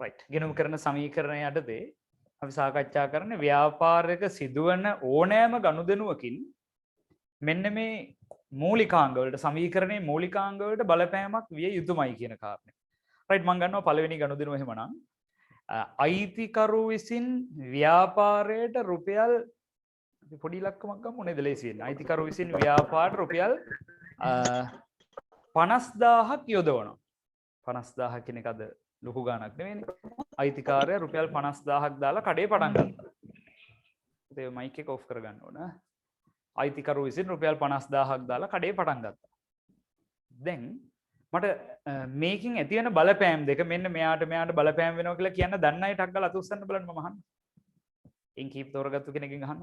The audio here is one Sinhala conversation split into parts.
right ගෙනුම් කරන සමීකරණය යටතේ අපි සාකච්ඡා කරන්නේ ව්‍යාපාරයක සිදුවන ඕනෑම ගනුදෙනුවකින් මෙන්න මේ මූලිකාංග වලට සමීකරණයේ මූලිකාංග වලට බලපෑමක් විය යුතුමයි කියන කාරණය. right මම ගන්නවා පළවෙනි ගනුදෙනුව එහෙමනම් අයිතිකරු විසින් ව්‍යාපාරයට රුපියල් පොඩි ඉලක්කමක් ගමු නේද ලේසි වෙන්නේ. අයිතිකරු විසින් ව්‍යාපාරයට රුපියල් 50000ක් යොදවනවා. 50000 කියන එක අද ලොකු ගාණක් නෙවෙයිනේ. අයිතිකාරය රුපියල් 50000ක් දාලා කඩේ පටන් ගත්තා. ඒ මයික් එක ඔෆ් කරගන්න ඕන. අයිතිකරු විසින් රුපියල් 50000ක් දාලා කඩේ පටන් ගත්තා. දැන් මට මේකින් ඇති වෙන බලපෑම් දෙක මෙන්න මෙයාට බලපෑම් වෙනවා කියලා කියන්න දන්න අය ටක් ගාලා අත උස්සන්න බලන්න මම අහන්න. ඉන් කීප තෝරගත්තු කෙනකින් අහන්න.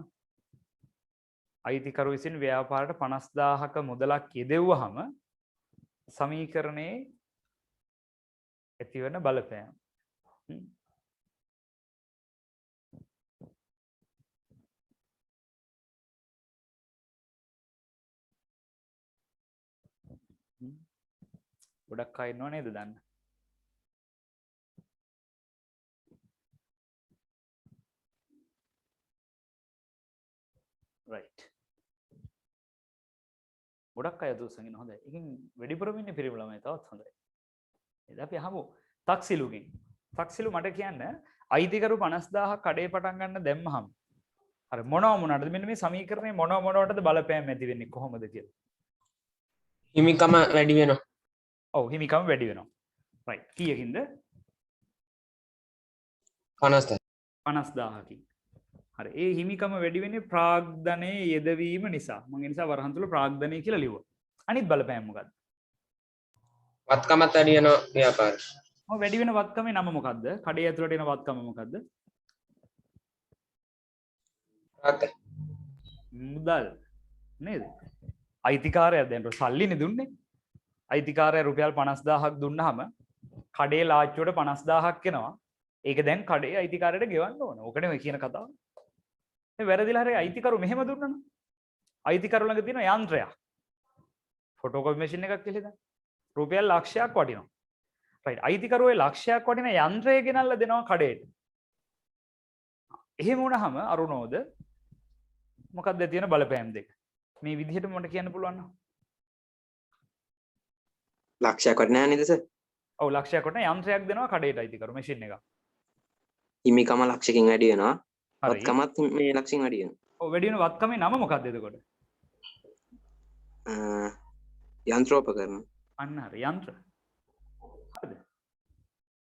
අයිතිකරු විසින් ව්‍යාපාරයට 50000ක මුදලක් යෙදෙව්වහම සමීකරණයේ ඇති වෙන බලපෑම්. ගොඩක් අය ඉන්නව නේද දන්න? right. ගොඩක් අය දුස්සගෙන හොඳයි. එකකින් වැඩිපුරම ඉන්නේ පිරිමි ළමයි තවත් හොඳයි. එද අපි අහමු තක්සිලුගෙන්. තක්සිලු මට කියන්න අයිතිකරු 50000ක් කඩේ පටන් ගන්න දැම්මහම අර මොනවද මෙන්න මේ සමීකරණේ මොනවටද බලපෑම් ඇති වෙන්නේ කොහොමද කියලා? හිමිකම වැඩි වෙනවා. ඔව් හිමිකම වැඩි වෙනවා. right. කීයකින්ද? 50000කින්. හරි. ඒ හිමිකම වැඩි වෙන්නේ ප්‍රාග්ධනයේ යෙදවීම නිසා. මම ඒ නිසා වරහන් තුල ප්‍රාග්ධනය කියලා ලිව්වා. අනිත් බලපෑම මොකද්ද? වත්කමත් වැඩි වෙනවා ව්‍යාපාරේ. ඔව් වැඩි වෙන වත්කමේ නම මොකද්ද? කඩේ ඇතුළට එන වත්කම මොකද්ද? මුදල් නේද? අයිතිකාරයා දැන් සල්ලිනේ දුන්නේ. අයිතිකාරයා රුපියල් 50000ක් දුන්නාම කඩේ ලාච්චුවට 50000ක් එනවා. ඒක දැන් කඩේ අයිතිකාරයට ගෙවන්න ඕන. ඕක නෙවෙයි කියන කතාව. මේ වැරදිලා හරි අයිතිකරු මෙහෙම දුන්නා නම් අයිතිකරු ළඟ තියෙන යන්ත්‍රයක්. ෆොටෝකොපි මැෂින් එකක් කියලා හිතන්න. රුපියල් ලක්ෂයක් වටිනවා. right. අයිතිකරුවේ ලක්ෂයක් වටින යන්ත්‍රය ගෙනල්ලා දෙනවා කඩේට. එහෙම වුණාම අරුණෝද මොකක්ද තියෙන බලපෑම් දෙක? මේ විදිහට මට කියන්න පුළුවන් නෝ. ලක්ෂයක් වටිනා නේද සර්? ඔව් ලක්ෂයක් වටින යන්ත්‍රයක් දෙනවා කඩේට අයිතිකරු මැෂින් එකක්. හිමිකම ලක්ෂකින් වැඩි වෙනවා. හරි. වත්කමත් මේ ලක්ෂයෙන් වැඩි වෙනවා. ඔව් වැඩි වෙන වත්කමේ නම මොකක්ද එතකොට? යන්ත්‍රෝපකරණ. අන්න හරි යන්ත්‍ර. හරිද?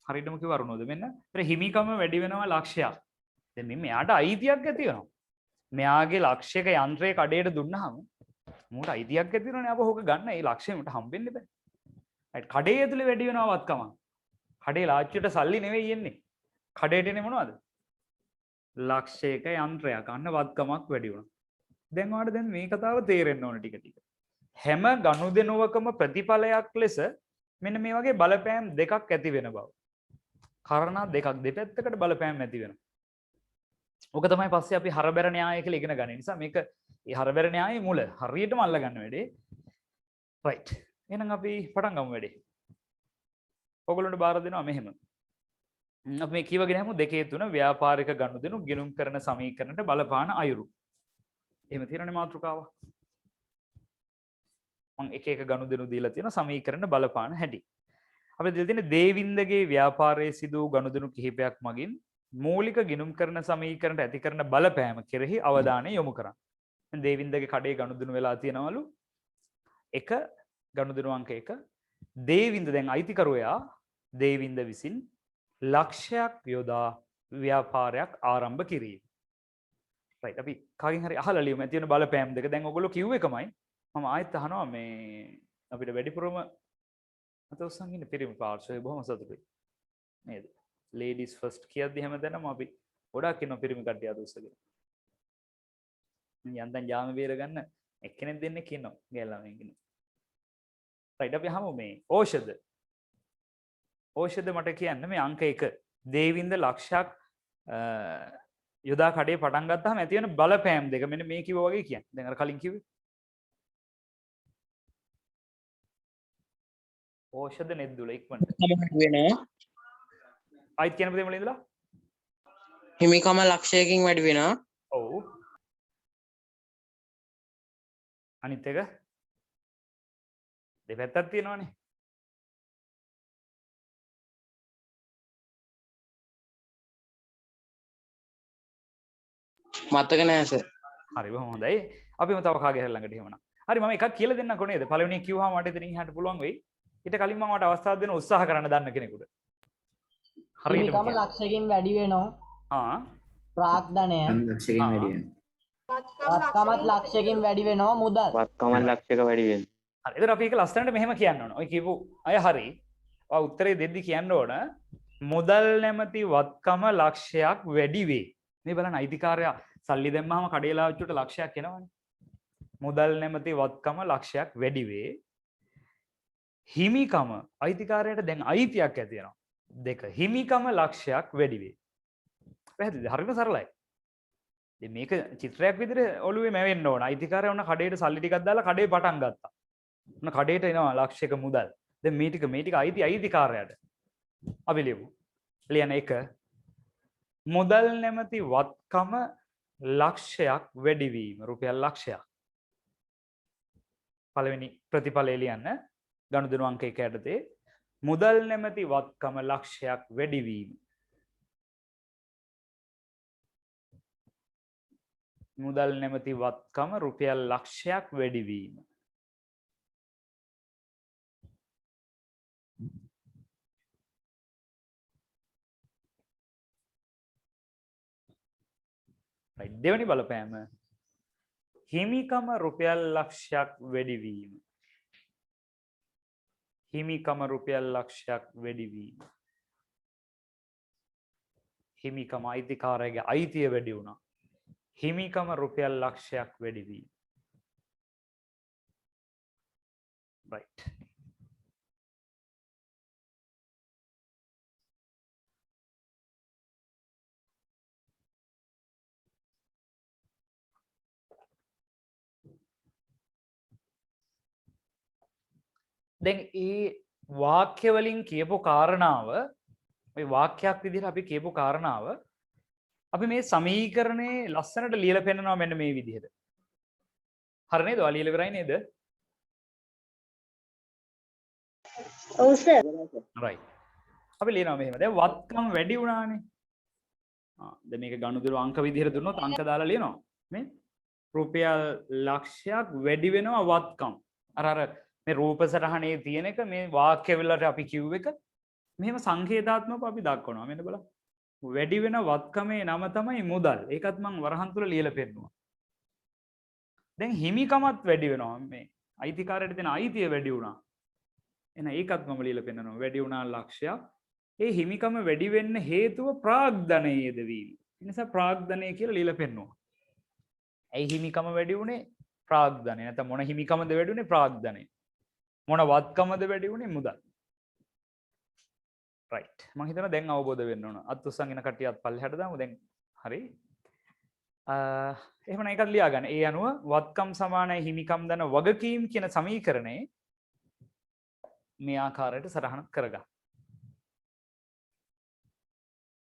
හරියටම කිව්ව අරුණෝද මෙන්න. ඒතර හිමිකම වැඩි වෙනවා ලක්ෂයක්. දැන් මෙයාට අයිතියක් ඇති වෙනවා. මෙයාගේ ලක්ෂයක යන්ත්‍රයේ කඩේට දුන්නාම මූට අයිතියක් ඇති වෙනවනේ අප හොක ගන්න. ඒ ලක්ෂය මට හම්බෙන්න බෑ. right. කඩේ ඇතුලේ වැඩි වෙනවා වත්කම. කඩේ ලාච්චියට සල්ලි නෙවෙයි එන්නේ. කඩේට එන්නේ මොනවද? ලක්ෂයක යන්ත්‍රයක්. අන්න වත්කමක් වැඩි වුණා. දැන් ඔයාලට දැන් මේ කතාව තේරෙන්න ඕන ටික ටික. හැම ගනුදෙනුවකම ප්‍රතිඵලයක් ලෙස මෙන්න මේ වගේ බලපෑම් දෙකක් ඇති වෙන බව. කාරණා දෙකක් දෙපැත්තකට බලපෑම් ඇති වෙනවා. ඕක තමයි පස්සේ අපි හරබැර න්‍යාය කියලා ඉගෙන ගන්න. නිසා මේක මේ හරබැර න්‍යායයේ මුල හරියටම අල්ලගන්න වැඩේ. right. එහෙනම් අපි පටන් ගමු වැඩේ. ඔයගොල්ලන්ට බාර දෙනවා මෙහෙම. අපි මේ කියවගෙන යමු 2 3 ව්‍යාපාරික ගනුදෙනු ගිණුම් කරන සමීකරණයට බලපාන අයුරු. එහෙම තියෙනනේ මාතෘකාවක්. මම එක එක ගනුදෙනු දීලා තියෙන සමීකරණ බලපාන හැටි. අපි දෙල තියෙන දේවින්දගේ ව්‍යාපාරයේ සිදු වූ ගනුදෙනු කිහිපයක් මගින් මූලික ගිණුම් කරන සමීකරණයට ඇති කරන බලපෑම කෙරෙහි අවධානය යොමු කරන්න. දැන් දේවින්දගේ කඩේ ගනුදෙනු වෙලා තියෙනවලු එක ගනුදෙනු අංක 1 දේවින්ද දැන් අයිතිකරුවා දේවින්ද විසින් ලක්ෂයක් යොදා ව්‍යාපාරයක් ආරම්භ කිරීම. right. අපි කාගෙන් හරි අහලා ලියමු ඇති වෙන බලපෑම් දෙක. දැන් ඔයගොල්ලෝ කිව්ව එකමයි. මම ආයෙත් අහනවා මේ අපිට වැඩිපුරම අත උස්සන් ඉන්න පිරිමි පාර්ශවය බොහොම සතුටුයි. නේද? ladies first කියද්දි හැමදැනම අපි ගොඩක් ඉන්න පිරිමි කට්ටිය අත උස්සගෙන. යන්තම් ජාම බේර ගන්න එක්කෙනෙක් දෙන්නෙක් ඉන්නවා. ගෑල්ලාම ඉන්නවා. right. අපි අහමු මේ ඖෂධ. ඖෂධ මට කියන්න මේ අංක 1 දේවින්ද ලක්ෂයක් යොදා කඩේ පටන් ගත්තාම ඇති වෙන බලපෑම් දෙක මෙන්න මේ කිව්වා වගේ කියන්නේ. දැන් අර කලින් කිව්වේ ඖෂධ නෙද්දුල ඉක්මනට වෙනවා. ආයිත් කියන පදේ මුලින් ඉඳලා. හිමිකම ලක්ෂයකින් වැඩි වෙනවා. ඔව්. අනිත් එක දෙපැත්තක් තියෙනවනේ. මතක නැහැ සර්. හරි බොහොම හොඳයි. අපිම තව කාගේ හරි ළඟට එහෙමනම්. හරි මම එකක් කියලා දෙන්නකෝ නේද? පළවෙනි එක කිව්වහම මට එතනින් එහාට පුළුවන් වෙයි. ඊට කලින් මම මට අවස්ථාවක් දෙන්න උත්සාහ කරන්න දන්න කෙනෙකුට. හරියටම හිමිකම කියන්න. ලක්ෂයකින් වැඩි වෙනවා ආ ප්‍රාග්ධනය ලක්ෂයකින් වැඩි වෙනවා. වත්කමත් ලක්ෂයකින් වැඩි වෙනවා මුදල් වත්කම ලක්ෂයක වැඩි වෙනවා. හරි. එතන අපි ඒක ලස්සනට මෙහෙම කියන්න ඕන. ඔය කියපු අය හරි. ඔය උත්තරේ දෙද්දි කියන්න ඕන මුදල් නැමැති වත්කම ලක්ෂයක් වැඩි වේ. මේ බලන්න අයිතිකාරයා සල්ලි දැම්මම කඩේ ලාච්චුට ලක්ෂයක් එනවනේ. මුදල් නැමැති වත්කම ලක්ෂයක් වැඩි වේ. හිමිකම අයිතිකාරයට දැන් අයිතියක් ඇති වෙනවා. දෙක හිමිකම ලක්ෂයක් වැඩි වේ. පැහැදිලිද? හරියට සරලයි. ඉතින් මේක චිත්‍රයක් විදිහට ඔළුවේ මැවෙන්න ඕන. අයිතිකාරයා වුණ කඩේට සල්ලි ටිකක් දාලා කඩේ පටන් ගත්තා. වුණ කඩේට එනවා ලක්ෂයක මුදල්. දැන් මේ ටික අයිතිකාරයාට. අපි ලියමු. ලියන එක මුදල් නැමැති වත්කම ලක්ෂයක් වැඩි වීම රුපියල් ලක්ෂයක්. පළවෙනි ප්‍රතිඵලය ලියන්න ගනුදෙනු අංක 1 යටතේ මුදල් නැමැති වත්කම ලක්ෂයක් වැඩි වීම. මුදල් නැමැති වත්කම රුපියල් ලක්ෂයක් වැඩි වීම. right දෙවෙනි බලපෑම හිමිකම රුපියල් ලක්ෂයක් වැඩි වීම. හිමිකම රුපියල් ලක්ෂයක් වැඩි වීම. හිමිකම අයිතිකාරයාගේ අයිතිය වැඩි වුණා. හිමිකම රුපියල් ලක්ෂයක් වැඩි වීම. right දැන් ඒ වාක්‍ය වලින් කියපු කාරණාව මේ වාක්‍යයක් විදිහට අපි කියපු කාරණාව අපි මේ සමීකරණේ ලස්සනට ලියලා පෙන්නනවා මෙන්න මේ විදිහට. හරි නේද? ඔයා ලියලා ඉවරයි නේද? ඔව් සර්. right. අපි ලියනවා මෙහෙම. දැන් වත්කම් වැඩි වුණානේ. දැන් මේක ගනුදෙනු අංක විදිහට දුන්නොත් අංක දාලා ලියනවා. මේ රුපියල් ලක්ෂයක් වැඩි වෙනවා වත්කම්. අර මේ රූප සටහනේ තියෙන එක මේ වාක්‍ය වලට අපි කිව්ව එක මෙහෙම සංකේතාත්මකව අපි දක්වනවා. මෙන්න බලන්න. වැඩි වෙන වත්කමේ නම තමයි මුදල්. ඒකත් මම වරහන් තුල ලියලා පෙන්නනවා. දැන් හිමිකමත් වැඩි වෙනවා. මේ අයිතිකාරයට දෙන අයිතිය වැඩි වුණා. එහෙනම් ඒකත් මම ලියලා පෙන්නනවා. වැඩි වුණා ලක්ෂයක්. ඒ හිමිකම වැඩි වෙන්න හේතුව ප්‍රාග්ධනයේද වීම. ඒ නිසා ප්‍රාග්ධනය කියලා ලියලා පෙන්නනවා. ඇයි හිමිකම වැඩි වුණේ? ප්‍රාග්ධනය. නැත්නම් මොන හිමිකමද වැඩි වුණේ? ප්‍රාග්ධනය. මොන වත්කමද වැඩි වුණේ? මුදල්. right මම හිතනවා දැන් අවබෝධ වෙන්න ඕන. අත් උස්සන් එන කට්ටියත් පල්ලෙහාට දාමු දැන්. හරි. එහෙනම් ඒකත් ලියා ගන්න. ඒ අනුව වත්කම් සමානයි හිමිකම් දන වගකීම් කියන සමීකරණේ මේ ආකාරයට සටහනක් කරගන්න.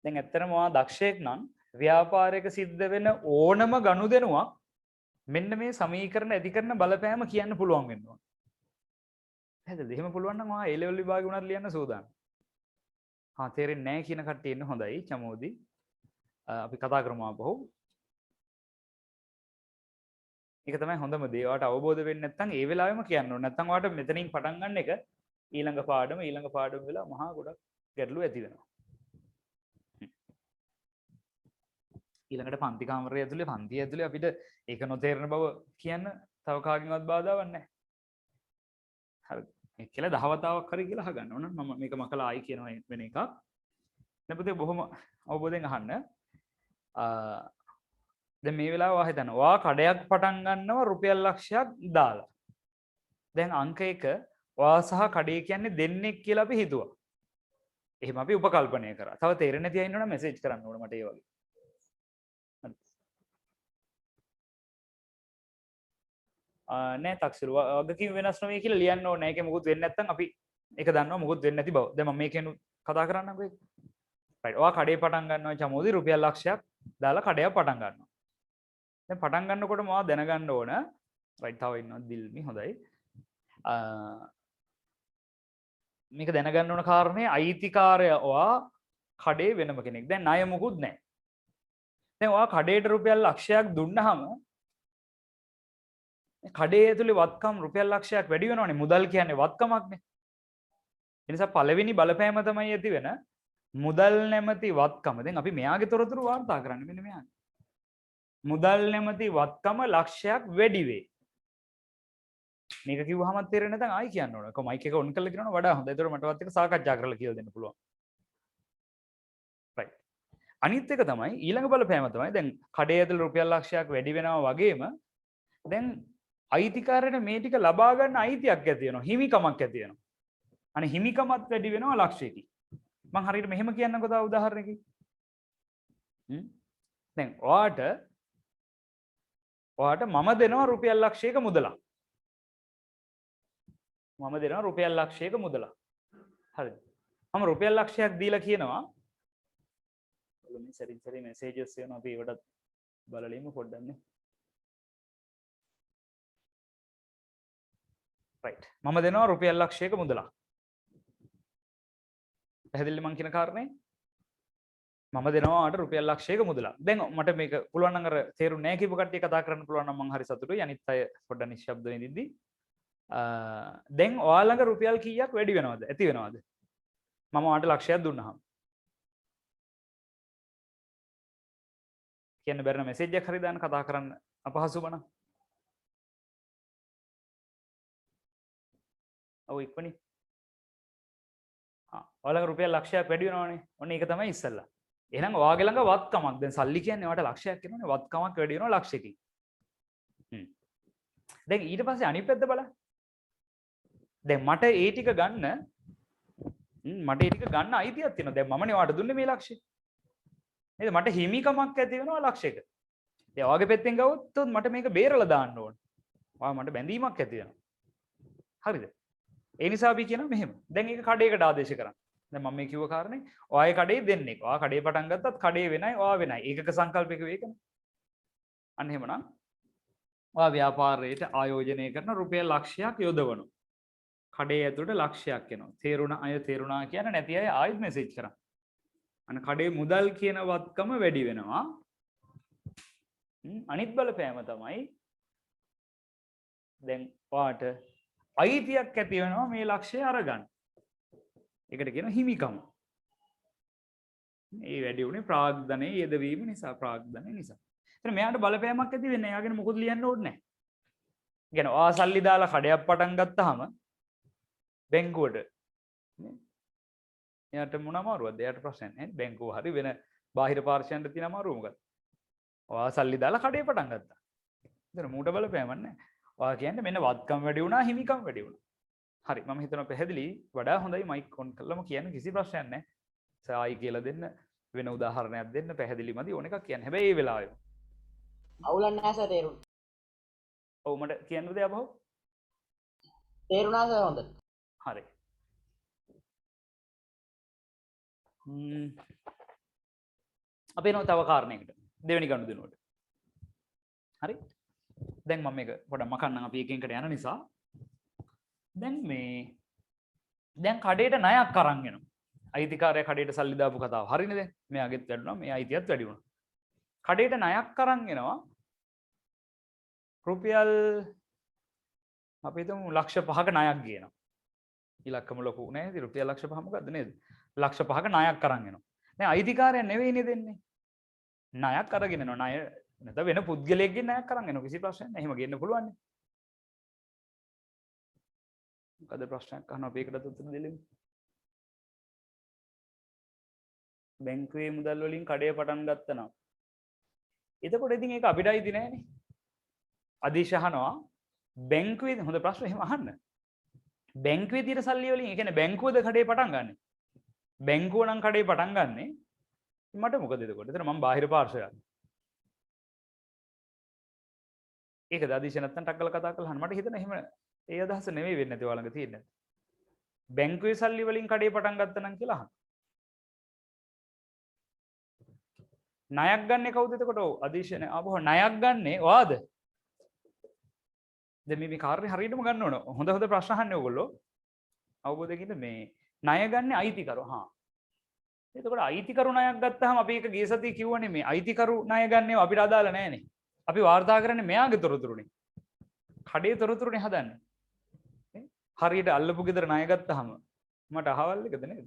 දැන් ඇත්තටම ඔයා දක්ෂයෙක් නම් ව්‍යාපාරයක සිද්ධ වෙන ඕනම ගනුදෙනුවක් මෙන්න මේ සමීකරණ ඇති කරන බලපෑම කියන්න පුළුවන් වෙනවා. හරිද? එහෙම පුළුවන් නම් ඔයා A level විභාගෙ උනත් ලියන්න සූදානම්. තේරෙන්නේ නැහැ කියන කට්ටිය ඉන්න හොඳයි. චමෝදි. අපි කතා කරමු ආපහු. ඒක තමයි හොඳම දේ. ඔයාට අවබෝධ වෙන්නේ නැත්නම් ඒ වෙලාවෙම කියන්න ඕනේ. නැත්නම් ඔයාට මෙතනින් පටන් ගන්න එක ඊළඟ පාඩම වෙලා මහා ගොඩක් ගැටලු ඇති වෙනවා. ඊළඟට පන්ති කාමරය ඇතුලේ පන්තිය ඇතුලේ අපිට ඒක නොතේරෙන බව කියන්න තව කාගෙන්වත් බාධාවක් නැහැ. හරිද? මේ කියලා දහවතාවක් හරි කියලා අහගන්න ඕන. මම මේක මකලා ආයි කියනවා වෙන එකක්. නැපතේ බොහොම අවබෝධයෙන් අහන්න. දැන් මේ වෙලාව ඔයා හිතන්න. ඔයා කඩයක් පටන් ගන්නවා රුපියල් ලක්ෂයක් දාලා. දැන් අංක 1 ඔයා සහ කඩේ කියන්නේ දෙන්නෙක් කියලා අපි හිතුවා. එහෙම අපි උපකල්පනය කරා. තව තේරෙන්නේ නැති අය ඉන්නවනම් මෙසේජ් කරන්න ඕන මට ඒ වගේ. නෑ තක්සරු වගකීම් වෙනස් නොවේ කියලා ලියන්න ඕනේ. ඒකේ මොකුත් වෙන්නේ නැත්නම් අපි ඒක දන්නවා මොකුත් වෙන්නේ නැති බව. දැන් මම මේකෙන් කතා කරන්නම්කෝ ඒක. right ඔයා කඩේ පටන් ගන්නවා චමෝදි රුපියල් ලක්ෂයක් දාලා කඩයක් පටන් ගන්නවා. දැන් පටන් ගන්නකොට මොනවද දැනගන්න ඕන? right තව ඉන්නවා දිල්මි හොඳයි. මේක දැනගන්න ඕන කාරණේ අයිතිකාරය ඔයා කඩේ වෙනම කෙනෙක්. දැන් ණය මොකුත් නැහැ. දැන් ඔයා කඩේට රුපියල් ලක්ෂයක් දුන්නාම කඩේ ඇතුලේ වත්කම් රුපියල් ලක්ෂයක් වැඩි වෙනවනේ. මුදල් කියන්නේ වත්කමක්නේ. ඒ නිසා පළවෙනි බලපෑම තමයි ඇති වෙන මුදල් නැමැති වත්කම. දැන් අපි මෙයාගේ තොරතුරු වාර්තා කරන්නේ මෙන්න මෙයාගේ. මුදල් නැමැති වත්කම ලක්ෂයක් වැඩි වේ. මේක කිව්වහම තේරෙන්නේ නැත්නම් ආයි කියන්න ඕන. කො මයික් එක ඔන් කරලා කියනවනේ වඩා හොඳයි. ඒතර මටවත් එක සාකච්ඡා කරලා කියලා දෙන්න පුළුවන්. right. අනිත් එක තමයි ඊළඟ බලපෑම තමයි දැන් කඩේ ඇතුළේ රුපියල් ලක්ෂයක් වැඩි වෙනවා වගේම දැන් අයිතිකාරයට මේ ටික ලබා ගන්න අයිතියක් ඇති වෙනවා. හිමිකමක් ඇති වෙනවා. අනේ හිමිකමත් වැඩි වෙනවා ලක්ෂයකින්. මම හරියට මෙහෙම කියන්නකෝ තව උදාහරණයකින්. දැන් ඔයාට මම දෙනවා රුපියල් ලක්ෂයක මුදලක්. මම දෙනවා රුපියල් ලක්ෂයක මුදලක්. හරිද? මම රුපියල් ලක්ෂයක් දීලා කියනවා මේ සරින් සරි මෙසේජස් එනවා අපි ඒවට බලලිමු පොඩ්ඩක් නේ. right. මම දෙනවා රුපියල් ලක්ෂයක මුදලක්. පැහැදිලිද මං කියන කාරණේ? මම දෙනවා ආට රුපියල් ලක්ෂයක මුදලක්. දැන් මට මේක පුළුවන් නම් අර තේරුන්නේ නැහැ කියපු කට්ටිය කතා කරන්න පුළුවන් නම් මං හරි සතුටුයි. අනිත් අය පොඩ්ඩක් නිශ්ශබ්ද වෙනින්දී. දැන් ඔයාලා ළඟ රුපියල් කීයක් වැඩි වෙනවද? ඇති වෙනවද? මම ඔයාලට ලක්ෂයක් දුන්නාම. කියන්න බැරි නම් මෙසේජ් එකක් හරි දාන්න කතා කරන්න අපහසු වුණා. ඔව් ඉක්මනින්. ඔයාලගේ රුපියල් ලක්ෂයක් වැඩි වෙනවනේ. ඔන්න ඒක තමයි ඉස්සල්ලා. එහෙනම් ඔයාගේ ළඟ වත්කමක්. දැන් සල්ලි කියන්නේ ඔයාලට ලක්ෂයක් කියනවනේ. වත්කමක් වැඩි වෙනවා ලක්ෂයකින්. දැන් ඊට පස්සේ අනිත් පැත්ත බලන්න. දැන් මට ඒ ටික ගන්න අයිතියක් තියෙනවා. දැන් මමනේ ඔයාලට දුන්නේ මේ ලක්ෂය. නේද? මට හිමිකමක් ඇති වෙනවා ලක්ෂයක. දැන් ඔයාගේ පැත්තෙන් ගවොත් මට මේක බේරලා දාන්න ඕන. ඔයා මට බැඳීමක් ඇති වෙනවා. හරිද? ඒ නිසා අපි කියනවා මෙහෙම. දැන් ඒක කඩේකට ආදේශ කරන්න. දැන් මම මේ කිව්ව කාරණේ ඔයාගේ කඩේ දෙන්නේ. ඔයා කඩේ පටන් ගත්තත් කඩේ වෙනයි ඔයා වෙනයි. ඒකක සංකල්පයක වේකනේ. අන්න එහෙමනම් ඔයා ව්‍යාපාරයට ආයෝජනය කරන රුපියල් ලක්ෂයක් යොදවනවා. කඩේ ඇතුළට ලක්ෂයක් එනවා. තේරුණා කියන නැති අය ආයෙත් මෙසේජ් කරන්න. අන්න කඩේ මුදල් කියන වත්කම වැඩි වෙනවා. අනිත් බලපෑම තමයි දැන් ඔයාට අයිතියක් ඇති වෙනවා මේ ලක්ෂය අරගන්න. ඒකට කියනවා හිමිකම. මේ වැඩි උනේ ප්‍රාග්ධනයේ යෙදවීම නිසා ප්‍රාග්ධනය නිසා. එතන මෙයාට බලපෑමක් ඇති වෙන්නේ. එයාගෙන මොකුත් ලියන්න ඕනේ නැහැ. කියන්නේ ඔයා සල්ලි දාලා කඩයක් පටන් ගත්තාම බැංකුවට එයාට මොන අමාරුවක්ද? එයාට ප්‍රශ්නයක් නැහැ. බැංකුව හරි වෙන බාහිර පාර්ශ්වයන්ට තියෙන අමාරුව මොකක්ද? ඔයා සල්ලි දාලා කඩේ පටන් ගත්තා. එතන මූට බලපෑමක් නැහැ. ඔයා කියන්නේ මෙන්න වත්කම් වැඩි වුණා, හිමිකම් වැඩි වුණා. හරි මම හිතනවා පැහැදිලි. වඩා හොඳයි මයික් ඔන් කරලාම කියන්න කිසි ප්‍රශ්නයක් නැහැ. සායි කියලා දෙන්න වෙන උදාහරණයක් දෙන්න පැහැදිලිමදි ඕන එකක් කියන්න. හැබැයි මේ වෙලාවේ අවුලක් නැහැ සර් තේරුණා. ඔව් මට කියන්න දෙයක් බහුව. තේරුණා සර් හොඳයි. හරි. අපි එනවා තව කාරණයකට. දෙවෙනි ගනුදෙනුවට. හරි. දැන් මම මේක පොඩ්ඩක් මකන්නම් අපි එක එකට යන නිසා. දැන් කඩේට ණයක් අරන් එනවා. අයිතිකාරයා කඩේට සල්ලි දාපු කතාව. හරිනේ දැන්. මෙයාගෙත් වැඩුණා, මේ අයිතියත් වැඩි වුණා. කඩේට ණයක් අරන් එනවා. රුපියල් අපි හිතමු ලක්ෂ 5ක ණයක් ගේනවා. ඉලක්කම ලොකු නේද? රුපියල් ලක්ෂ 5 මොකද්ද නේද? ලක්ෂ 5ක ණයක් අරන් එනවා. දැන් අයිතිකාරයා නෙවෙයිනේ දෙන්නේ. ණයක් අරගෙන එනවා. ණය නැත්නම් වෙන පුද්ගලයෙක්ගෙන් ණයක් අරන් එනවා. කිසි ප්‍රශ්නයක් නැහැ. එහෙම ගේන්න පුළුවන් නේ. මොකද ප්‍රශ්නයක් අහනවා අපි ඒකට උත්තර දෙලිමු. බැංකුවේ මුදල් වලින් කඩේ පටන් ගත්තා නම් එතකොට ඉතින් ඒක අපිට අයිති නෑනේ. අදීශ අහනවා බැංකුවේ හොඳ ප්‍රශ්න එහෙම අහන්න. බැංකුවේ තියෙන සල්ලි වලින් ඒ කියන්නේ බැංකුවද කඩේ පටන් ගන්නෙ? බැංකුව නම් කඩේ පටන් ගන්නෙ. මට මොකද එතකොට? එතන මම බාහිර පාර්ශ්වයක්. ඒකද අදීශ නැත්තම් ටක්කල කතා කරලා අහන්න. මට හිතෙන එහෙම ඒ අදහස නෙවෙයි වෙන්නේ නැති ඔයාලඟ තියෙන්නේ. බැංකුවේ සල්ලි වලින් කඩේ පටන් ගත්තා නම් කියලා අහන්න. ණයක් ගන්න කවුද එතකොට? ඔව් අධීශන ආපහු ණයක් ගන්නේ ඔයාද? දැන් මේ කාර්යය හරියටම ගන්න ඕන. හොඳ හොඳ ප්‍රශ්න අහන්නේ ඔයගොල්ලෝ. අවබෝධයකින්ද මේ ණය ගන්න අයිතිකරු. හා. එතකොට අයිතිකරු ණයක් ගත්තාම අපි ඒක ගිය සතියේ කිව්වනේ මේ අයිතිකරු ණය ගන්නේව අපිට අදාළ නැහැනේ. අපි වාර්තා කරන්නේ මෙයාගේ තොරතුරුනේ. කඩේ තොරතුරුනේ හදන්නේ. හරියට අල්ලපු ගෙදර ණය ගත්තාම මට අහවල් එකද නේද?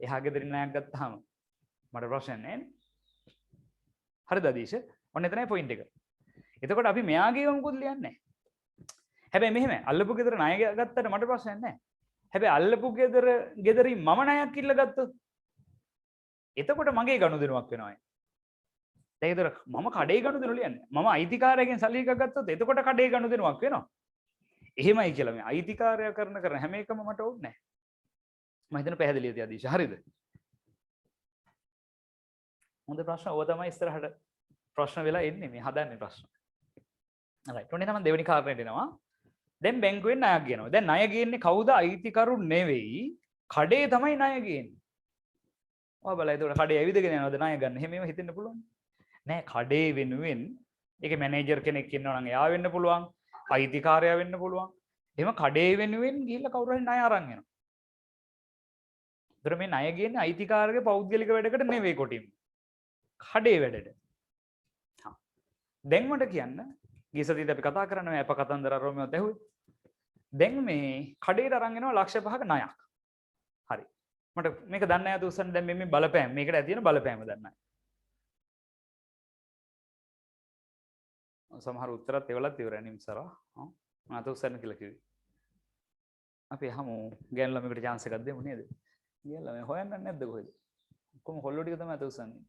එහා ගෙදරින් ණයක් ගත්තාම මට ප්‍රශ්නයක් නැහැ නේ. හරිද අදීශ? ඔන්න එතනයි පොයින්ට් එක. එතකොට අපි මෙයාගේව මොකද ලියන්නේ නැහැ. හැබැයි මෙහෙම අල්ලපු ගෙදර ණය ගත්තට මට ප්‍රශ්නයක් නැහැ. හැබැයි අල්ලපු ගෙදරින් මම ණයක් ඉල්ල ගත්තොත් එතකොට මගේ ගනුදෙනුවක් වෙනවා. දැන් ඒතර මම කඩේ ගනුදෙනු ලියන්නේ. මම අයිතිකාරයෙක්ගෙන් සල්ලි එකක් ගත්තොත් එතකොට කඩේ ගනුදෙනුවක් වෙනවා. එහෙමයි කියලා මේ අයිතිකාරය කරන හැම එකම මට ඕනේ නැහැ. මම හිතන පැහැදිලිද අදීශ? හරිද? හොඳ ප්‍රශ්න. ඔය තමයි ඉස්සරහට ප්‍රශ්න වෙලා එන්නේ මේ හදන්නේ ප්‍රශ්න. right. ඔන්න තමයි දෙවෙනි කාරණේට එනවා. දැන් බැංකුවෙන් ණයක් ගන්නවා. දැන් ණය ගන්නේ කවුද? අයිතිකරු නෙවෙයි. කඩේ තමයි ණය ගන්නේ. ඔය බලයි ඒක කඩේ ඇවිදගෙන යනවද ණය ගන්න? එහෙම හිතෙන්න පුළුවන්. නෑ කඩේ වෙනුවෙන් ඒකේ මැනේජර් කෙනෙක් ඉන්නවා නම් එයා වෙන්න පුළුවන්. අයිතිකාරයා වෙන්න පුළුවන්. එහෙම කඩේ වෙනුවෙන් ගිහිල්ලා කවුරු හරි ණය අරන් එනවා. ඒතර මේ ණය ගන්නේ අයිතිකාරගේ පෞද්ගලික වැඩකට නෙවෙයි කොටින්. කඩේ වැඩට. හා. දැන් මට කියන්න ගිය සතියේදී අපි කතා කරන්නේ අප කතන්දර රෝමියෝත් ඇහුවේ. දැන් මේ කඩේට අරන් එනවා ලක්ෂ 5ක ණයක්. හරි. මට මේක දන්නේ නැහැ දුස්සන් දැන් මේ බලපෑම මේකට ඇති වෙන බලපෑම දන්නේ නැහැ. සමහර උත්තරත් එවලත් ඉවරයි නිම්සරා. මම අත උස්සන්න කියලා කිව්වේ. අපි අහමු ගෑනු ළමයෙකුට chance එකක් දෙමු නේද? ගෑනු ළමයා හොයන්නේ නැද්ද කොහෙද? කොහොම හොල්ලෝ ටික තමයි අත උස්සන්නේ.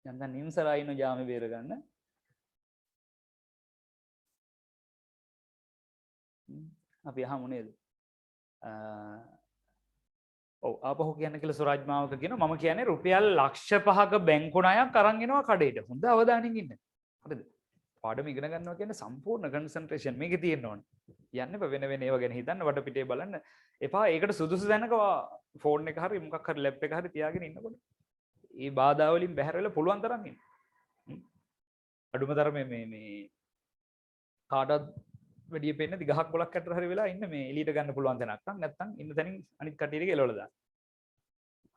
දැන් නිම්සරා ඉන්න ජාමේ බේර ගන්න. අපි අහමු නේද? ඔව් ආපහු කියන්න කියලා සුරාජ් මාවක කියනවා මම කියන්නේ රුපියල් ලක්ෂ 5ක බැංකු ණයක් අරන් එනවා කඩේට. හොඳ අවධානයෙන් ඉන්න. හරිද? පාඩම ඉගෙන ගන්නවා කියන්නේ සම්පූර්ණ කන්සන්ට්‍රේෂන් මේකේ තියෙන්න ඕනේ. යන්න වෙන වෙන ඒවා ගැන හිතන්න වටපිටේ බලන්න. එපා ඒකට සුදුසු දැනක ෆෝන් එක හරි මොකක් හරි ලැප් එක හරි තියාගෙන ඉන්නකොට. ඒ බාධා වලින් බැහැර වෙලා පුළුවන් තරම් ඉන්න. අඩුම තරමේ මේ කාටවත් වැඩි පෙන්නේ දිගහක් ගොලක් ඇතර හරි වෙලා ඉන්න මේ එළියට ගන්න පුළුවන් තැනක් නැත්නම් ඉන්න තැනින් අනිත් කටියට එලවලා දාන්න.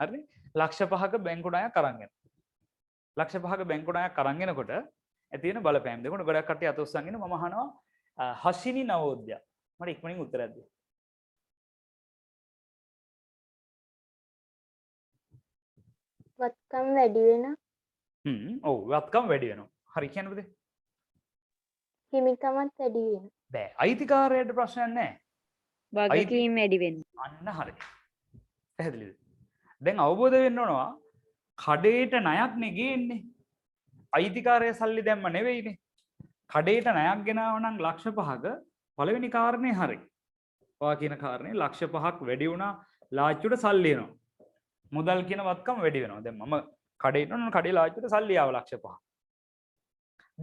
හරිනේ? ලක්ෂ 5ක බැංකු ණයක් අරන් යනවා. ලක්ෂ 5ක බැංකු ණයක් අරන් එනකොට ඇති වෙන බලපෑම් දෙකකට ගොඩක් කට්ටිය අත උස්සන් ඉන්න මම අහනවා හසිනි නවෝදය. මට ඉක්මනින් උත්තරයක් දෙන්න. වත්කම් වැඩි වෙන ඔව් වත්කම් වැඩි වෙනවා. හරි කියන්නද? හිමිකමත් වැඩි වෙන බෑ අයිතිකාරයට ප්‍රශ්නයක් නැහැ. වගකීම් වැඩි වෙන. අන්න හරි. පැහැදිලිද? දැන් අවබෝධ වෙන්න ඕනවා කඩේට ණයක් නේ ගේන්නේ. අයිතිකාරය සල්ලි දැම්ම නෙවෙයිනේ. කඩේට ණයක් ගෙනාව නම් ලක්ෂ 5ක පළවෙනි කාරණේ හරි. ඔයා කියන කාරණේ ලක්ෂ 5ක් වැඩි වුණා ලාච්චුට සල්ලි එනවා. මුදල් කියන වත්කම වැඩි වෙනවා. දැන් මම කඩේ ඉන්නවනම් කඩේ ලාච්චුට සල්ලි ආව ලක්ෂ 5.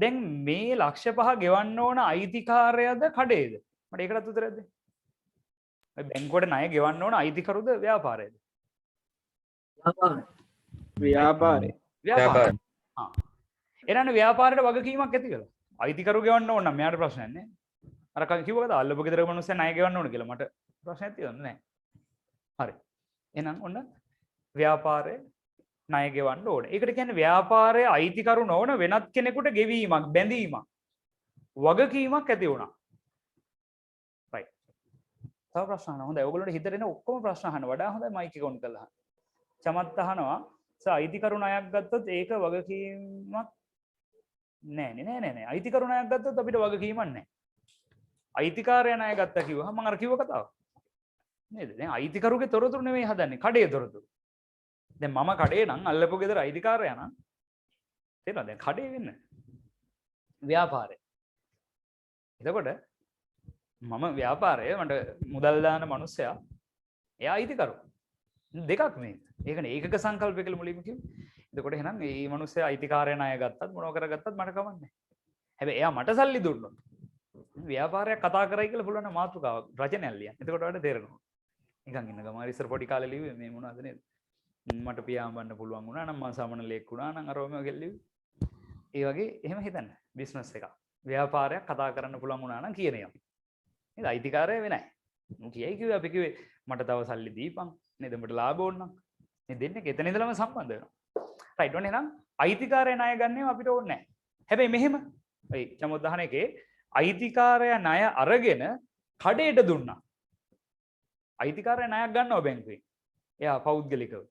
දැන් මේ ලක්ෂ 5 ගෙවන්න ඕන අයිතිකාරයද කඩේද? මට ඒකටත් උත්තරයක් දෙන්න. මේ බැංකුවට ණය ගෙවන්න ඕන අයිතිකරුද ව්‍යාපාරයද? ව්‍යාපාරය. ව්‍යාපාරය. හා. එනනම් ව්‍යාපාරයට වගකීමක් ඇති කියලා. අයිතිකරු ගෙවන්න ඕන නම් මෙයාට ප්‍රශ්නයක් නැහැ. අර කන් කිව්වකද අල්ලපු ගෙදර මිනිස්සු ණය ගෙවන්න ඕන කියලා මට ප්‍රශ්නයක් තියෙන්නේ නැහැ. හරි. එහෙනම් ඔන්න ව්‍යාපාරය ණය ගෙවන්න ඕනේ. ඒකට කියන්නේ ව්‍යාපාරයේ අයිතිකරු නොවන වෙනත් කෙනෙකුට ගෙවීමක්, බැඳීමක්, වගකීමක් ඇති වුණා. right. තව ප්‍රශ්න අහන්න. හොඳයි. ඔයගොල්ලෝට හිතට එන ඔක්කොම ප්‍රශ්න අහන්න වඩා හොඳයි මයික් එක ඔන් කරලා අහන්න. චමත් අහනවා. අයිතිකරු ණයක් ගත්තොත් ඒක වගකීමක් නෑ. අයිතිකරු ණයක් ගත්තොත් අපිට වගකීමක් නෑ. අයිතිකාරය ණය ගත්තා කිව්වහම මම අර කිව්ව කතාව. නේද? දැන් අයිතිකරුගේ තොරතුරු නෙවෙයි හදන්නේ. කඩේ තොරතුරු. දැන් මම කඩේ නම් අල්ලපු ගෙදර අයිතිකාරයා නම් තේරෙනවද? දැන් කඩේ වෙන්න ව්‍යාපාරය. එතකොට මම ව්‍යාපාරය මට මුදල් දාන මිනිස්සයා එයා අයිතිකරු. දෙකක් මේක. ඒකනේ ඒකක සංකල්පය කියලා මුලින්ම කිව්වේ. එතකොට එහෙනම් මේ මිනිස්සයා අයිතිකාරය ණය ගත්තත් මොනව කරගත්තත් මට කමන්නේ. හැබැයි එයා මට සල්ලි දුන්නොත් ව්‍යාපාරයක් කතා කරයි කියලා පුළුවන් මාතෘකාවක් රචනයක් ලියන්න. එතකොට ඔයාලට තේරෙනවා. නිකන් ඉන්න ගම ඉස්සර පොඩි කාලේ ලිව්වේ මේ මොනවද නේද? මට පියාඹන්න පුළුවන් වුණා නම් මම සමනලෙක් වුණා නම් අරවම ගෙල්ලුවේ. ඒ වගේ එහෙම හිතන්න බිස්නස් එකක්. ව්‍යාපාරයක් කතා කරන්න පුළුවන් වුණා නම් කියන ඒවා. නේද? අයිතිකාරය වෙන්නේ නැහැ. කියයි කිව්වේ අපි කිව්වේ මට තව සල්ලි දීපන්. නේද? උඹට ලාභ ඕන නම්. මේ දෙන්නේ එතන ඉඳලම සම්බන්ධ වෙනවා. රයිට් ඔන්න එහෙනම් අයිතිකාරය ණය ගන්නේම අපිට ඕනේ නැහැ. හැබැයි මෙහෙම ඒ චමොද්දාහන එකේ අයිතිකාරය ණය අරගෙන කඩේට දුන්නා. අයිතිකාරය ණයක් ගන්නවා බැංකුවෙන්. එයා පෞද්ගලිකව.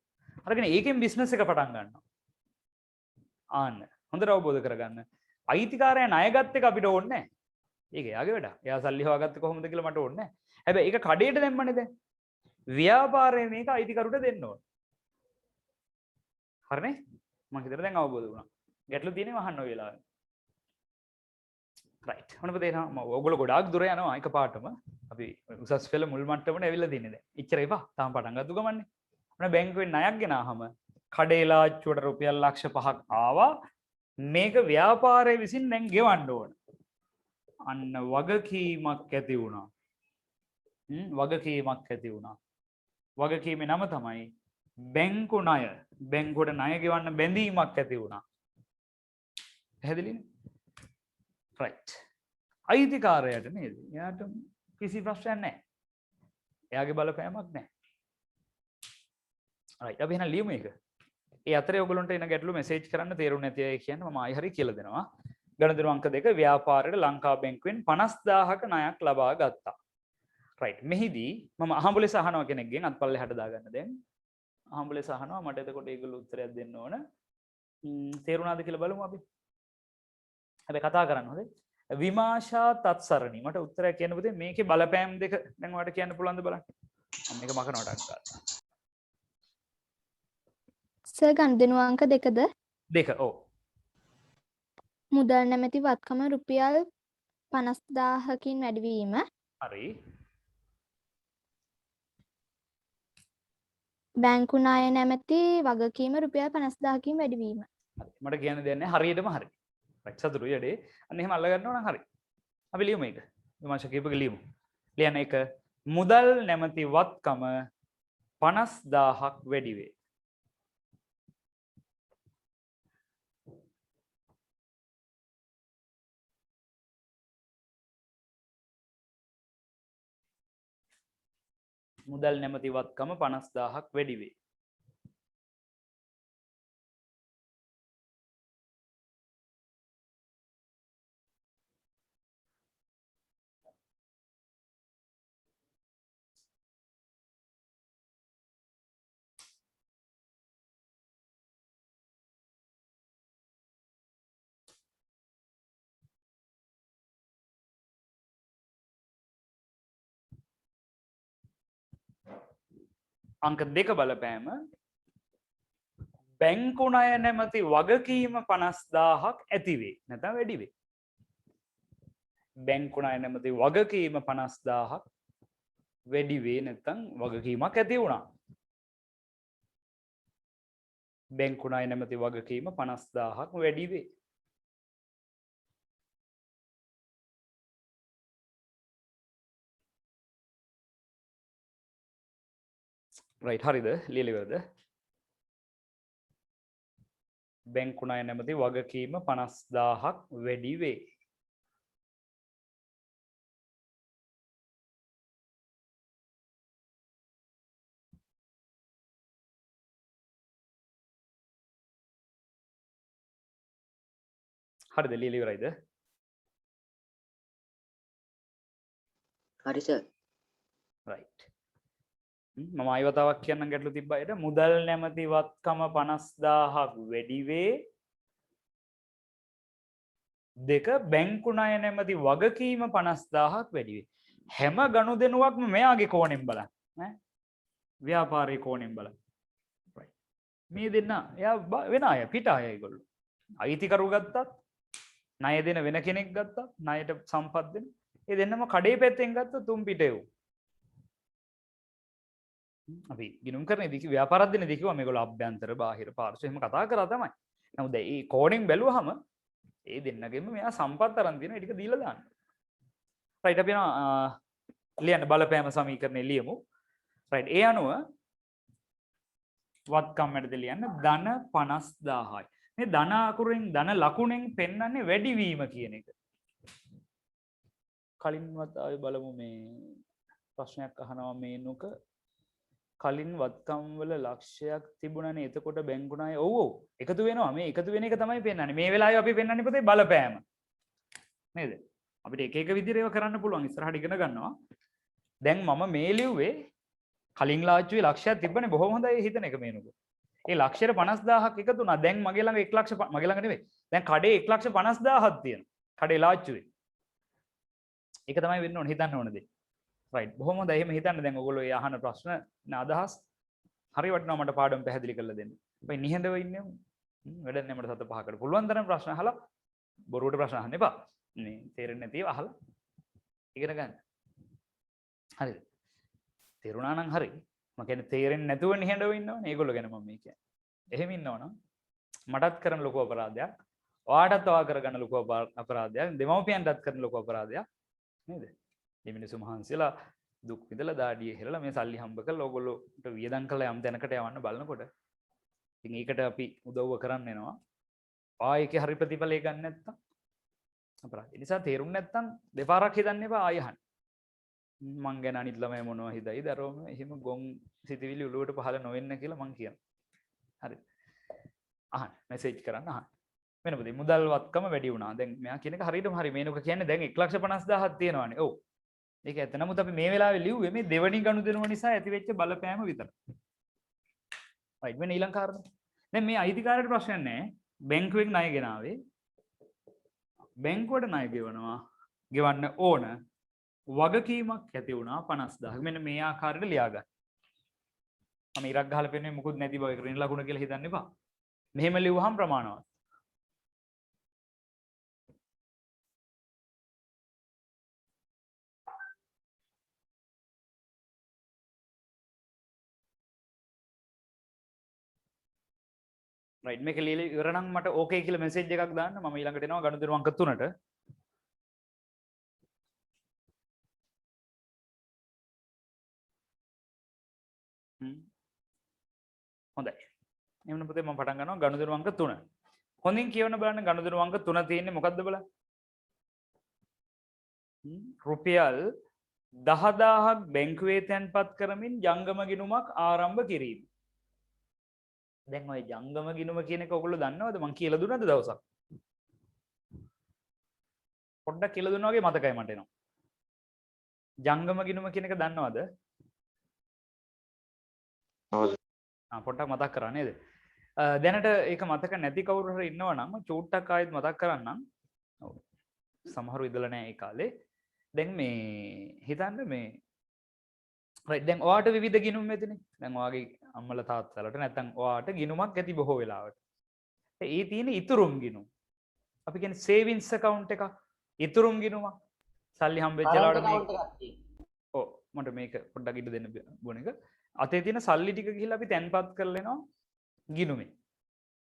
අරගෙන ඒකෙන් බිස්නස් එක පටන් ගන්නවා. ආන්න හොඳට අවබෝධ කරගන්න. අයිතිකාරය ණය ගත්ත එක අපිට ඕනේ නැහැ. ඒක එයාගේ වැඩ. එයා සල්ලි හොයාගත්තේ කොහොමද කියලා මට ඕනේ නැහැ. හැබැයි ඒක කඩේට දැම්මනේ දැන්. ව්‍යාපාරයේ මේක අයිතිකරුට දෙන්න ඕනේ. හරිනේ? මම හිතලා දැන් අවබෝධ වුණා. ගැටලු තියෙනවා අහන්න ඔය වෙලාවේ. රයිට්. මොනවද තේරෙනවා? ඔයගොල්ලෝ ගොඩාක් දුර යනවා එකපාරටම. අපි උසස් පෙළ මුල් මට්ටමට ඇවිල්ලා තින්නේ දැන්. එච්චර එපා. තාම පටන් ගත්තු ගමන්නේ. මොන බැංකුවෙන් ණයක් ගෙනාවම කඩේලාච්චුවට රුපියල් ලක්ෂ 5ක් ආවා. මේක ව්‍යාපාරයේ විසින් දැන් ගෙවන්න ඕන. අන්න වගකීමක් ඇති වුණා. වගකීමක් ඇති වුණා. වගකීමේ නම තමයි බැංකු ණය. බැංකුවට ණය ගෙවන්න බැඳීමක් ඇති වුණා. පැහැදිලිනේ? රයිට්. අයිතිකාරයට නේද? එයාට කිසි ප්‍රශ්නයක් නැහැ. එයාගේ බලපෑමක් නැහැ. රයිට්. අපි එහෙනම් ලියමු ඒක. ඒ අතරේ ඔයගොල්ලන්ට එන ගැටලු මෙසේජ් කරන්න තේරුම් නැති අය කියන්නේ මම ආයි හරි කියලා දෙනවා. ගණදෙනු අංක 2 ව්‍යාපාරයට ලංකා බැංකුවෙන් 50000ක ණයක් ලබා ගත්තා. රයිට්. මෙහිදී මම අහඹුලෙස අහනවා කෙනෙක්ගෙන් අත්පල්ලෙහාට දාගන්න දැන්. අහඹුලෙස අහනවා මට එතකොට ඒගොල්ලෝ උත්තරයක් දෙන්න ඕන. තේරුණාද කියලා බලමු අපි. හැබැයි කතා කරන්න හොඳේ. විමාශා තත්සරණි මට උත්තරයක් කියන්න පුතේ මේකේ බලපෑම් දෙක දැන් ඔයාලට කියන්න පුළුවන්ද බලන්න. මම මේක මකනවට අක්කා. සර් ගණදෙනු අංක 2ද? 2 ඔව්. මුදල් නැමැති වත්කම රුපියල් 50000කින් වැඩිවීම. හරි. බැංකු ණය නැමැති වගකීම රුපියල් 50000කින් වැඩිවීම. හරි. මට කියන්න දෙයක් නැහැ හරියටම හරි. රයිට් සතුටුයි වැඩේ. අන්න එහෙම අල්ල ගන්නවා නම් හරි. අපි ලියමු මේක. විමර්ශක කීපක ලියමු. ලියන්න එක මුදල් නැමැති වත්කම 50000ක් වැඩි වේ. මුදල් නැමැති වත්කම 50000ක් වැඩි වේ. අංක 2 බලපෑම බැංකු ණය නැමැති වගකීම 50000ක් ඇති වේ නැත්නම් වැඩි වේ. බැංකු ණය නැමැති වගකීම 50000ක් වැඩි වේ නැත්නම් වගකීමක් ඇති වුණා. බැංකු ණය නැමැති වගකීම 50000ක් වැඩි වේ. රයිට් හරිද? ලියලා ඉවරද? බැංකු ණය නැමැති වගකීම 50000ක් වැඩි වේ. හරිද? ලියලා ඉවරයිද? හරි සර්. රයිට්. මම ආයවතාවක් කියන්නම් ගැටලු තිබ්බ අයට මුදල් නැමැති වත්කම 50000ක් වැඩි වේ. දෙක බැංකු ණය නැමැති වගකීම 50000ක් වැඩි වේ. හැම ගනුදෙනුවක්ම මෙයාගේ කෝණයෙන් බලන්න ඈ. ව්‍යාපාරයේ කෝණයෙන් බලන්න. රයිට්. මේ දෙන්න එයා වෙන අය පිට අය ඒගොල්ලෝ. අයිතිකරු ගත්තත් ණය දෙන වෙන කෙනෙක් ගත්තත් ණයට සම්පත් දෙන ඒ දෙන්නම කඩේ පැත්තෙන් ගත්ත තුන් පිටේ උ. අපි ගිනුම් කරන ඉදි ව්‍යාපාරයක් දෙන ඉදි කිව්වා මේගොල්ලෝ අභ්‍යන්තර බාහිර පාර්ශ්ව එහෙම කතා කරා තමයි. නමුත් මේ කෝණයෙන් බැලුවහම ඒ දෙන්නගෙම මෙයා සම්පත් අරන් තියෙන ටික දීලා දාන්න. රයිට් අපි යනවා ලියන්න බලපෑම සමීකරණය ලියමු. රයිට් ඒ අනුව වත්කම් වලට ලියන්න ධන 50000යි. මේ ධන අකුරෙන් ධන ලකුණෙන් පෙන්වන්නේ වැඩිවීම කියන එක. කලින්වත් ආයෙ බලමු මේ ප්‍රශ්නයක් අහනවා මේනුක කලින් වත්කම් වල ලක්ෂයක් තිබුණානේ එතකොට බැංකුණාය ඔව් ඔව් එකතු වෙනවා මේ එකතු වෙන එක තමයි පෙන්වන්නේ මේ වෙලාවේ අපි පෙන්වන්නේ පොතේ බලපෑම නේද අපිට එක එක විදිහට ඒවා කරන්න පුළුවන් ඉස්සරහට ඉගෙන ගන්නවා දැන් මම මේ ලිව්වේ කලින් ලාච්චුවේ ලක්ෂයක් තිබ්බනේ බොහොම හොඳයි හිතන එක මේනුක ඒ ලක්ෂයට 50000ක් එකතු වුණා දැන් මගේ ළඟ 1 ලක්ෂ මගේ ළඟ නෙවෙයි දැන් කඩේ 1,50,000ක් තියෙනවා කඩේ ලාච්චුවේ ඒක තමයි වෙන්න ඕනේ හිතන්න ඕනේ දේ right බොහොම හොඳයි එහෙම හිතන්න දැන් ඔයගොල්ලෝ ඒ අහන ප්‍රශ්න අදහස් හරි වටිනවා මට පාඩම් පැහැදිලි කරලා දෙන්න. අපි නිහඬව ඉන්නේ වැඩක් නෑ මට සත පහකට පුළුවන් තරම් ප්‍රශ්න අහලා බොරුවට ප්‍රශ්න අහන්න එපා. මේ තේරෙන්නේ නැතිව අහලා ඉගෙන ගන්න. හරිද? තේරුණා නම් හරි. මම කියන්නේ තේරෙන්නේ නැතුව නිහඬව ඉන්නවනේ ඒගොල්ලෝ ගැන මම මේ කියන්නේ. එහෙම ඉන්නවනම් මටත් කරන ලොකු අපරාධයක්. ඔයාටත් ඔයා කරගන්න ලොකු අපරාධයක්. දෙමව්පියන්ටත් කරන ලොකු අපරාධයක්. නේද? මේ මිනිස්සු මහන්සියලා දුක් විඳලා දාඩිය හෙරලා මේ සල්ලි හම්බ කරලා ඕගොල්ලෝට වියදම් කරලා යම් තැනකට යවන්න බලනකොට ඉතින් ඒකට අපි උදව්ව කරන්න වෙනවා. ආයෙකේ හරි ප්‍රතිඵලය ගන්න නැත්තම් අපරාධ. ඒ නිසා තේරුම් නැත්තම් දෙපාරක් හිතන්න එපා ආයෙ අහන්න. මං ගැන අනිත් ළමයි මොනවා හිතයිද අරෝම එහෙම ගොන් සිතවිලි උළුවට පහළ නොවෙන්න කියලා මං කියනවා. හරි. අහන්න මෙසේජ් කරන්න අහන්න. වෙන මොකද මුදල් වත්කම වැඩි වුණා. දැන් මෙයා කියන එක හරියටම හරි. මේනක කියන්නේ දැන් 1,50,000ක් තියෙනවානේ. ඔව්. ඒක ඇත්ත. නමුත් අපි මේ වෙලාවේ ලිව්වේ මේ දෙවනි ගනුදෙනුව නිසා ඇතිවෙච්ච බලපෑම විතරයි. right වෙන ඊළඟ කාරණා. දැන් මේ අයිතිකාරයට ප්‍රශ්නයක් නැහැ. බැංකුවෙන් ණය ගෙනාවේ. බැංකුවට ණය ගෙවනවා. ගෙවන්න ඕන. වගකීමක් ඇති වුණා 50000. මෙන්න මේ ආකාරයට ලියා ගන්න. මම ඉරක් ගහලා පෙන්නේ මොකුත් නැති බව ඒක ඍණ ලකුණ කියලා හිතන්න එපා. මෙහෙම ලිව්වහම ප්‍රමාණවත්. right මේක ලියලා ඉවර නම් මට ඕකේ කියලා මෙසේජ් එකක් දාන්න මම ඊළඟට එනවා ගනුදෙනු අංක 3ට හොඳයි එමුන පුතේ මම පටන් ගන්නවා ගනුදෙනු අංක 3 හොඳින් කියවන්න බලන්න ගනුදෙනු අංක 3 තියෙන්නේ මොකද්ද බලන්න රුපියල් 10000ක් බැංකුවේ තැන්පත් කරමින් ජංගම ගිණුමක් ආරම්භ කිරීම දැන් ඔය ජංගම ගිණුම කියන එක ඔයගොල්ලෝ දන්නවද මං කියලා දුන්නද දවසක් පොඩ්ඩක් කියලා දුන්නා වගේ මතකයි මට එනවා ජංගම ගිණුම කියන එක දන්නවද ඔව් පොඩ්ඩක් මතක් කරා නේද දැනට ඒක මතක නැති කවුරු හරි ඉන්නවා නම් චූට්ටක් ආයෙත් මතක් කරන්නම් ඔව් සමහරව ඉඳලා නැහැ ඒ කාලේ දැන් මේ හිතන්න මේ right දැන් ඔයාට විවිධ ගිණුම් ඇතිනේ දැන් ඔයාගේ අම්මලා තාත්තලාට නැත්නම් ඔයාට ගිණුමක් ඇති බොහෝ වෙලාවට ඒ තියෙන ඉතුරුම් ගිණුම් අපි කියන්නේ සේවින්ස් account එකක් ඉතුරුම් ගිණුමක් සල්ලි හම්බෙච්ච වෙලාවට මේ ඔව් මට මේක පොඩ්ඩක් ඉන්න දෙන්න බොන එක අතේ තියෙන සල්ලි ටික ගිහිල්ලා අපි තැන්පත් කරලා එනවා ගිණුමේ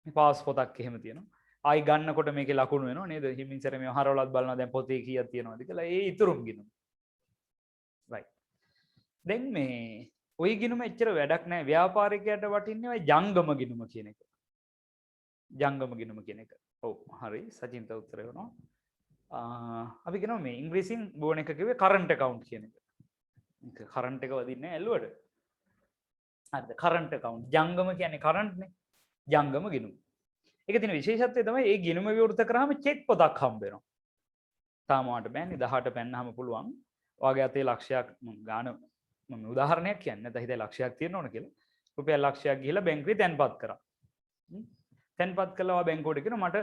මේ පාස් පොතක් එහෙම තියෙනවා ආයි ගන්නකොට මේකේ ලකුණු වෙනවා නේද හිමින්සර මේ හරවලත් බලනවා දැන් පොතේ කීයක් තියෙනවද කියලා ඒ ඉතුරුම් ගිණුම right දැන් මේ ওই ගිණුම එච්චර වැඩක් නැහැ ව්‍යාපාරිකයට වටින්නේ ওই ජංගම ගිණුම කියන එක ජංගම ගිණුම කියන එක ඔව් හරි සචින්ත උත්තරය වෙනවා අපි කියනවා මේ ඉංග්‍රීසියෙන් බෝන එක කිව්වේ කරන්ට් account කියන එක ඒක කරන්ට් එක වදින්නේ ඇල්ලුවට හරිද කරන්ට් account ජංගම කියන්නේ කරන්ට් නේ ජංගම ගිණුම ඒක තියෙන විශේෂත්වය තමයි ඒ ගිණුම විවෘත කරාම චෙක් පොතක් හම්බ වෙනවා තාම වාට බෑනේ 18 පෙන්නාම පුළුවන් ඔයාගේ අතේ ලක්ෂයක් ගාන මම උදාහරණයක් කියන්නේ නැත්නම් හිතේ ලක්ෂයක් තියෙන්න ඕන කියලා රුපියල් ලක්ෂයක් ගිහලා බැංකුවේ තැන්පත් කරා තැන්පත් කළා බැංකුවට කියනවා මට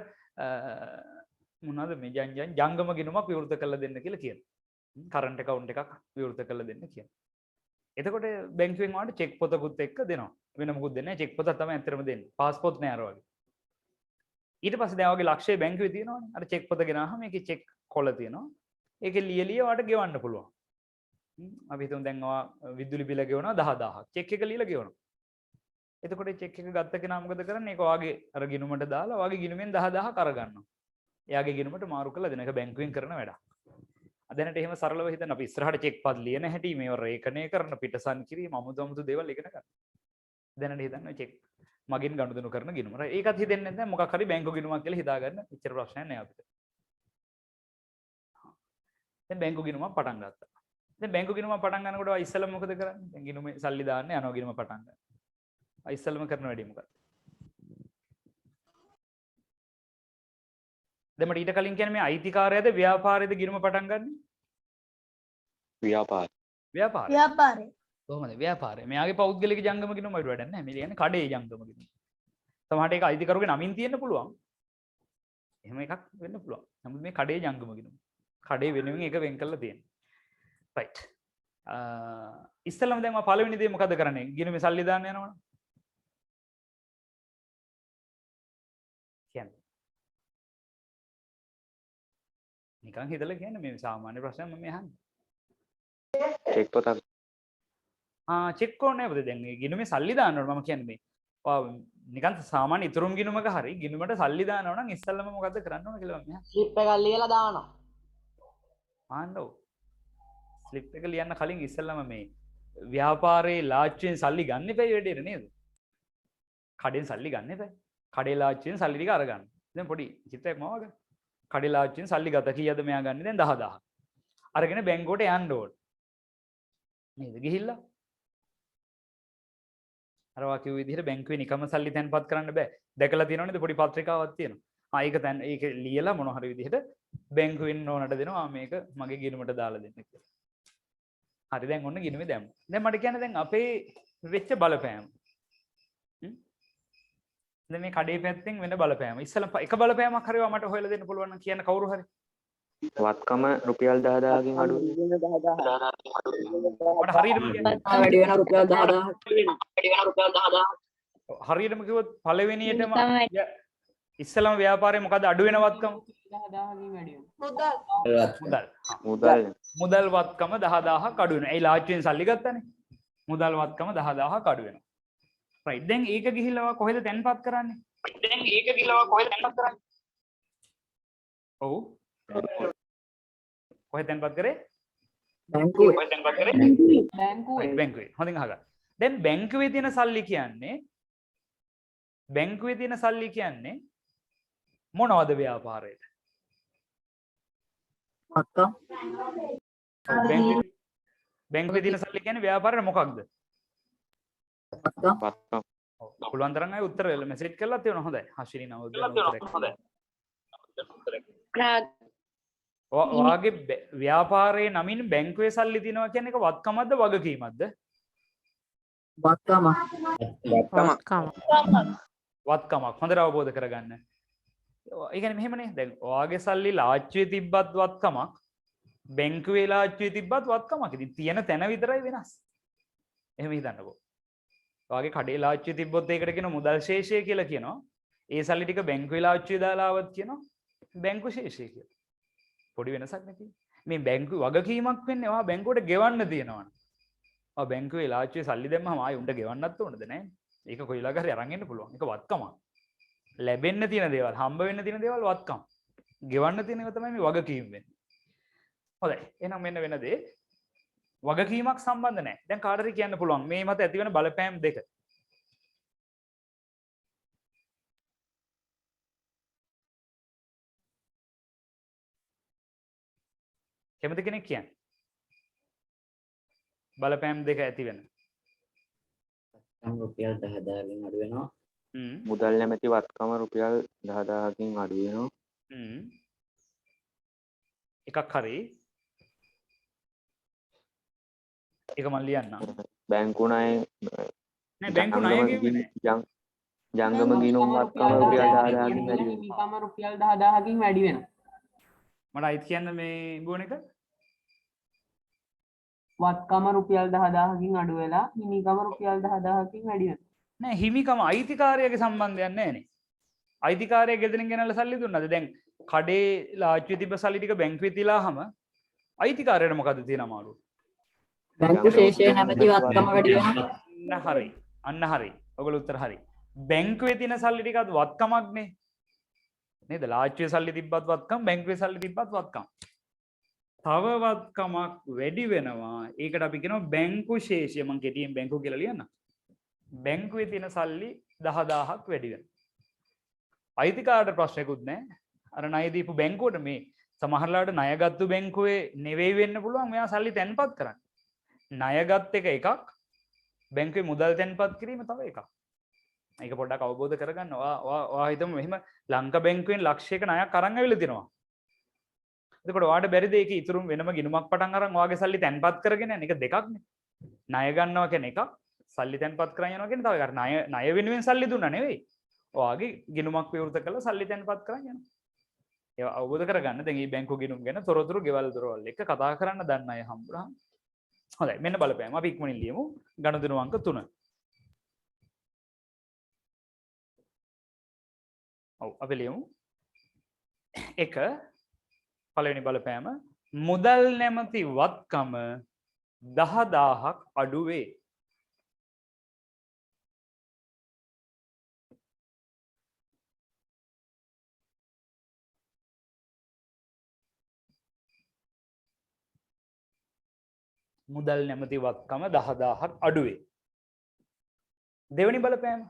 මොනවාද මේ ජංගම ගිණුමක් විවෘත කරලා දෙන්න කියලා කියනවා කරන්ට් account එකක් විවෘත කරලා දෙන්න කියනවා එතකොට බැංකුවෙන් වාට චෙක් පොතකුත් එක්ක දෙනවා වෙන මොකුත් දෙන්නේ නැහැ චෙක් පොතක් තමයි ඇත්තටම දෙන්නේ පාස්පෝර්ට් නෑ අර වගේ ඊට පස්සේ දැන් ඔයගේ ලක්ෂය බැංකුවේ තියෙනවනේ අර චෙක් පොත ගෙනාවම මේකේ චෙක් කොළ තියෙනවා ඒකේ ලියලිය වාට ගෙවන්න පුළුවන් අපි හිතමු දැන් ඔයා විදුලි බිල ගෙවනවා 10000ක් චෙක් එක ලියලා ගෙවනවා එතකොට චෙක් එක ගත්ත කෙනා මොකද කරන්නේ ඒක ඔයාගේ අර ගිණුමට දාලා ඔයාගේ ගිණුමෙන් 10000ක් අරගන්නවා එයාගේ ගිණුමට මාරු කරලා දෙන එක බැංකුවෙන් කරන වැඩක් දැනට එහෙම සරලව හිතන්න අපි ඉස්සරහට චෙක් පත් ලියන හැටි මේව රේඛනය කරන පිටසන් කිරීම අමුතු දේවල් ඉගෙන ගන්න දැනට හිතන්න චෙක් මගින් ගනුදෙනු කරන ගිණුම. ඒකත් හිතෙන්නේ නැහැ මොකක් හරි බැංකු ගිණුමක් කියලා හිතාගන්න එච්චර ප්‍රශ්නයක් නෑ අපිට. දැන් බැංකු ගිණුමක් පටන් ගත්තා. දැන් බැංකු ගිණුමක් පටන් ගන්නකොට ඉස්සෙල්ලම මොකද කරන්නේ? දැන් ගිණුමේ සල්ලි දාන්න යනවා ගිණුම පටන් ගන්න. ඉස්සෙල්ලම කරන වැඩේ මොකක්ද? දැන් මට ඊට කලින් කියන්නේ මේ අයිතිකාරයද ව්‍යාපාරයේද ගිණුම පටන් ගන්න? ව්‍යාපාර. ව්‍යාපාරය. ව්‍යාපාරේ. කොහොමද ව්‍යාපාරය? මෙයාගේ පෞද්ගලික ජංගම ගිණුම වලට වැඩක් නැහැ. මේ කියන්නේ කඩේ ජංගම ගිණුම. සමහරට ඒක අයිතිකරුගේ නමින් තියෙන්න පුළුවන්. එහෙම එකක් වෙන්න පුළුවන්. නමුත් මේ කඩේ ජංගම ගිණුම. කඩේ වෙනුවෙන් ඒක වෙන් කරලා තියෙනවා. right. ඉස්සෙල්ලම දැන් මම පළවෙනි දේ මොකද කරන්නේ? ගිණුමේ සල්ලි දාන්න යනවනේ. කියන්නේ. නිකන් හිතලා කියන්නේ මේ සාමාන්‍ය ප්‍රශ්නයක් මම අහන්නේ. චෙක් පොතක්. චෙක් ඕනේ නැවද දැන් මේ ගිණුමේ සල්ලි දානවනේ මම කියන්නේ මේ. නිකන් සාමාන්‍ය ඉතුරුම් ගිණුමක හරි ගිණුමට සල්ලි දානවා නම් ඉස්සෙල්ලම මොකද්ද කරන්න ඕන කියලා මම අහන්නේ. ස්ලිප් එකක් ලියලා දානවා. ආන්නෝ. ස්ලිප් එක ලියන්න කලින් ඉස්සෙල්ලම මේ ව්‍යාපාරේ ලාච්චුවෙන් සල්ලි ගන්න එපා වැඩේට නේද? කඩෙන් සල්ලි ගන්න එපා. කඩේ ලාච්චුවෙන් සල්ලි ටික අරගන්න. දැන් පොඩි චිත්‍රයක් මවගන්න. කඩේ ලාච්චුවෙන් සල්ලි ගත කීයද මෙයා ගන්නේ දැන් 10000. අරගෙන බැංකුවට යන්න ඕන. නේද? ගිහිල්ලා අරවා කිව්ව විදිහට බැංකුවේ නිකම්ම සල්ලි තැන්පත් කරන්න බෑ. දැකලා තියෙනව නේද? පොඩි පත්‍රිකාවක් තියෙනවා. ඒක ලියලා මොන හරි විදිහට බැංකුවෙන් ඕනට දෙනවා මේක මගේ ගිණුමට දාලා දෙන්න කියලා. හරි දැන් ඔන්න ගිණුමේ දැම්මා. දැන් මට කියන්න දැන් අපේ වෙච්ච බලපෑම. දැන් මේ කඩේ පැත්තෙන් වෙන බලපෑම. ඉස්සෙල්ලා එක බලපෑමක් හරිවා මට හොයලා දෙන්න පුළුවන් නම් කියන්න කවුරු හරි. වත්කම රුපියල් 10000කින් අඩු මට හරියටම කියන්න. වැඩි වෙන රුපියල් 10000. හරියටම කිව්වොත් පළවෙනියටම ඉස්සෙල්ලාම ව්‍යාපාරේ මොකද අඩු වෙන වත්කම? 10000කින් වැඩි මුදල් වත්කම 10000ක් අඩු වෙනවා. ඒ ලාච්චුවෙන් සල්ලි ගත්තනේ. මුදල් වත්කම 10000ක් අඩු වෙනවා. රයිට්. දැන් ඒක ගිහිල්ලා කොහෙද තැන්පත් කරන්නේ? ඔව්. කොහෙද තැන්පත් කරේ? බැංකුවේ. හොඳින් අහගන්න. දැන් බැංකුවේ තියෙන සල්ලි කියන්නේ මොනවද ව්‍යාපාරයට? බැංකුවේ තියෙන සල්ලි කියන්නේ ව්‍යාපාරයට මොකක්ද? වත්කම. පුළුවන් තරම් අය උත්තර මෙසේජ් කරලා තියෙනවා. හොඳයි. හෂිනී නවෝදය. ඔයාගේ ව්‍යාපාරයේ නමින් බැංකුවේ සල්ලි තියෙනවා කියන්නේ ඒක වත්කමක්ද වගකීමක්ද? වත්කමක්. හොඳට අවබෝධ කරගන්න. ඒ කියන්නේ මෙහෙමනේ. දැන් ඔයාගේ සල්ලි ලාච්චුවේ තිබ්බත් වත්කමක්, බැංකුවේ ලාච්චුවේ තිබ්බත් වත්කමක්. ඉතින් තියෙන තැන විතරයි වෙනස්. එහෙම හිතන්නකෝ. ඔයාගේ කඩේ ලාච්චුවේ තිබ්බොත් ඒකට කියන මුදල් ශේෂය කියලා කියනවා. ඒ සල්ලි ටික බැංකුවේ ලාච්චුවේ දාලා આવත් කියනවා බැංකු ශේෂය කියලා. පොඩි වෙනසක් නැති. මේ බැංකු වගකීමක් වෙන්නේ ඔයා බැංකුවට ගෙවන්න තියෙනවනේ. ඔයා බැංකුවේ ලාච්චුවේ සල්ලි දැම්මම ආයෙ උන්ට ගෙවන්නත් ඕනද නැහැ. ඒක කොයිලාක හරි අරන් එන්න පුළුවන්. ඒක වත්කමක්. ලැබෙන්න තියෙන දේවල්, හම්බ වෙන්න තියෙන දේවල් වත්කම්. ගෙවන්න තියෙන ඒවා තමයි මේ වගකීම් වෙන්නේ. හොඳයි. එහෙනම් මෙන්න වෙන දේ වගකීමක් සම්බන්ධ නැහැ. දැන් කාටද කියන්න පුළුවන් මේ මත ඇති වෙන බලපෑම් දෙක. කැමති කෙනෙක් කියන්න. බලපෑම් දෙක ඇති වෙන. රුපියල් 10000කින් අඩු වෙනවා. මුදල් නැමැති වත්කම රුපියල් 10000කින් අඩු වෙනවා. එකක් හරි. ඒක මම ලියන්න. බැංකු ණය නෑ බැංකු ණය කියන්නේ ජංගම ගිණුම් වත්කම රුපියල් 10000කින් වැඩි වෙනවා. හිමිකම රුපියල් 10000කින් වැඩි වෙනවා. මට අයිති කියන්න මේ ගුණ එක. වත්කම රුපියල් 10000කින් අඩු වෙලා හිමිකම රුපියල් 10000කින් වැඩි වෙනවා. නෑ හිමිකම අයිතිකාරයාගේ සම්බන්ධයක් නෑනේ. අයිතිකාරයා ගෙදරින් ගෙනල්ලා සල්ලි දුන්නාද? දැන් කඩේ ලාච්චුවේ තිබ්බ සල්ලි ටික බැංකුවේ තියලාම අයිතිකාරයාට මොකද්ද තියෙන අමාරුව? බැංකු ශේෂය නැමැති වත්කම වැඩි වෙනවා. අන්න හරි. ඔයගොල්ලෝ උත්තර හරි. බැංකුවේ තියෙන සල්ලි ටිකත් වත්කමක්නේ. නේද? ලාච්චුවේ සල්ලි තිබ්බත් වත්කම්, බැංකුවේ සල්ලි තිබ්බත් වත්කම්. තව වත්කමක් වැඩි වෙනවා. ඒකට අපි කියනවා බැංකු ශේෂය. මම කෙටියෙන් බැංකු කියලා ලියන්න. බැංකුවේ තියෙන සල්ලි 10000ක් වැඩි වෙනවා. අයිතිකාරට ප්‍රශ්නයක්වත් නැහැ. අර ණය දීපු බැංකුවට මේ සමහරලාට ණයගත්තු බැංකුවේ නෙවෙයි වෙන්න පුළුවන් මෙයා සල්ලි තැන්පත් කරන්න. ණයගත් එකක් බැංකුවේ මුදල් තැන්පත් කිරීම තව එකක්. ඒක පොඩ්ඩක් අවබෝධ කරගන්න. ඔයා හිතමු මෙහෙම ලංකා බැංකුවෙන් ලක්ෂයක ණයක් අරන් ඇවිල්ලා තිනවා. එතකොට ඔයාට බැරිද ඒක ඉතුරු වෙනම ගිණුමක් පටන් අරන් ඔයාගේ සල්ලි තැන්පත් කරගෙන යන එක දෙකක්නේ. ණය ගන්නවා කියන එකක් සල්ලි තැන්පත් කරන් යනවා කියන තව එකක්. ණය වෙනුවෙන් සල්ලි දුන්නා නෙවෙයි. ඔයාගේ ගිණුමක් විවෘත කරලා සල්ලි තැන්පත් කරන් යනවා. ඒ අවබෝධ කරගන්න. දැන් මේ බැංකු ගිණුම් ගැන තොරතුරු ගෙවල් දොරවල් එක කතා කරන්න දන්න අය හම්බුනහම හොඳයි. මෙන්න බලපෑම. අපි ඉක්මනින් ලියමු ගණුදෙනු අංක 3. ඔව් අපි ලියමු. 1 පළවෙනි බලපෑම මුදල් නැමැති වත්කම 10000ක් අඩු වේ. මුදල් නැමැති වත්කම 10000ක් අඩු වේ. දෙවෙනි බලපෑම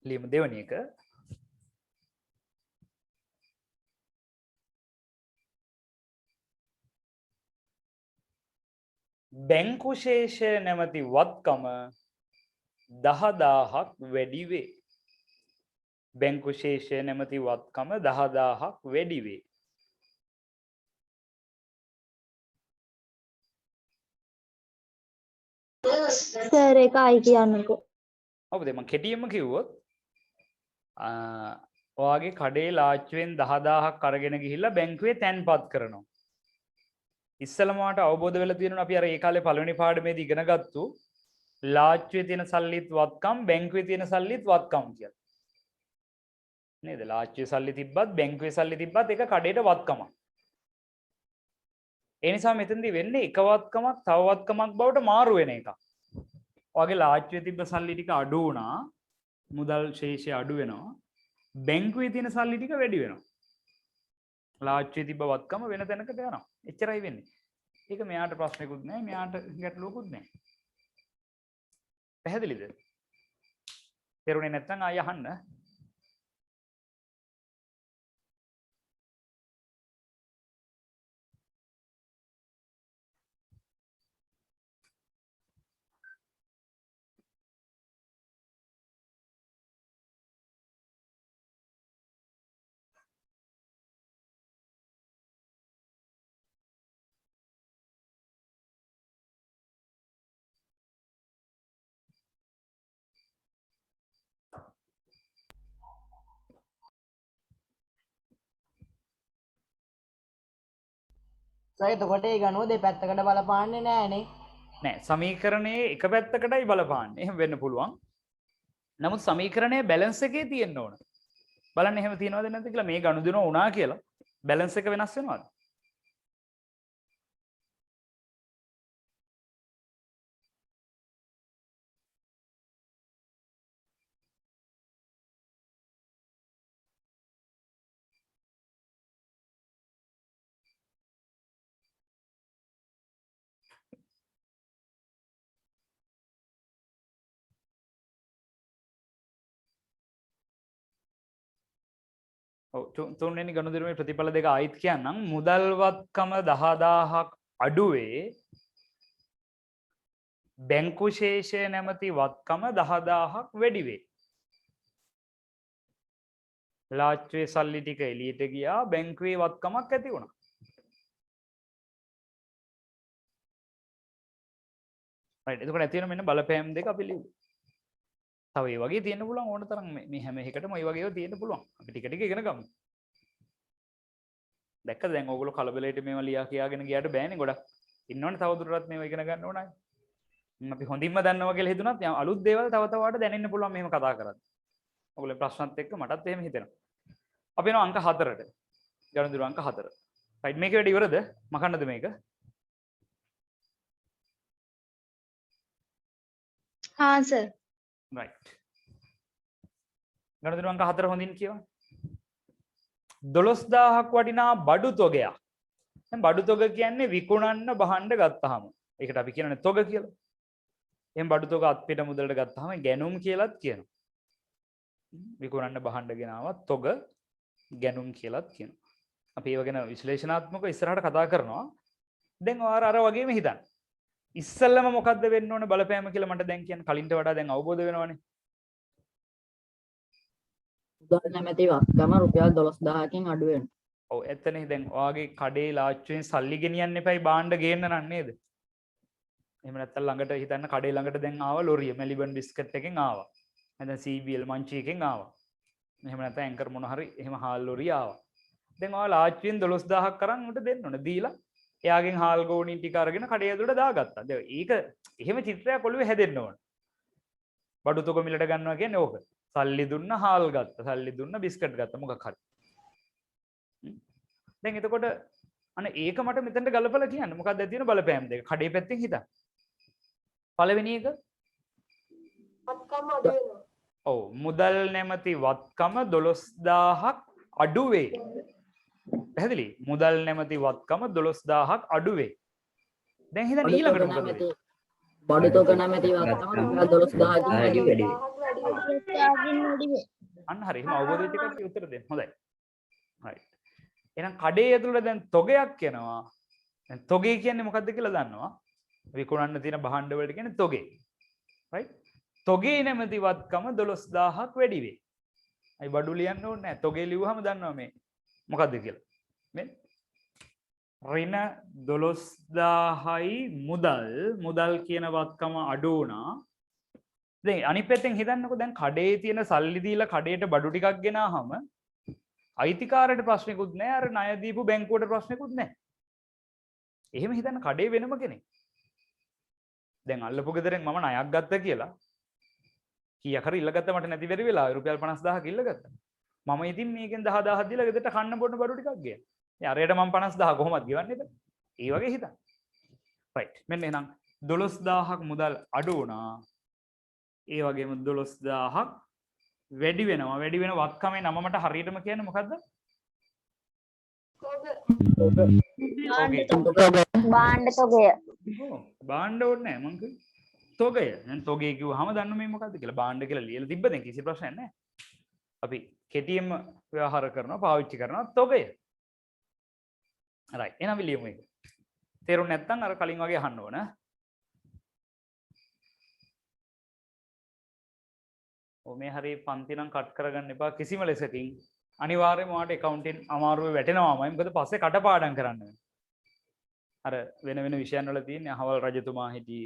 ලියමු දෙවෙනි එක. බැංකු ශේෂය නැමැති වත්කම 10000ක් වැඩි වේ. බැංකු ශේෂය නැමැති වත්කම 10000ක් වැඩි වේ. සර් ඒක ආයි කියන්නකෝ. ඔව් දැන් මම කෙටියෙන්ම කිව්වොත් ඔයාගේ කඩේ ලාච්චුවෙන් 10000ක් අරගෙන ගිහිල්ලා බැංකුවේ තැන්පත් කරනවා. ඉස්සලම වාට අවබෝධ වෙලා තියෙනවා අපි අර ඒ කාලේ පළවෙනි පාඩමේදී ඉගෙන ගත්තු ලාච්චුවේ තියෙන සල්ලිත් වත්කම් බැංකුවේ තියෙන සල්ලිත් වත්කම් කියලා. නේද? ලාච්චුවේ සල්ලි තිබ්බත් බැංකුවේ සල්ලි තිබ්බත් ඒක කඩේට වත්කමක්. ඒ නිසා මෙතනදී වෙන්නේ එක වත්කමක් තව වත්කමක් බවට මාරු වෙන එකක්. ඔයාගේ ලාච්චුවේ තිබ්බ සල්ලි ටික අඩු වුණා. මුදල් ශේෂය අඩු වෙනවා. බැංකුවේ තියෙන සල්ලි ටික වැඩි වෙනවා. ලාච්චුවේ තිබ්බ වත්කම වෙන තැනකට යනවා. එච්චරයි වෙන්නේ. ඒක මෙයාට ප්‍රශ්නකුත් නැහැ, මෙයාට ගැටලුවකුත් නැහැ. පැහැදිලිද? තේරුණේ නැත්නම් ආයෙ අහන්න. එතකොට ඒ ගනුව දෙපැත්තකට බලපාන්නේ නෑනේ. නෑ සමීකරණයේ එක පැත්තකටයි බලපාන්නේ. එහෙම වෙන්න පුළුවන්. නමුත් සමීකරණයේ බැලන්ස් එකේ තියෙන්න ඕන. බලන්න එහෙම තියනවද නැද්ද කියලා. මේ ගනුදෙනුව වුණා කියලා බැලන්ස් එක වෙනස් වෙනවද? තුන්වෙනි ගනුදෙනුවේ ප්‍රතිඵල දෙක ආයිත් කියන්නම්. මුදල්වත්කම 10000ක් අඩුවේ බැංකු ශේෂය නැමැති වත්කම 10000ක් වැඩි වේ. ලාච්චුවේ සල්ලි ටික එළියට ගියා බැංකුවේ වත්කමක් ඇති වුණා. right එතකොට ඇති වෙන මෙන්න බලපෑම් දෙක අපි ලියමු. තව ඒ වගේ තියෙන්න පුළුවන් ඕන තරම් මේ හැම එකටම ඒ වගේ ඒවා තියෙන්න පුළුවන්. අපි ටික ටික ඉගෙන ගමු. දැක්කද දැන් ඕගොල්ලෝ කලබලයට මේවා ලියා කියාගෙන ගියාට බෑනේ ගොඩක්. ඉන්නවනේ තවදුරටත් මේවා ඉගෙන ගන්න ඕනයි. අපි හොඳින්ම දන්නවා කියලා හිතුණත් අලුත් දේවල් තව තව වාට දැනෙන්න පුළුවන් මෙහෙම කතා කරද්දී. ඔයගොල්ලෝ ප්‍රශ්නත් එක්ක මටත් එහෙම හිතෙනවා. අපි යනවා අංක 4ට. ගණිතය අංක 4. right මේක වැඩි ඉවරද? මකන්නද මේක? හා සර්. right. ගණිතය අංක 4 හොඳින් කියවන්න. 12000ක් වටිනා බඩු තොගයක්. දැන් බඩු තොග කියන්නේ විකුණන්න බහන්න ගත්තාම ඒකට අපි කියනනේ තොග කියලා. එහෙනම් බඩු තොග අත්පිට මුදලට ගත්තාම ගැනුම් කියලාත් කියනවා. විකුණන්න බහන්න ගෙනාවත් තොග ගැනුම් කියලාත් කියනවා. අපි ඒව ගැන විශ්ලේෂණාත්මකව ඉස්සරහට කතා කරනවා. දැන් ඔයාලා අර වගේම හිතන්න. ඉස්සෙල්ලම මොකද්ද වෙන්න ඕනේ බලපෑම කියලා මට දැන් කියන්න කලින්ට වඩා දැන් අවබෝධ වෙනවනේ. මුදල් නැමැති වත්කම රුපියල් 12000කින් අඩු වෙනවා. ඔව් එතනේ දැන් ඔයාගේ කඩේ ලාච්චුවෙන් සල්ලි ගෙනියන්න එපයි බාණ්ඩ ගේන්න නේද? එහෙම නැත්නම් ළඟට හිතන්න කඩේ ළඟට දැන් ආවා ලොරිය මෙලිබන් බිස්කට් එකෙන් ආවා. නැත්නම් CBL මංචි එකෙන් ආවා. එහෙම නැත්නම් ඇන්කර් මොන හරි එහෙම හාල් ලොරිය ආවා. දැන් ඔයා ලාච්චුවෙන් 12000ක් කරන් උට දෙන්න ඕනේ. දීලා එයාගෙන් හාල් ගෝණී ටික අරගෙන කඩේ ඇතුළට දාගත්තා. දැන් ඒක එහෙම චිත්‍රයක් ඔළුවේ හැදෙන්න ඕන. බඩු තොග මිලට ගන්නවා කියන්නේ ඕක. සල්ලි දුන්න හාල් ගත්ත. සල්ලි දුන්න බිස්කට් ගත්ත මොකක් හරි. දැන් එතකොට අන්න ඒක මට මෙතනට ගලපලා කියන්න. මොකක්ද තියෙන බලපෑම් දෙක. කඩේ පැත්තෙන් හිතන්න. පළවෙනි එක වත්කම අඩු වෙනවා. ඔව් මුදල් නැමැති වත්කම 12000ක් අඩු වේ. පැහැදිලි? මුදල් නැමැති වත්කම 12000ක් අඩු වේ. දැන් හිතන්න ඊළඟට මොකද වෙන්නේ? බඩු තොග නැමැති වත්කම රුපියල් 12000කින් වැඩි වෙනවා. අන්න හරි. එහෙනම් අවබෝධ වෙච්ච කට්ටිය උත්තර දෙන්න. හොඳයි. right. එහෙනම් කඩේ ඇතුළට දැන් තොගයක් එනවා. දැන් තොගේ කියන්නේ මොකද්ද කියලා දන්නවා? විකුණන්න තියෙන භාණ්ඩ වලට කියන්නේ තොගේ. right? තොගේ නැමැති වත්කම 12000ක් වැඩි වේ. අයි බඩු ලියන්න ඕනේ නැහැ. තොගේ ලියුවහම දන්නවා මේ මොකද්ද කියලා. මේ ඍණ 12000යි මුදල් කියන වත්කම අඩු වුණා. දැන් අනිත් පැත්තෙන් හිතන්නකෝ දැන් කඩේ තියෙන සල්ලි දීලා කඩේට බඩු ටිකක් ගෙනාවහම අයිතිකාරයට ප්‍රශ්නකුත් නැහැ අර ණය දීපු බැංකුවට ප්‍රශ්නකුත් නැහැ. එහෙම හිතන්න කඩේ වෙනම කෙනෙක්. දැන් අල්ලපු ගෙදරෙන් මම ණයක් ගත්තා කියලා කීයක් හරි ඉල්ලගත්ත මට නැති වෙරි වෙලා රුපියල් 50000ක් ඉල්ලගත්තා. මම ඉතින් මේකෙන් 10000ක් දීලා ගෙදරට කන්න බොන්න බඩු ටිකක් ගියා. ඉතින් අරයට මම 50000 කොහොමද ගෙවන්නේ බෑ. ඒ වගේ හිතන්න. රයිට්. මෙන්න එහෙනම් 12000ක් මුදල් අඩු වුණා. ඒ වගේම 12000ක් වැඩි වෙනවා. වැඩි වෙන වත්කමේ නම මට හරියටම කියන්නේ මොකද්ද? බාණ්ඩ තොගය. ඔව් බාණ්ඩ ඕනේ නැහැ මං කිව්වේ. තොගය. දැන් තොගේ කිව්වහම දන්න මේ මොකද්ද කියලා. බාණ්ඩ කියලා ලියලා තිබ්බ දැන් කිසි ප්‍රශ්නයක් නැහැ. අපි කෙටියෙන්ම ව්‍යවහාර කරනවා පාවිච්චි කරනවා තොගය. right. එහෙනම් අපි ලියමු ඒක. තේරුම් නැත්නම් අර කලින් වගේ අහන්න ඕන. ඔව් මේ හරිය පන්ති නම් කට් කරගන්න එපා කිසිම ලෙසකින්. අනිවාර්යයෙන්ම ඔයාලට accounting අමාරුවේ වැටෙනවාමයි. මොකද පස්සේ කටපාඩම් කරන්න වෙනවා. අර වෙන වෙන විෂයන් වල තියෙන අහවල් රජතුමා හිටි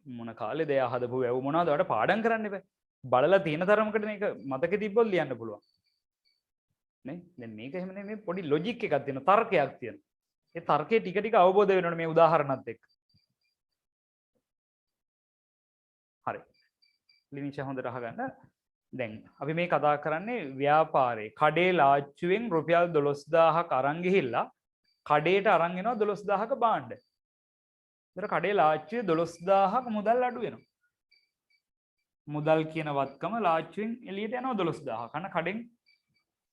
මොන කාලේද එයා හදපු වැව් මොනවද ඔයාලට පාඩම් කරන්න එපා. බලලා තියෙන තරමකට මේක මතකෙ තිබ්බොත් ලියන්න පුළුවන්. නේ? දැන් මේක එහෙම නෙමෙයි පොඩි ලොජික් එකක් තියෙනවා තර්කයක් තියෙනවා. ඒ තර්කයේ ටික ටික අවබෝධ වෙනවනේ මේ උදාහරණත් එක්ක. හරි. ලිනිචා හොඳට අහගන්න. දැන් අපි මේ කතා කරන්නේ ව්‍යාපාරේ. කඩේ ලාච්චුවෙන් රුපියල් 12000ක් අරන් ගිහිල්ලා කඩේට අරන් එනවා 12000ක බාණ්ඩ. ඒතර කඩේ ලාච්චුවේ 12000ක මුදල් අඩු වෙනවා. මුදල් කියන වත්කම ලාච්චුවෙන් එළියට යනවා 12000ක්. අන්න කඩෙන්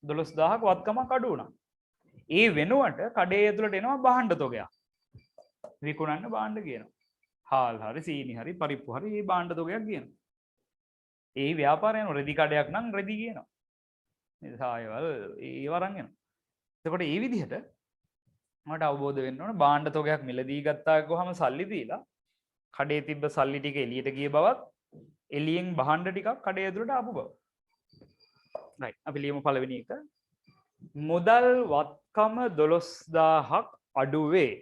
12000ක වත්කමක් අඩු වුණා. ඒ වෙනුවට කඩේ ඇතුළට එනවා භාණ්ඩ තොගයක්. විකුණන්න භාණ්ඩ කියනවා. හාල් හරි සීනි හරි පරිප්පු හරි මේ භාණ්ඩ තොගයක් කියනවා. ඒ ව්‍යාපාරයන රෙදි කඩයක් නම් රෙදි කියනවා. නේද? සායවල ඒව අරන් එනවා. එතකොට මේ විදිහට මට අවබෝධ වෙන්න ඕන භාණ්ඩ තොගයක් මිලදී ගත්තා ගොහම සල්ලි දීලා කඩේ තිබ්බ සල්ලි ටික එළියට ගිය බවත් එළියෙන් භාණ්ඩ ටිකක් කඩේ ඇතුළට ආපු බව. right. අපි ලියමු පළවෙනි එක. මුදල් වත්කම 12000ක් අඩු වේ.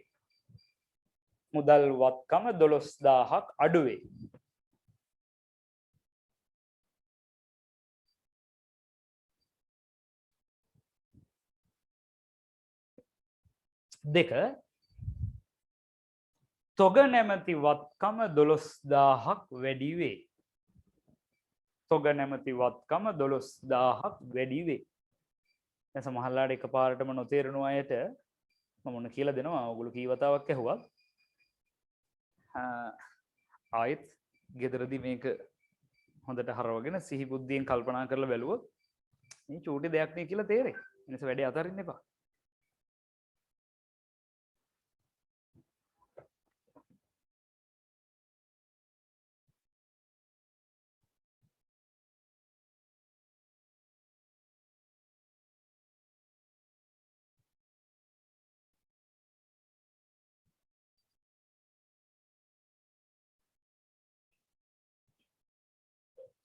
මුදල් වත්කම 12000ක් අඩු වේ. දෙක තොග නැමැති වත්කම 12000ක් වැඩි වේ. තොග නැමැති වත්කම 12000ක් වැඩි වේ. දැන් සමහරලාට එකපාරටම නොතේරෙන අයට මම මොන කියලා දෙනවා. ඔයගොල්ලෝ කී වතාවක් ඇහුවත් ආයෙත් ගෙදරදී මේක හොඳට හරවගෙන සිහි බුද්ධියෙන් කල්පනා කරලා බැලුවොත් මේ චූටි දෙයක් නේ කියලා තේරෙයි. ඒ නිසා වැඩේ අතරින්න එපා.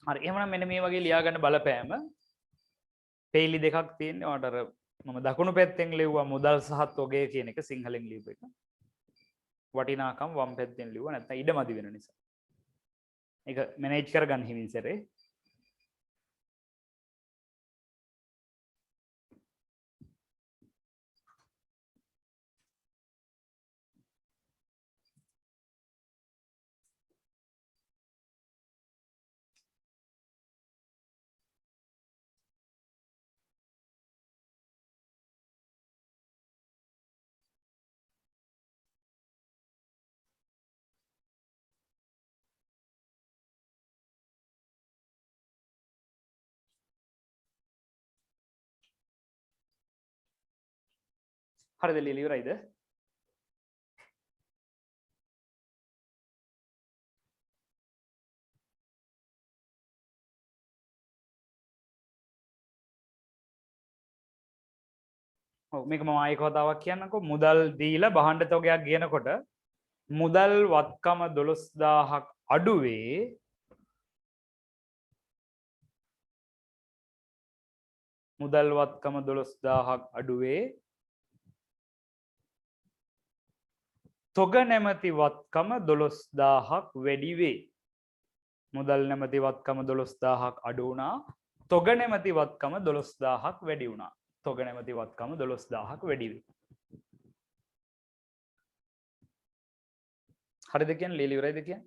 හරි එහෙනම් මෙන්න මේ වගේ ලියා ගන්න බලපෑම පේලි දෙකක් තියෙනවා. අර මම දකුණු පැත්තෙන් ලිව්වා මුදල් සහ තොගය කියන එක සිංහලෙන් ලියපු එක. වටිනාකම් වම් පැත්තෙන් ලිව්වා නැත්නම් ඉඩමදි වෙන නිසා. ඒක මැනේජ් කරගන්න හිමින් සරේ. හරිද ලියලා ඉවරයිද? ඔව් මේක මම ආයෙ කතාවක් කියන්නකෝ. මුදල් දීලා බහඬ තොගයක් ගෙනකොට මුදල් වත්කම 12000ක් අඩුවේ මුදල් වත්කම 12000ක් අඩුවේ තොග නැමැති වත්කම 12000ක් වැඩි වේ. මුදල් නැමැති වත්කම 12000ක් අඩු වුණා. තොග නැමැති වත්කම 12000ක් වැඩි වුණා. තොග නැමැති වත්කම 12000ක් වැඩි වේ. හරිද කියන්නේ ලියලා ඉවරයිද කියන්නේ?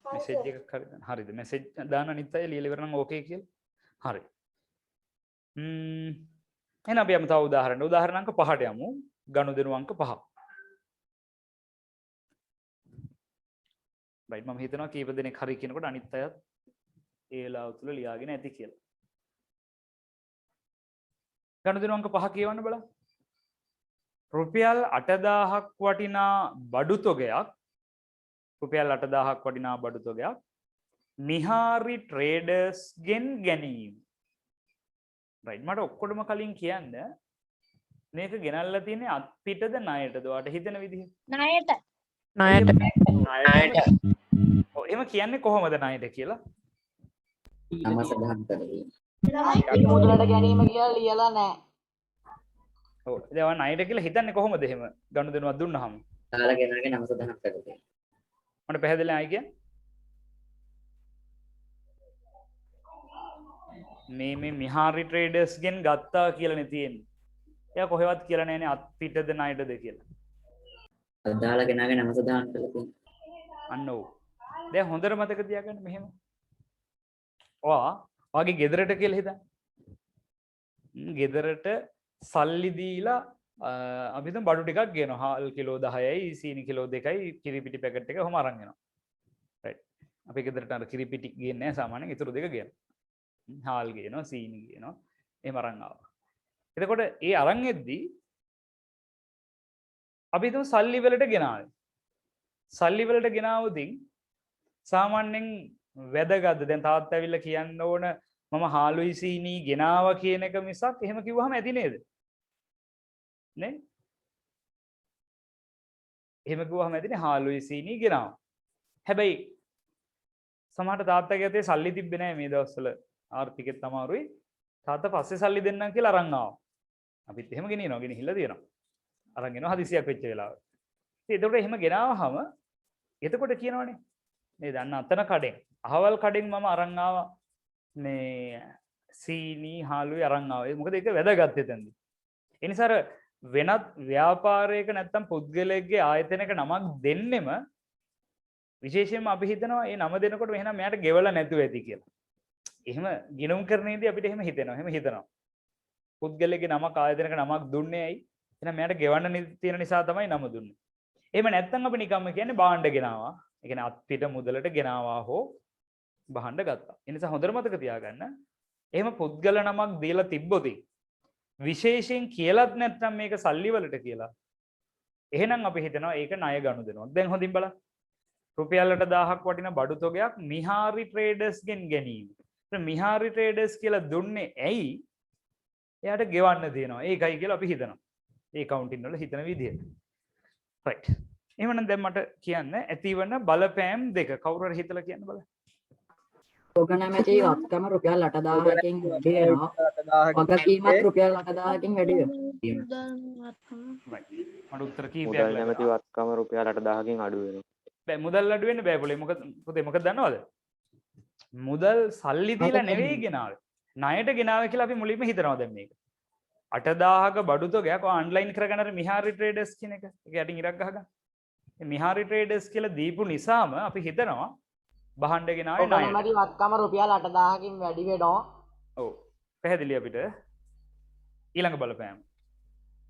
මෙසේජ් එකක් හරිද? මෙසේජ් දාන්න අනිත් අය ලියලා ඉවර නම් ඕකේ කියලා. හරි. එහෙනම් අපි යමු තව උදාහරණ. උදාහරණ අංක 5ට යමු. ගනුදෙනු අංක 5. right මම හිතනවා කීප දෙනෙක් හරි කියනකොට අනිත් අයත් ඒ වෙලාව තුල ලියාගෙන ඇති කියලා. ගනුදෙනු අංක 5 කියවන්න බලන්න. රුපියල් 8000ක් වටිනා බඩු තොගයක් රුපියල් 8000ක් වටිනා බඩු තොගයක් මිහාරි ට්‍රේඩර්ස් ගෙන් ගැනීම. right මට ඔක්කොටම කලින් කියන්න මේක ගෙනල්ලා තියෙන්නේ අත්පිටද ණයටද? ඔයාලට හිතෙන විදිහ. ණයට. ණයට. ඔව් එහෙම කියන්නේ කොහොමද ණයට කියලා? නම සඳහන් කරගන්න. මුදලට ගැනීම කියලා ලියලා නැහැ. ඔව් දැන් ඔයා ණයට කියලා හිතන්නේ කොහොමද එහෙම ගනුදෙනුවක් දුන්නාම? දාලා ගෙනාගේ නම සඳහන් කරගන්න. මට පැහැදිලි ආයි කියන්නේ මේ මිහාරි ට්‍රේඩර්ස් ගෙන් ගත්තා කියලානේ තියෙන්නේ. එයා කොහෙවත් කියලා නැහැනේ අත්පිටද ණයටද කියලා. දාලා ගෙනාගේ නම සඳහන් කරලා තියෙනවා. අන්න ඔව්. දැන් හොඳට මතක තියාගන්න මෙහෙම. ඔයාගේ ගෙදරට කියලා හිතන්න. ගෙදරට සල්ලි දීලා අපි හිතමු බඩු ටිකක් ගේනවා. හාල් කිලෝ 10යි, සීනි කිලෝ 2යි, කිරි පිටි පැකට් එක ඔහොම අරන් එනවා. right. අපි ගෙදරට අර කිරි පිටි ගේන්නේ නැහැ සාමාන්‍යයෙන්. ඊටු දෙක ගේනවා. හාල් ගේනවා, සීනි ගේනවා. එහෙම අරන් ආවා. එතකොට ඒ අරන් එද්දී අපි හිතමු සල්ලි වලට ගෙනාවේ. සල්ලි වලට ගෙනාවොතින් සාමාන්‍යයෙන් වැදගත්ද? දැන් තාත්තා ඇවිල්ලා කියන්න ඕන මම හාලුයි සීනි ගෙනාවා කියන එක මිසක් එහෙම කිව්වහම ඇති නේද? නේ? එහෙම කිව්වහම ඇතිනේ හාලුයි සීනි ගෙනාවා. හැබැයි සමහරට තාත්තගේ අතේ සල්ලි තිබ්බේ නැහැ මේ දවස්වල. ආර්ථිකෙත් අමාරුයි. තාත්තා පස්සේ සල්ලි දෙන්නම් කියලා අරන් ආවා. අපිත් එහෙම ගෙනියනවා, ගෙනහිල්ලා තියෙනවා. අරන් එනවා හදිසියක් වෙච්ච වෙලාවට. ඉතින් ඒකට එහෙම ගෙනාවහම එතකොට කියනවනේ නේද? අන්න අතන කඩෙන් අහවල් කඩෙන් මම අරන් ආවා මේ සීනි හාලුයි අරන් ආවා. මොකද ඒක වැදගත් එතනදී. ඒ නිසා අර වෙනත් ව්‍යාපාරයක නැත්තම් පුද්ගලයෙක්ගේ ආයතනයක නමක් දෙන්නෙම විශේෂයෙන්ම අපි හිතනවා මේ නම දෙනකොට එහෙනම් මෙයාට ගෙවලා නැතුව ඇති කියලා. එහෙම ගිණුම් කරන්නේදී අපිට එහෙම හිතෙනවා. පුද්ගලයෙක්ගේ නමක් ආයතනයක නමක් දුන්නේ ඇයි? එහෙනම් මෙයාට ගෙවන්න තියෙන නිසා තමයි නම දුන්නේ. එහෙම නැත්නම් අපි නිකම්ම කියන්නේ භාණ්ඩ ගෙනාවා. ඒ කියන්නේ අත්පිට මුදලට ගෙනාවා හෝ භාණ්ඩ ගත්තා. ඒ නිසා හොඳට මතක තියාගන්න. එහෙම පුද්ගල නමක් දීලා තිබ්බොත් විශේෂයෙන් කියලාත් නැත්නම් මේක සල්ලි වලට කියලා. එහෙනම් අපි හිතනවා ඒක ණය ගනුදෙනුවක්. දැන් හොඳින් බලන්න. රුපියල් 8000ක් වටින බඩු තොගයක් මිහාරි ට්‍රේඩර්ස් ගෙන් ගැනීම. මිහාරි ට්‍රේඩර්ස් කියලා දුන්නේ ඇයි? එයාට ගෙවන්න දෙනවා. ඒකයි කියලා අපි හිතනවා. ඒ කවුන්ටින් වල හිතන විදිහට. right එහෙනම් දැන් මට කියන්න ඇතිවන බලපෑම් දෙක කවුරු හරි හිතලා කියන්න බලන්න. තොග නැමැති වත්කම රුපියල් 8,000කින් වැඩි වෙනවා. වගකීමත් රුපියල් 8,000කින් වැඩි වෙනවා. right මට උත්තර කීපයක් මුදල් නැමැති ලැබුණා. වත්කම රුපියල් 8,000කින් අඩු වෙනවා. බෑ මුදල් අඩු වෙන්න බෑ පොලේ මොකද පුතේ මොකද දන්නවද? මුදල් සල්ලි දීලා නෙවෙයි ගෙනාවේ. ණයට ගෙනාවේ කියලා අපි මුලින්ම හිතනවා දැන් මේක. 8,000ක බඩු තොගයක් ඔන්ලයින් කරගෙන අර මිහාරි ට්‍රේඩර්ස් කියන එක. ඒක යටින් ඉරක් ගහගන්න. මේ මිහාරි ට්‍රේඩර්ස් කියලා දීපු නිසාම අපි හිතනවා බහණ්ඩ ගෙනාවේ තොග ණයට. නැමැති වත්කම රුපියල් 8,000කින් වැඩි වෙනවා. ඔව්. පැහැදිලි අපිට. ඊළඟ බලපෑම.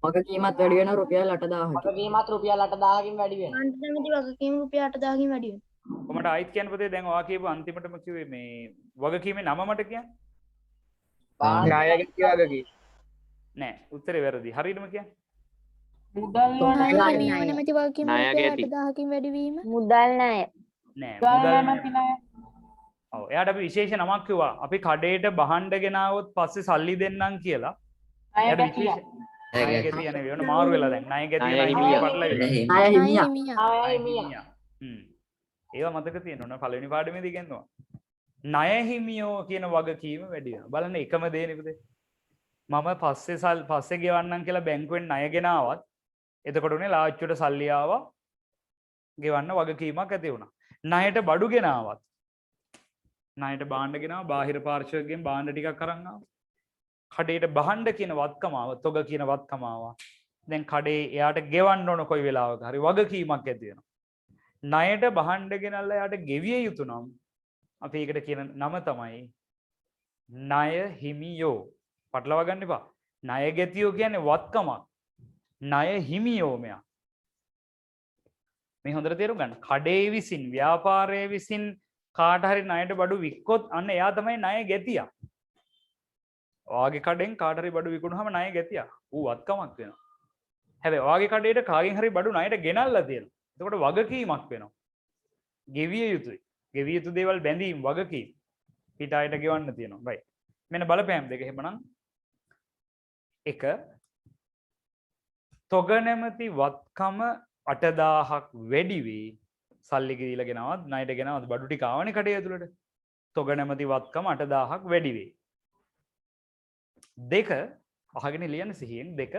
වගකීමත් වැඩි වෙනවා රුපියල් 8,000කින්. වගකීමත් රුපියල් 8,000කින් වැඩි වෙනවා. බාණ්ඩ නැමැති වගකීම රුපියල් 8,000කින් වැඩි වෙනවා. කොහමද ආයිත් කියන්න පුතේ දැන් ඔයා කියපු අන්තිමටම කිව්වේ මේ වගකීමේ නම මට කියන්න. නෑ උත්තරේ වැරදි. හරියටම කියන්න. මුදල් ණය ණය හිමියෝ නැමැති වගකීම ණය රුපියල් ගැති. 8,000කින් වැඩිවීම. මුදල් ණය. නෑ මුදල් මුදල් නැමැති ණය. ඔව් එයාට අපි විශේෂ නමක් කිව්වා. අපි කඩේට බහණ්ඩ ගෙනාවොත් පස්සේ සල්ලි දෙන්නම් කියලා. ණය එයාට ගැතිය. විශේෂ ණය ගැතිය නෙවෙයි ඔන්න මාරු වෙලා දැන්. ණය ගැතිය ණය ණය හිමියා. හිමියා පටලවිලා. ණය ණය හිමියා. හිමියා. හිමියා. ඒවා මතක තියෙන්න ඕන පළවෙනි පාඩමේදී ඉගෙනුවා. ණය හිමියෝ කියන වගකීම වැඩි වෙනවා. බලන්න එකම දේ නේ පුතේ. මම පස්සේ ගෙවන්නම් කියලා බැංකුවෙන් ණය ගෙනාවත් එතකොට උනේ ලාච්චුවට සල්ලි ආවා ගෙවන්න වගකීමක් ඇති වුණා. ණයට බඩු ගෙනාවත් ණයට භාණ්ඩ ගෙනාවා බාහිර පාර්ශවයෙන් භාණ්ඩ ටිකක් අරන් ආවා. කඩේට බහණ්ඩ කියන වත්කම ආවා තොග කියන වත්කම ආවා. දැන් කඩේ එයාට ගෙවන්න ඕන කොයි වෙලාවක හරි වගකීමක් ඇති වෙනවා. ණයට බහණ්ඩ ගෙනල්ලා එයාට ගෙවිය යුතු නම් අපි ඒකට කියන නම තමයි ණය හිමියෝ. පටලවා ගන්න එපා. ණය ගැතියෝ කියන්නේ වත්කමක්. ණය හිමියෝ මෙයා. මේ හොඳට තේරුම් ගන්න. කඩේ විසින් ව්‍යාපාරයේ විසින් කාට හරි ණයට බඩු වික්කොත් අන්න එයා තමයි ණය ගැතියා. ඔයාගේ කඩෙන් කාට හරි බඩු විකුණුවාම ණය ගැතියා. ඌ වත්කමක් වෙනවා. හැබැයි ඔයාගේ කඩේට කාගෙන් හරි බඩු ණයට ගෙනල්ලා තියෙනවා. එතකොට වගකීමක් වෙනවා. ගෙවිය යුතුයි. ගෙවිය යුතු දේවල් බැඳීම් වගකීම්. පිට අයට ගෙවන්න තියෙනවා. right. මෙන්න බලපෑම් දෙක එහෙමනම් එක තොග නැමැති වත්කම 8,000ක් වැඩි වෙයි සල්ලි දීලා ගෙනවත් ණයට ගෙනවත් බඩු ටික ආවනේ කඩේ ඇතුළට. තොග නැමැති වත්කම 8,000ක් වැඩි වෙයි. දෙක අහගෙන ලියන්න සිහියෙන් දෙක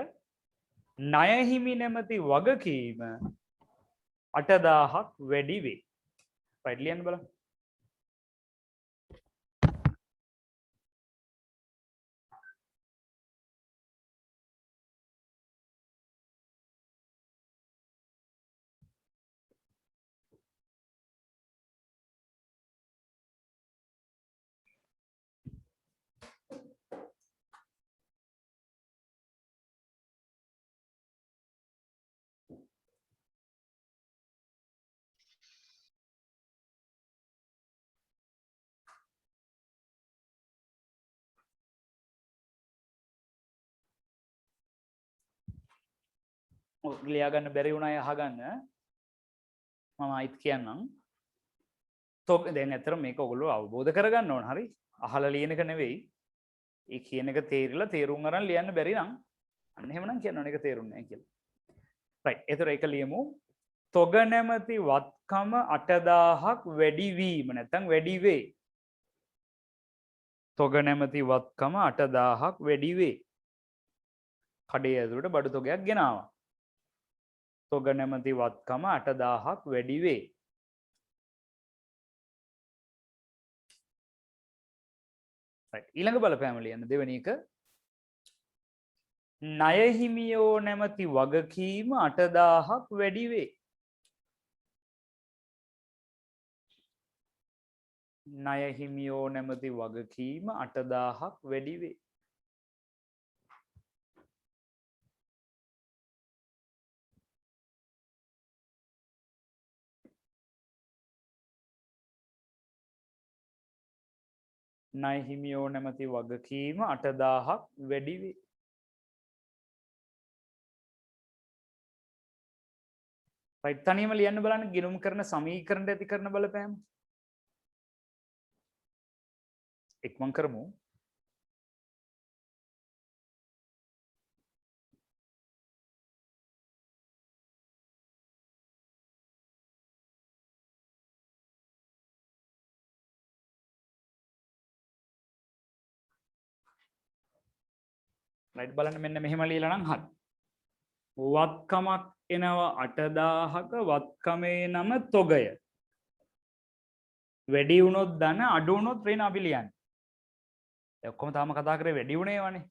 ණය හිමි නැමැති වගකීම 8,000ක් වැඩි වෙයි. right ලියන්න බලන්න. ලියා ගන්න බැරි වුණා අය අහගන්න මම ආයිත් කියන්නම්. තොග දැන් ඇත්තට මේක ඔයගොල්ලෝ අවබෝධ කරගන්න ඕන හරි. අහලා ලියන එක නෙවෙයි. ඒ කියන එක තේරිලා තේරුම් අරන් ලියන්න බැරි නම් අන්න එහෙමනම් කියන්න ඕන ඒක තේරුන්නේ නැහැ කියලා. right. ඒතර ඒක ලියමු. තොග නැමැති වත්කම 8,000ක් වැඩි වීම නැත්නම් වැඩි වේ. තොග නැමැති වත්කම 8,000ක් වැඩි වේ. කඩේ ඇතුළට බඩු තොගයක් ගෙනාවා. තොග නැමැති වත්කම 8,000ක් වැඩි වේ. right. ඊළඟ බලපෑම ලියන්න දෙවෙනි එක ණය හිමියෝ නැමැති වගකීම 8,000ක් වැඩි වේ. ණය හිමියෝ නැමැති වගකීම 8,000ක් වැඩි වේ. ණය හිමියෝ නැමැති වගකීම 8,000ක් වැඩි වේ. right. තනියම ලියන්න බලන්න ගිණුම් කරන සමීකරණ ඇති කරන බලපෑම. එක්මන් කරමු. රයිට් බලන්න මෙන්න මෙහෙම ලියලා නම් හරි. වත්කමක් එනවා 8000ක වත්කමේ නම තොගය. වැඩි වුණොත් ධන අඩු වුණොත් ඍණ අපි ලියන්නේ. ඒ ඔක්කොම තාම කතා කරේ වැඩි වුණේවනේ.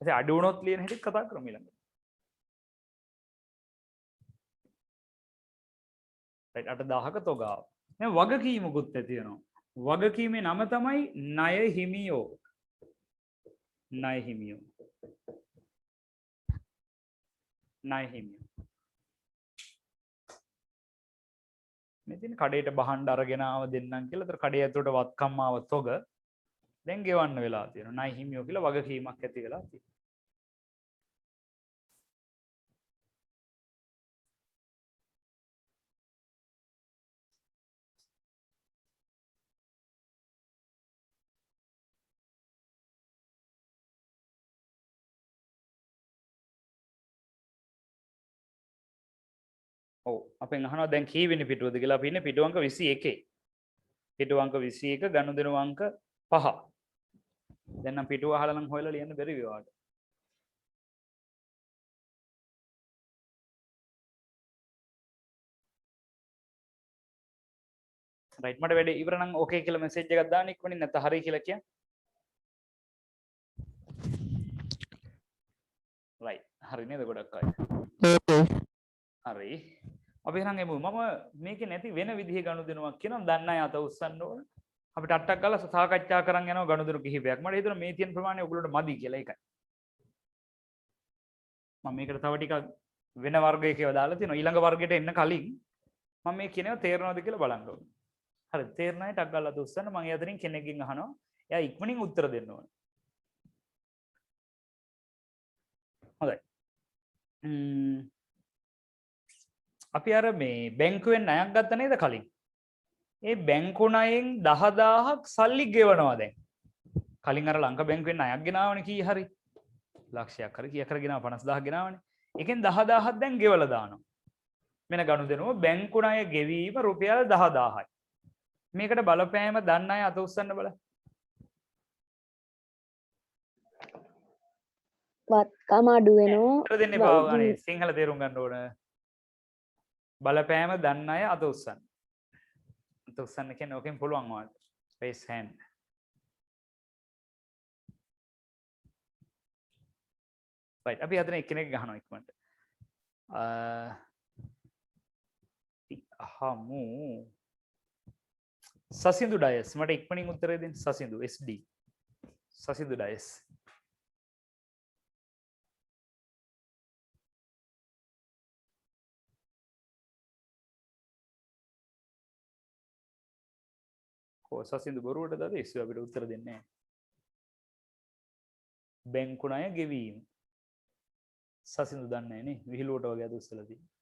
ඉතින් අඩු වුණොත් ලියන හැටිත් කතා කරමු ඊළඟට. රයිට් 8000ක තොගාව. දැන් වගකීමකුත් තියෙනවා. වගකීමේ නම තමයි ණය හිමියෝ. ණය හිමියෝ. ණය හිමියෝ. මෙතන කඩේට බහන්න අරගෙන ආව දෙන්නම් කියලා. ඒතර කඩේ ඇතුළට වත්කම් ආව තොග දැන් ගෙවන්න වෙලා තියෙනවා. ණය හිමියෝ කියලා වගකීමක් ඇති වෙලා තියෙනවා. ඔව් අපෙන් අහනවා දැන් කීවෙනි පිටුවද කියලා. අපි ඉන්නේ පිටු අංක 21. පිටු අංක 21 ගනුදෙනු අංක 5. දැන් නම් පිටුව අහලා නම් හොයලා ලියන්න බැරි වේවාට. රයිට් මට වැඩේ ඉවර නම් ඕකේ කියලා මෙසේජ් එකක් දාන්න ඉක්මනින් නැත්නම් හරි කියලා කියන්න. රයිට් හරි නේද ගොඩක් අය. හරි. අපි එහෙනම් එමු. මම මේකේ නැති වෙන විදිහේ ගනුදෙනුවක් කියනවා. දන්න අය අත උස්සන්න ඕන. අපිට අට්ටක් ගාලා සාකච්ඡා කරන් යනවා ගනුදෙනු කිහිපයක්. මට හිතෙනවා මේ තියෙන ප්‍රමාණය ඔයගොල්ලන්ට මදි කියලා ඒකයි. මම මේකට තව ටිකක් වෙන වර්ගයකව දාලා තියෙනවා. ඊළඟ වර්ගයට එන්න කලින් මම මේ කියනවා තේරෙනවද කියලා බලන්න ඕන. හරි තේරෙන අය ටක් ගාලා අත උස්සන්න. මම ඒ අතරින් කෙනෙක්ගෙන් අහනවා. එයා ඉක්මනින් උත්තර දෙන්න ඕන. හොඳයි. අපි අර මේ බැංකුවෙන් ණයක් ගත්ත නේද කලින්? ඒ බැංකු ණයෙන් 10000ක් සල්ලි ගෙවනවා දැන්. කලින් අර ලංකා බැංකුවෙන් ණයක් ගෙනාවනේ කී හරි. ලක්ෂයක් හරි කීයක් හරි ගෙනාව 50000ක් ගෙනාවනේ. එකෙන් 10000ක් දැන් ගෙවලා දානවා. මෙන්න ගනුදෙනුව බැංකු ණය ගෙවීම රුපියල් 10000යි. මේකට බලපෑම දන්න අය අත උස්සන්න බලන්න. වත්කම අඩු වෙනවා. උත්තර දෙන්න එපා. අනේ සිංහල තේරුම් ගන්න ඕන. බලපෑම දන්න අය අත උස්සන්න. අත උස්සන්න කියන්නේ ඕකෙන් පුළුවන් වුණාට. raise hand. right අපි අතන එක්කෙනෙක් ගහනවා ඉක්මනට. අහමු. සසින්දු ඩයස් මට ඉක්මනින් උත්තරේ දෙන්න. සසින්දු SD. සසින්දු ඩයස්. සසින්දු බොරුවට දාද ඉස්සෙ අපිට උත්තර දෙන්නේ නැහැ. බැංකු ණය ගෙවීම. සසින්දු දන්නේ නැහැ නේ. විහිළුවට වගේ අද උස්සලා තියෙනවා.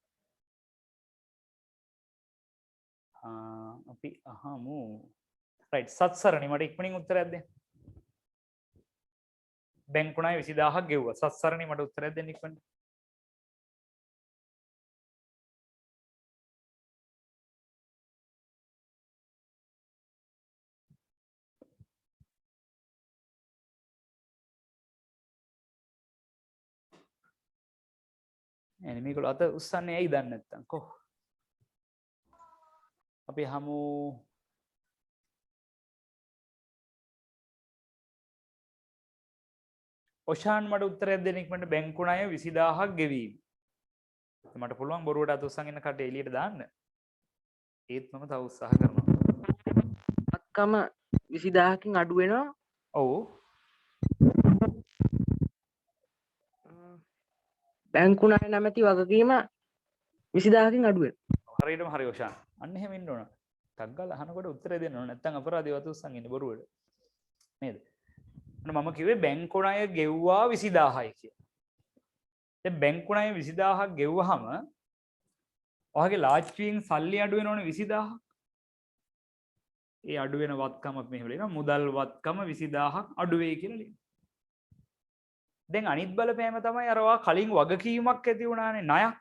අපි අහමු. රයිට් සත්සරණි මට ඉක්මනින් උත්තරයක් දෙන්න. බැංකු ණය 20000ක් ගෙවුවා. සත්සරණි මට උත්තරයක් දෙන්න ඉක්මනට. එනි මේගොල්ලෝ අත උස්සන්නේ ඇයි දන්නේ නැත්තම් කො අපි හමු ඔෂාන් මට උත්තරයක් දෙන්න ඉක්මනට බැංකු ණය 20000ක් ගෙවීම. මට පුළුවන් බොරුවට අත උස්සන් ඉන්න කට්ටිය එළියට දාන්න. ඒත් මම තව උත්සාහ කරනවා. වත්කම 20000කින් අඩු වෙනවා. ඔව්. බැංකු ණය නැමැති වගකීම 20000කින් අඩු වෙනවා. හරියටම හරි ඔෂාන්. අන්න එහෙම ඉන්න ඕන. ටක් ගාලා අහනකොට උත්තරේ දෙන්න ඕන. නැත්නම් අපරාධය වතු උස්සන් ඉන්නේ බොරුවට. නේද? මම කිව්වේ බැංකු ණය ගෙව්වා 20000යි කියලා. දැන් බැංකු ණය 20000ක් ගෙව්වහම ඔයගේ ලාච්චුවෙන් සල්ලි අඩු වෙනවනේ 20000ක්. ඒ අඩු වෙන වත්කමක් මෙහෙම ලියනවා. මුදල් වත්කම 20000ක් අඩු වෙයි කියලා ලියනවා. දැන් අනිත් බලපෑම තමයි අරවා කලින් වගකීමක් ඇති වුණානේ ණයක්.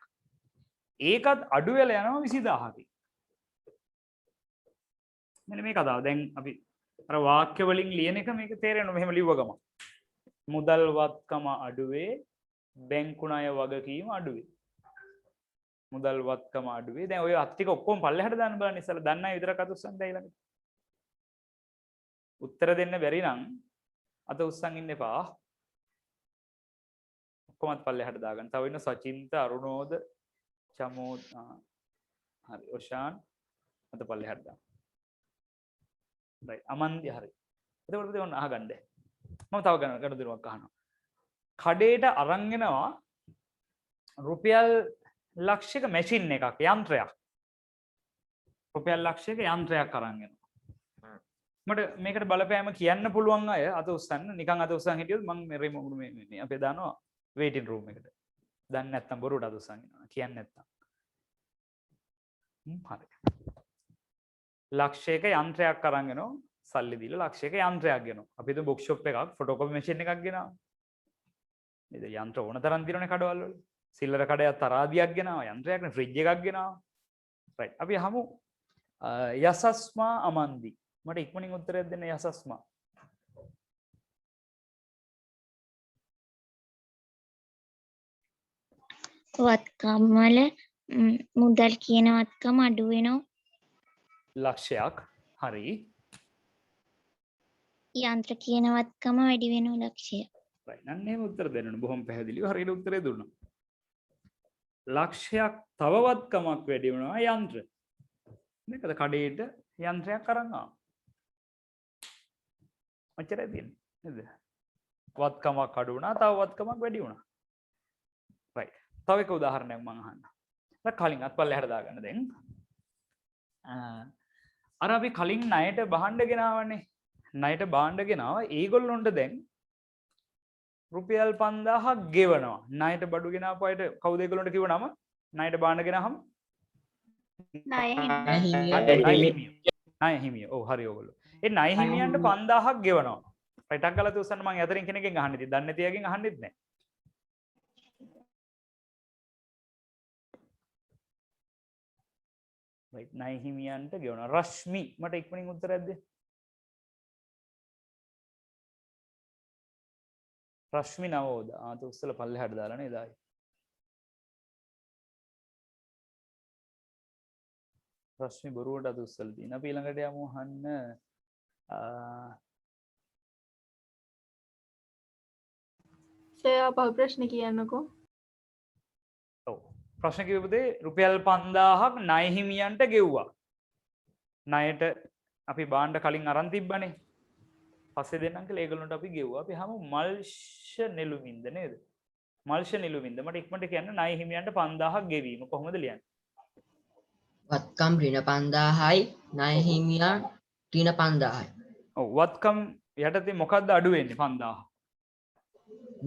ඒකත් අඩු වෙලා යනවා 20000කින්. මෙන්න මේ කතාව. දැන් අපි අර වාක්‍ය වලින් ලියන එක මේක තේරෙනවා මෙහෙම ලිව්ව ගමන්. මුදල් වත්කම අඩුවේ බැංකු ණය වගකීම අඩුවේ. මුදල් වත්කම අඩුවේ. දැන් ඔය අත් ටික ඔක්කොම පල්ලෙහාට දාන්න බලන්න ඉස්සලා දන්න අය විතරක් අත උස්සන්න ඊළඟට. උත්තර දෙන්න බැරි නම් අත උස්සන් ඉන්න එපා. ඔක්කොමත් පල්ලෙහාට දාගන්න. තව ඉන්න සචින්ත, අරුණෝද, චමෝද, හරි ඔෂාන් අත පල්ලෙහාට දාන්න. right අමන්දි හරි. එතකොට දෙන්න අහගන්න. මම තව ගණන් අහනවා. කඩේට අරන් එනවා රුපියල් ලක්ෂයක මැෂින් එකක් යන්ත්‍රයක්. රුපියල් ලක්ෂයක යන්ත්‍රයක් අරන් එනවා. මට මේකට බලපෑම කියන්න පුළුවන් අය අත උස්සන්න. නිකන් අත උස්සන් හිටියොත් මම මේ අපේ දානවා වේටින් රූම් එකට. දන්නේ නැත්තම් බොරුවට අත උස්සන් ඉන්නවා. කියන්නේ නැත්තම්. හරි. ලක්ෂයක යන්ත්‍රයක් අරන් එනවා. සල්ලි දීලා ලක්ෂයක යන්ත්‍රයක් ගෙනවා. අපි හිතමු බුක් ෂොප් එකක් ෆොටෝකොපි මැෂින් එකක් ගෙනවා. නේද? යන්ත්‍ර ඕන තරම් දිනවනේ කඩවල වල. සිල්ලර කඩයක් තරාදියක් ගෙනවා. යන්ත්‍රයක් නේ ෆ්‍රිජ් එකක් ගෙනවා. රයිට්. අපි අහමු යසස්මා අමන්දි. මට ඉක්මනින් උත්තරයක් දෙන්න යසස්මා. වත්කම් වල මුදල් කියන වත්කම අඩු වෙනවා. ලක්ෂයක්. හරි. යන්ත්‍ර කියන වත්කම වැඩි වෙනවා ලක්ෂය. රයිට්. නම් එහෙම උත්තර දෙන්න ඕන. බොහොම පැහැදිලිව හරියට උත්තරේ දුන්නා. ලක්ෂයක් තව වත්කමක් වැඩි වෙනවා යන්ත්‍ර. මේකද කඩේට යන්ත්‍රයක් අරන් ආවා. ඔච්චරයි තියෙන්නේ. නේද? වත්කමක් අඩු වුණා, තව වත්කමක් වැඩි වුණා. රයිට්. තව එක උදාහරණයක් මම අහන්න. කලින් අත්පල්ලෙහාට දාගන්න දැන්. අර අපි කලින් ණයට බහන්න ගෙනාවනේ. ණයට බාණ්ඩ ගෙනාවා. ඒගොල්ලොන්ට දැන් රුපියල් 5000ක් ගෙවනවා. ණයට බඩු ගෙනාපු අයට කවුද ඒගොල්ලොන්ට කිව්ව නම? ණයට බාණ්ඩ ගෙනාවම ණය හිමිය. ඔව් හරි ඕගොල්ලෝ. ඒ ණය හිමියන්ට 5000ක් ගෙවනවා. රයිටක් ගලත උස්සන්න මම යතරින් කෙනෙක්ගෙන් අහන්න ඉතින් දන්නේ නැති අයගෙන් අහන්නෙත් නැහැ. රයිට් ණය හිමියන්ට ගෙවනවා. රශ්මි මට ඉක්මනින් උත්තරයක් දෙන්න. රශ්මි නවෝද ආත උස්සල පල්ලෙහාට දාලා නේද ආයි. රශ්මි බොරුවට අත උස්සලා තියෙන. අපි ඊළඟට යමු අහන්න අප ප්‍රශ්න කියන්නකෝ. ඔව් ප්‍රශ්න කිව්වද රුපියල් 5000ක් ණය හිමියන්ට ගෙව්වා. ණයට අපි බාණ්ඩ කලින් අරන් තිබ්බනේ. පස්සේ දෙන්නම් කියලා ඒගොල්ලන්ට අපි ගෙව්වා. අපි හැම මල්ෂ නෙළුමින්ද නේද? මල්ෂ නෙළුමින්ද මට ඉක්මනට කියන්න ණය හිමියන්ට 5000ක් ගෙවීම කොහොමද ලියන්නේ? වත්කම් ඍණ 5000යි ණය හිමියන් ඍණ 5000යි. ඔව් වත්කම් යටතේ මොකද්ද අඩු වෙන්නේ 5000?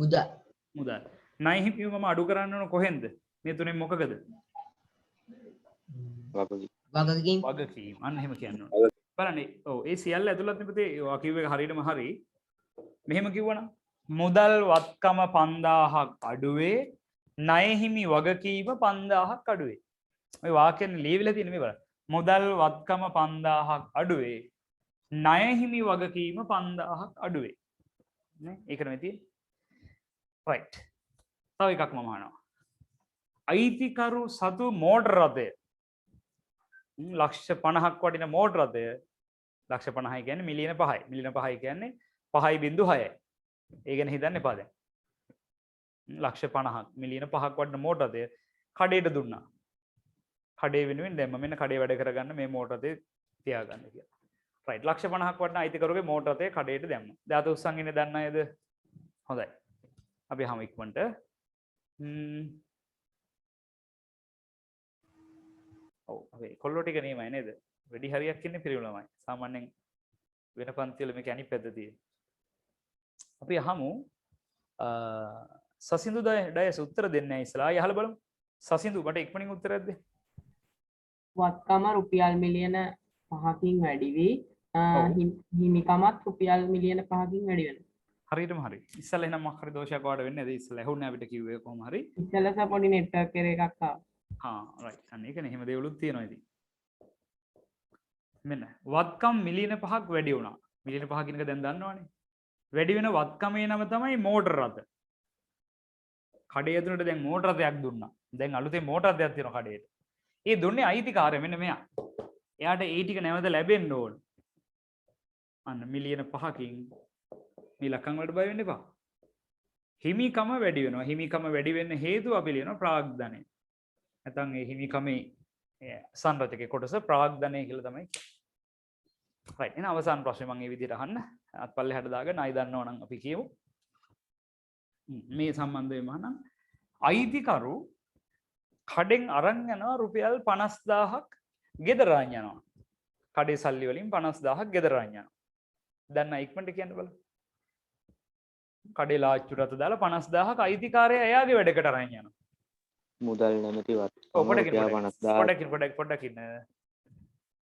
මුදල්. මුදල්. ණය හිමියම අඩු කරන්න ඕන කොහෙන්ද? මේ තුනෙන් මොකකද? වගකීම්. වගකීම්. අන්න එහෙම කියන්න ඕන. බලන්න ඔව් ඒ සියල්ල ඇතුළත් නෙපතේ ඔයා කිව්ව එක හරියටම හරි. මෙහෙම කිව්වනම් මුදල් වත්කම 5000ක් අඩුවේ ණය හිමි වගකීම 5000ක් අඩුවේ. ඔය වාක්‍යෙන් ලියවිලා තියෙන මේ බලන්න. මුදල් වත්කම 5000ක් අඩුවේ ණය හිමි වගකීම 5000ක් අඩුවේ. නේ? ඒකනේ මේ තියෙන්නේ. රයිට්. තව එකක් මම අහනවා. අයිතිකරු සතු මෝටර රථය ලක්ෂ 50ක් වටින මෝටර රථය ලක්ෂ 50යි කියන්නේ මිලියන 5යි. මිලියන 5යි කියන්නේ 5.6යි. ඒ ගැන හිතන්න එපා දැන්. ලක්ෂ 50ක් මිලියන 5ක් වටින මෝටර රථය කඩේට දුන්නා. කඩේ වෙනුවෙන් දැම්ම මෙන්න කඩේ වැඩ කරගන්න මේ මෝටර රථය තියාගන්න කියලා. රයිට් ලක්ෂ 50ක් වටින අයිතිකරුගේ මෝටර රථය කඩේට දැම්මා. දැන් අත උස්සන් ඉන්නේ දන්න අයද? හොඳයි. අපි හැම ඉක්මනට ඔව් අපි කොල්ලෝ ටික නෙමෙයි නේද? වැඩි හරියක් ඉන්නේ පිරිමි ළමයි. සාමාන්‍යයෙන් වෙන පන්ති වල මේක අනිත් පැත්ත තියෙන. අපි අහමු සසින්දු ඩයස් උත්තර දෙන්නේ ඉස්සලා. ආයෙ අහලා බලමු. සසින්දු මට ඉක්මනින් උත්තරයක් දෙන්න. වත්කම රුපියල් මිලියන 5කින් වැඩි වී හිමිකමත් රුපියල් මිලියන 5කින් වැඩි වෙනවා. හරියටම හරි. ඉස්සලා එහෙනම් මොකක් හරි දෝෂයක් වාඩ වෙන්නේ නැද? ඉස්සලා ඇහුන්නේ අපිට කිව්වේ කොහොම හරි. ඉස්සලා පොඩි නෙට්වර්ක් එකක් ආවා. රයිට් අන්න ඒකනේ එහෙම දේවලුත් තියෙනවා ඉතින්. මෙන්න වත්කම් මිලියන 5ක් වැඩි වුණා. මිලියන 5 කියන එක දැන් දන්නවනේ. වැඩි වෙන වත්කමේ නම තමයි මෝටර් රථ. කඩේ ඇතුළට දැන් මෝටර් රථයක් දුන්නා. දැන් අලුතෙන් මෝටර් රථයක් තියෙනවා කඩේට. ඒ දුන්නේ අයිතිකාරය මෙන්න මෙයා. එයාට ඒ ටික නැවත ලැබෙන්න ඕන. අන්න මිලියන 5කින් මේ ලකම් වලට බය වෙන්න එපා. හිමිකම වැඩි වෙනවා. හිමිකම වැඩි වෙන්න හේතුව අපි ලියනවා ප්‍රාග්ධනය. නැත්නම් ඒ හිමිකමේ සංරචකයේ කොටස ප්‍රාග්ධනය කියලා තමයි කියන්නේ. right එහෙනම් අවසාන ප්‍රශ්නේ මම මේ විදිහට අහන්න. අත්පල්ලෙහාට දාගෙන ආයි දන්නව නම් අපි කියමු. මේ සම්බන්ධයෙන්ම අහනම් අයිතිකරු කඩෙන් අරන් යනවා රුපියල් 50000ක් ගෙදර අරන් යනවා. කඩේ සල්ලි වලින් 50000ක් ගෙදර අරන් යනවා. දැන් ඉක්මනට කියන්න බලන්න. කඩේ ලාච්චුරට දාලා 50000ක් අයිතිකාරය එයාගේ වැඩකට අරන් යනවා. මුදල් නැමැති වත්කම රුපියල් 50000 පොඩ්ඩක් ඉන්න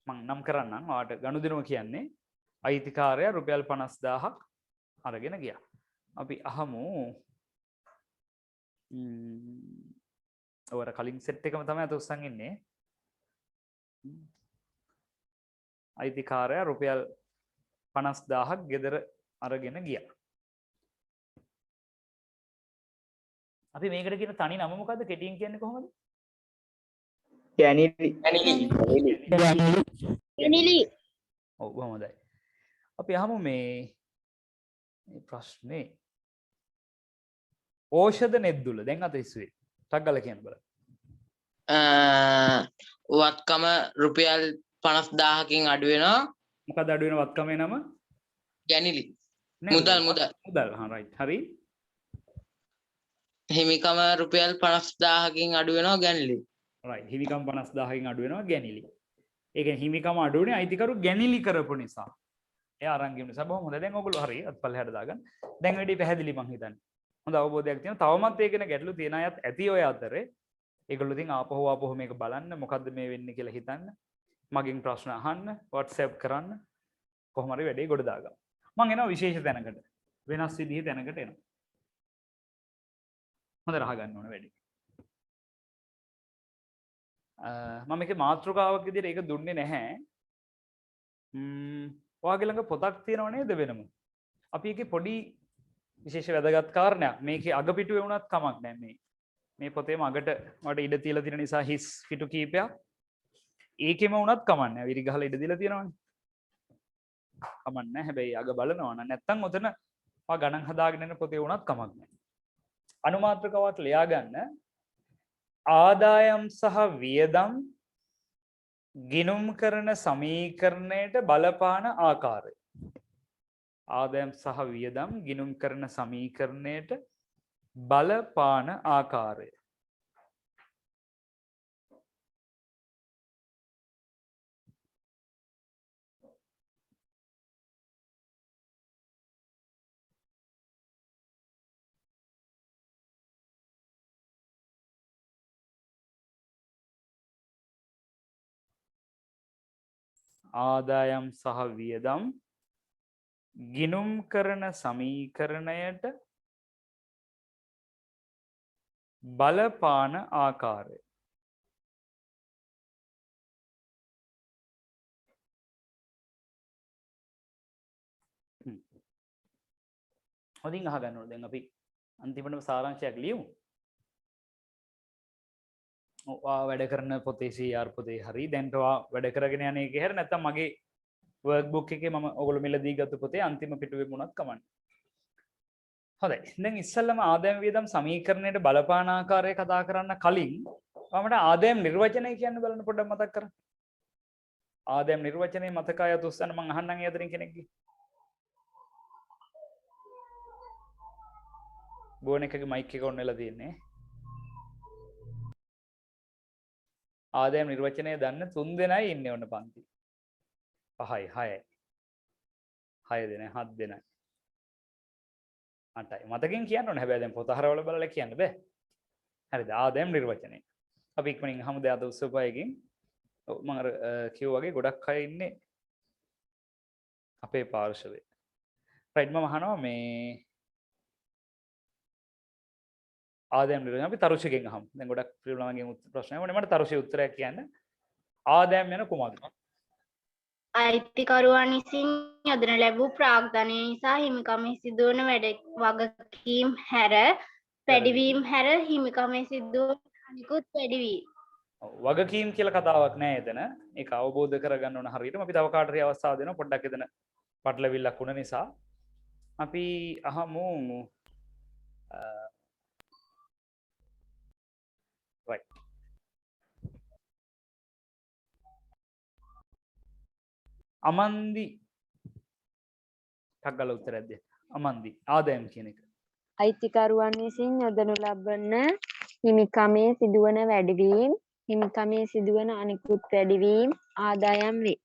මම නම් කරන්නම් ඔයාලට ගනුදෙනුව කියන්නේ අයිතිකාරයා රුපියල් 50000ක් අරගෙන ගියා. අපි අහමු ඔර කලින් සෙට් එකම තමයි අත උස්සන් ඉන්නේ. අයිතිකාරයා රුපියල් 50000ක් ගෙදර අරගෙන ගියා. අපි මේකට කියන තනි නම මොකද්ද? කෙටියෙන් කියන්නේ කොහොමද? එනිලි. ඔව් හොඳයි. අපි අහමු මේ ප්‍රශ්නේ ඖෂධ නෙද්දුල දැන් අත ඉස්සුවේ ටක් ගාලා කියන්න බලන්න. වත්කම රුපියල් 50000කින් අඩු වෙනවා. මොකද අඩු වෙන වත්කමේ නම? ගැනිලි. මුදල්. මුදල්. හා රයිට් හරි. හිමිකම රුපියල් 50000කින් අඩු වෙනවා ගැනිලි. රයිට් හිමිකම් 50000කින් අඩු වෙනවා ගැනිලි. ඒ කියන්නේ හිමිකම අඩු වෙන්නේ අයිතිකරු ගැනිලි කරපු නිසා. එයා අරන් ගිය නිසා බොහොම හොඳයි. දැන් ඔයගොල්ලෝ හරි අත්පල්ලෙහාට දාගන්න. දැන් වැඩි පැහැදිලි මං හිතන්නේ. හොඳ අවබෝධයක් තියෙනවා. තවමත් ඒකන ගැටලු තියෙන අයත් ඇති ඔය අතරේ. ඒගොල්ලෝ ඉතින් ආපහු මේක බලන්න මොකද්ද මේ වෙන්නේ කියලා හිතන්න. මගෙන් ප්‍රශ්න අහන්න, WhatsApp කරන්න. කොහොම හරි වැඩේ ගොඩ දාගන්න. මං එනවා විශේෂ තැනකට. වෙනස් විදිහේ තැනකට එනවා. හොඳට අහගන්න ඕන වැඩි. මම මේකේ මාතෘකාවක් විදිහට ඒක දුන්නේ නැහැ. ඔයාගේ ළඟ පොතක් තියෙනව නේද වෙනම? අපි ඒකේ පොඩි විශේෂ වැදගත් කාරණයක් මේකේ අග පිටුවේ වුණත් කමක් නැහැ මේ පොතේම අගට මට ඉඩ තියලා තියෙන නිසා හිස් පිටු කීපයක් ඒකෙම වුණත් කමක් නැහැ. විරි ගහලා ඉඩ දීලා තියෙනවනේ. කමක් නැහැ. හැබැයි අග බලනවා නම් නැත්තම් ඔතන මම ගණන් හදාගෙන යන පොතේ වුණත් කමක් නැහැ. අනුමාත්‍රකවත් ලියා ගන්න ආදායම් සහ වියදම් ගිණුම් කරන සමීකරණයට බලපාන ආකාරය. ආදායම් සහ වියදම් ගිණුම් කරන සමීකරණයට බලපාන ආකාරය. ආදායම් සහ වියදම් ගිණුම් කරන සමීකරණයට බලපාන ආකාරය. හොඳින් අහගන්න ඕනේ. දැන් අපි අන්තිමටම සාරාංශයක් ලියමු. වැඩ කරන පොතේ CR පොතේ හරි දැන් වැඩ කරගෙන යන එකේ හැර නැත්නම් මගේ වර්ක්බුක් එකේ මම ඔයගොල්ලෝ මෙලදී ගත්ත පොතේ අන්තිම පිටුවේ මොනවත් කමන්නේ. හොඳයි. දැන් ඉස්සෙල්ලම ආදායම් වියදම් සමීකරණයට බලපාන ආකාරය කතා කරන්න කලින් මමට ආදායම් නිර්වචනය කියන්න බලන්න පොඩ්ඩක් මතක් කරගන්න. ආදායම් නිර්වචනය මතක අයත් උස්සන්න මම අහන්නම් ඒ අතරින් කෙනෙක්ගේ. බෝන් එකගේ මයික් එක ඔන් වෙලා තියෙන්නේ. ආදායම් නිර්වචනය දන්න 3 දෙනයි ඉන්නේ ඔන්න පන්ති. 5යි 6යි 6 දෙනයි 7 දෙනයි 8යි මතකින් කියන්න ඕනේ. හැබැයි දැන් පොත හරවල බලලා කියන්න බෑ. හරිද? ආදායම් නිර්වචනය. අපි ඉක්මනින් අහමු ද අද උත්සවයකින්. ඔව් මම අර කිව්වා වගේ ගොඩක් අය ඉන්නේ අපේ පාර්ශවයේ. රයිට් මම අහනවා මේ ආදායම් නිර්වචනය අපි තරුෂිකෙන් අහමු. දැන් ගොඩක් ප්‍රියුලමගෙන් ප්‍රශ්න ආවනේ මට තරුෂි උත්තරයක් කියන්න. ආදායම් යන කුමක්ද? අයිතිකරුවන් විසින් යොදන ලැබූ ප්‍රාග්ධනය නිසා හිමිකමේ සිදුවන වගකීම් හැර වැඩිවීම් හැර හිමිකමේ සිදුවන අනිකුත් වැඩිවීම්. වගකීම් කියලා කතාවක් නෑ එතන. ඒක අවබෝධ කරගන්න ඕන හරියටම. අපි තව කාට හරි අවස්ථාව දෙනවා. පොඩ්ඩක් එතන පටලවිල්ලක් වුණ නිසා අපි අහමු right. අමන්දි ටග්ගල උත්තරයක් දෙන්න. අමන්දි ආදායම් කියන එක. අයිතිකරුවන් විසින් යොදනු ලබන හිමිකමේ සිදුවන වැඩිවීම හිමිකමේ සිදුවන අනිකුත් වැඩිවීම ආදායම් වේ.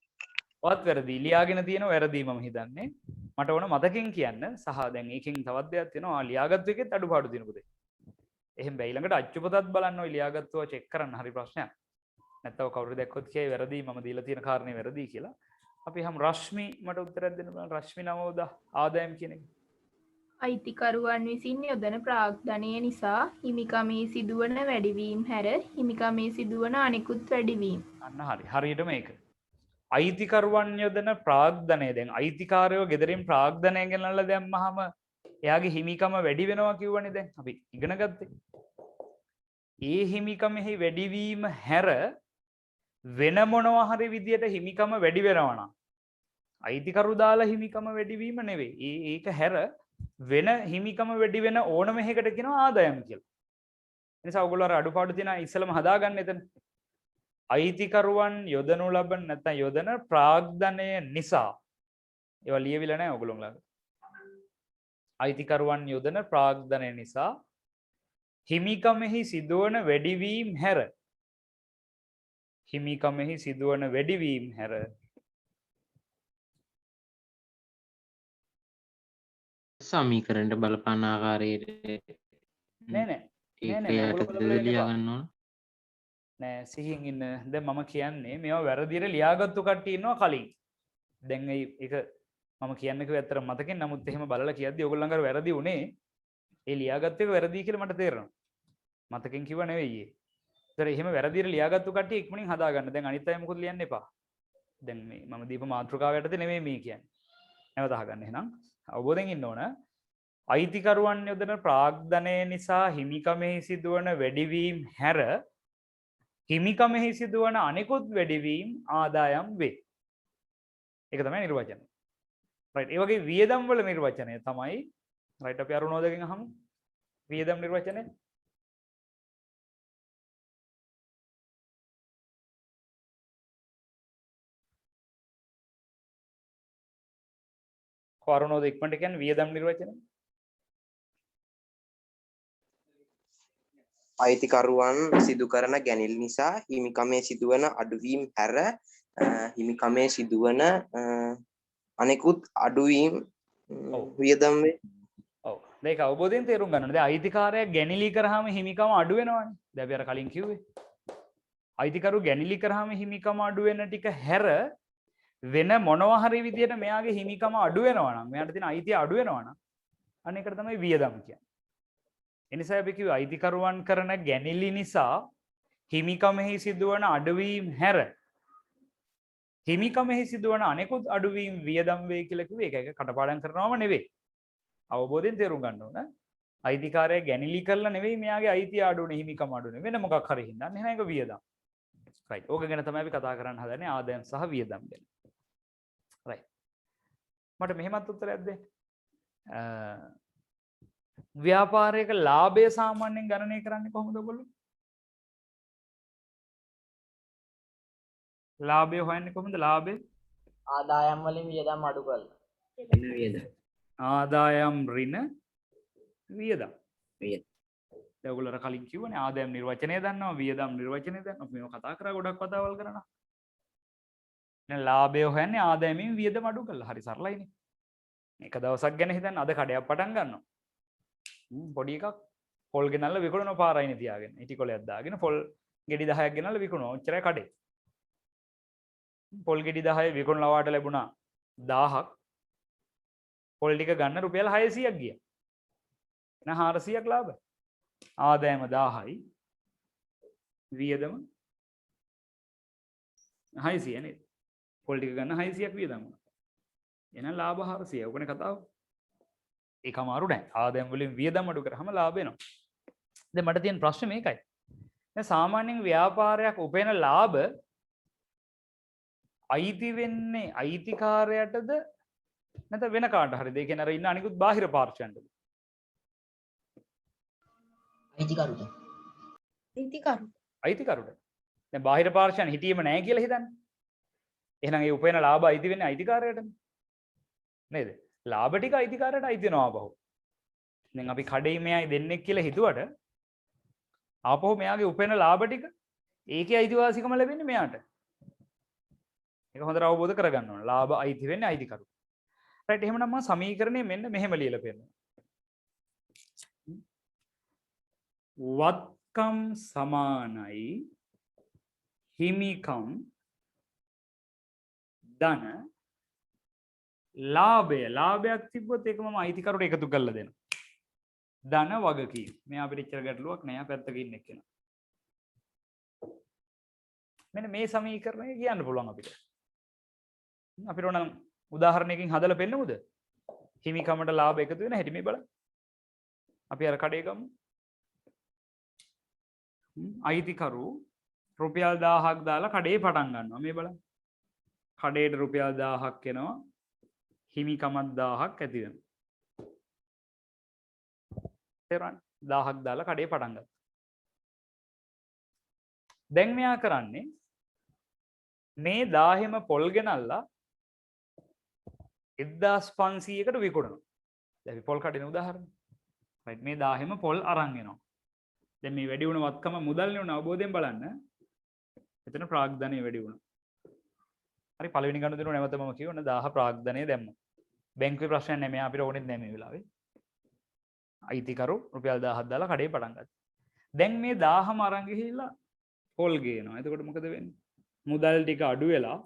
ඔත් වැරදි. ලියාගෙන තියෙන වැරදි මම හිතන්නේ. මට ඕන මතකෙන් කියන්න සහ දැන් ඒකෙන් තවත් දෙයක් තියෙනවා. ලියාගත්තු එකෙත් අඩුපාඩු තියෙනකද? එහෙනම් බැයි ළඟට අච්චුපතත් බලන්න ඔය ලියාගත්තුව චෙක් කරන්න හරි ප්‍රශ්නයක්. නැත්නම් කවුරු දැක්කොත් කියයි වැරදි මම දීලා තියෙන කාරණේ වැරදි කියලා. අපි හම් රශ්මි මට උත්තරයක් දෙන්න බලන්න. රශ්මි නමෝද ආදායම් කියන එක. අයිතිකරුවන් විසින් යොදන ප්‍රාග්ධනය නිසා හිමිකමේ සිදුවන වැඩිවීම් හැර හිමිකමේ සිදුවන අනෙකුත් වැඩිවීම්. අන්න හරි. හරියටම ඒක. අයිතිකරුවන් යොදන ප්‍රාග්ධනය දැන් අයිතිකාරයෝ ගෙදරින් ප්‍රාග්ධනය ගෙනල්ලා දැම්මහම එයාගේ හිමිකම වැඩි වෙනවා කිව්වනේ දැන් අපි ඉගෙන ගත්තේ. ඒ හිමිකමෙහි වැඩිවීම හැර වෙන මොනවා හරි විදියට හිමිකම වැඩි වෙනවා නම් අයිතිකරු දාලා හිමිකම වැඩිවීම නෙවෙයි. ඒක හැර වෙන හිමිකම වැඩි වෙන ඕනම එකකට කියනවා ආදායම් කියලා. ඒ නිසා ඔයගොල්ලෝ අර අඩුපාඩු තියෙන ඉස්සලම හදාගන්න එතන. අයිතිකරුවන් යොදනු ලබන නැත්නම් යොදන ප්‍රාග්ධනය නිසා ඒවා ලියවිලා නැහැ ඔයගොල්ලෝ ළඟ. අයිතිකරුවන් යොදන ප්‍රාග්ධනය නිසා හිමිකමෙහි සිදුවන වැඩිවීම හැර හිමිකමෙහි සිදුවන වැඩිවීම හැර සමීකරණයට බලපාන ආකාරයට නෑ නෑ සිහියෙන් ඉන්න. දැන් මම කියන්නේ මේවා වැරදියට ලියාගත්තු කට්ටිය ඉන්නවා කලින්. දැන් ඒක මම කියන්නේ කිව්ව ඇත්තට මතකෙන් නමුත් එහෙම බලලා කියද්දි ඔයගොල්ලන් අර වැරදි උනේ. ඒ ලියාගත්ත එක වැරදි කියලා මට තේරෙනවා. මතකෙන් කිව්ව නෙවෙයි ඒ. ඒතර එහෙම වැරදියට ලියාගත්තු කට්ටිය ඉක්මනින් හදාගන්න. දැන් අනිත් අය මොකද ලියන්න එපා. දැන් මේ මම දීප මාතෘකාව යටතේ නෙවෙයි මේ කියන්නේ. නැවත අහගන්න එහෙනම්. අවබෝධයෙන් ඉන්න ඕන. අයිතිකරුවන් යොදන ප්‍රාග්ධනය නිසා හිමිකමෙහි සිදුවන වැඩිවීම හැර හිමිකමෙහි සිදුවන අනෙකුත් වැඩිවීම ආදායම් වේ. ඒක තමයි නිර්වචනය. රයිට්. ඒ වගේ වියදම් වල නිර්වචනය තමයි රයිට් අපි අරුණෝදගෙන් අහමු. වියදම් නිර්වචනය. අරුණෝද ඉක්මනට කියන්නේ වියදම් නිර්වචනය. අයිතිකරුවන් සිදු කරන ගැනිල් නිසා හිමිකමේ සිදුවන අඩුවීම් හැර හිමිකමේ සිදුවන අනෙකුත් අඩුවීම් වියදම් වේ. ඔව්. මේක අවබෝධයෙන් තේරුම් ගන්න ඕනේ. දැන් අයිතිකාරයා ගැනිලි කරාම හිමිකම අඩු වෙනවනේ. දැන් අපි අර කලින් කිව්වේ. අයිතිකරු ගැනිලි කරාම හිමිකම අඩු වෙන ටික හැර වෙන මොනවා හරි විදියට මෙයාගේ හිමිකම අඩු වෙනවා නම් මෙයාට තියෙන අයිතිය අඩු වෙනවා නම් අන්න ඒකට තමයි වියදම් කියන්නේ. එනිසා අපි කිව්වා අයිතිකරුවන් කරන ගැනිලි නිසා හිමිකමෙහි සිදුවන අඩුවීම් හැර හිමිකමෙහි සිදුවන අනෙකුත් අඩුවීම් වියදම් වේ කියලා කිව්වේ ඒක කටපාඩම් කරනවම නෙවෙයි. අවබෝධයෙන් තේරුම් ගන්න ඕන. අයිතිකාරයා ගැනිලි කරලා නෙවෙයි මෙයාගේ අයිතිය අඩුනේ හිමිකම අඩුනේ වෙන මොකක් හරි හින්දා. එහෙනම් ඒක වියදම්. රයිට්. ඕක ගැන තමයි අපි කතා කරන්න හදන්නේ ආදායම් සහ වියදම් ගැන. රයිට්. මට මෙහෙමත් උත්තරයක් දෙන්න. ව්‍යාපාරයක ලාභය සාමාන්‍යයෙන් ගණනය කරන්නේ කොහොමද ඔයගොල්ලෝ? ලාභය හොයන්නේ කොහොමද? ලාභය ආදායම් වලින් වියදම් අඩු කරලා. ආදායම් ඍණ වියදම්. දැන් ඔයගොල්ලෝ කලින් කිව්වනේ ආදායම් නිර්වචනය දන්නවා, වියදම් නිර්වචනය දන්නවා. අපි මේව කතා කරා ගොඩක් කතාවල් කරනවා. දැන් ලාභය හොයන්නේ ආදායමින් වියදම් අඩු කරලා. හරි සරලයිනේ. එක දවසක් ගැන හිතන්න අද කඩයක් පටන් ගන්නවා. පොඩි එකක් පොල් ගෙනල්ලා විකුණන පාරයිනේ තියාගෙන. ඉටි කොලයක් දාගෙන පොල් ගෙඩි 10ක් ගෙනල්ලා විකුණනවා. ඔච්චරයි කඩේ. පොල් ගෙඩි 10 විකුණලා වාට ලැබුණා 1000ක්. පොල් ටික ගන්න රුපියල් 600ක් ගියා. එහෙනම් 400ක් ලාභ. ආදායම 1000යි. වියදම 600 නේද? පොල් ටික ගන්න 600ක් වියදම් වුණා. එහෙනම් ලාභ 400. ඔකනේ කතාව. ඒක අමාරු නෑ. ආදායම් වලින් වියදම් අඩු කරාම ලාභ එනවා. දැන් මට තියෙන ප්‍රශ්නේ මේකයි. දැන් සාමාන්‍යයෙන් ව්‍යාපාරයක් උපයන ලාභ අයිති වෙන්නේ අයිතිකාරයටද නැත්නම් වෙන කාට හරිද? ඒ කියන්නේ අර ඉන්න අනිකුත් බාහිර පාර්ශ්වයන්ටද? අයිතිකරුට. අයිතිකරුට. දැන් බාහිර පාර්ශ්වයන් හිටියේම නැහැ කියලා හිතන්න. එහෙනම් ඒ උපයන ලාභ අයිති වෙන්නේ අයිතිකාරයටද? නේද? ලාභ ටික අයිතිකාරයට අයිති වෙනවා ආපහු. දැන් අපි කඩේ මෙයයි දෙන්නෙක් කියලා හිතුවට ආපහු මෙයාගේ උපයන ලාභ ටික ඒකේ අයිතිවාසිකම ලැබෙන්නේ මෙයාට. ඒක හොඳට අවබෝධ කරගන්න ඕන. ලාභ අයිති වෙන්නේ අයිතිකරු. රයිට් එහෙමනම් මම සමීකරණය මෙන්න මෙහෙම ලියලා පෙන්නනවා. වත්කම් සමානයි හිමිකම් ධන ලාභයක් තිබ්බොත් ඒක මම අයිතිකරුට එකතු කරලා දෙනවා. ධන වගකීම්. මෙයා අපිට ඉච්චර ගැටලුවක් නෑ පැත්තක ඉන්න එක්කෙනා. මෙන්න මේ සමීකරණය කියන්න පුළුවන් අපිට. අපිට ඕන උදාහරණයකින් හදලා පෙන්නමුද? හිමිකමට ලාභ එකතු වෙන හැටි මේ බලන්න. අපි අර කඩේ ගමු. අයිතිකරු රුපියල් 1000ක් දාලා කඩේ පටන් ගන්නවා. මේ බලන්න. කඩේට රුපියල් 1000ක් එනවා. හිමිකමක් 1000ක් ඇති වෙනවා. තේරුණාද? 1000ක් දාලා කඩේ පටන් ගත්තා. දැන් මෙයා කරන්නේ මේ 1000ම පොල් ගෙනල්ලා 1500කට විකුණනවා. දැන් අපි පොල් කඩේන උදාහරණ. රයිට් මේ 1000ම පොල් අරන් එනවා. දැන් මේ වැඩි වුණ වත්කම මුදල්නේ උන අවබෝධයෙන් බලන්න. එතන ප්‍රාග්ධනය වැඩි වුණා. හරි පළවෙනි ගනුදෙනුව නැවත මම කියවන 1000 ප්‍රාග්ධනය දැම්මා. බැංකුවේ ප්‍රශ්නයක් නැහැ මෙයා අපිට ඕනෙත් නැහැ මේ වෙලාවේ. අයිතිකරු රුපියල් 1000ක් දාලා කඩේ පටන් ගත්තා. දැන් මේ 1000ම අරන් ගිහිල්ලා පොල් ගේනවා. එතකොට මොකද වෙන්නේ? මුදල් ටික අඩු වෙලා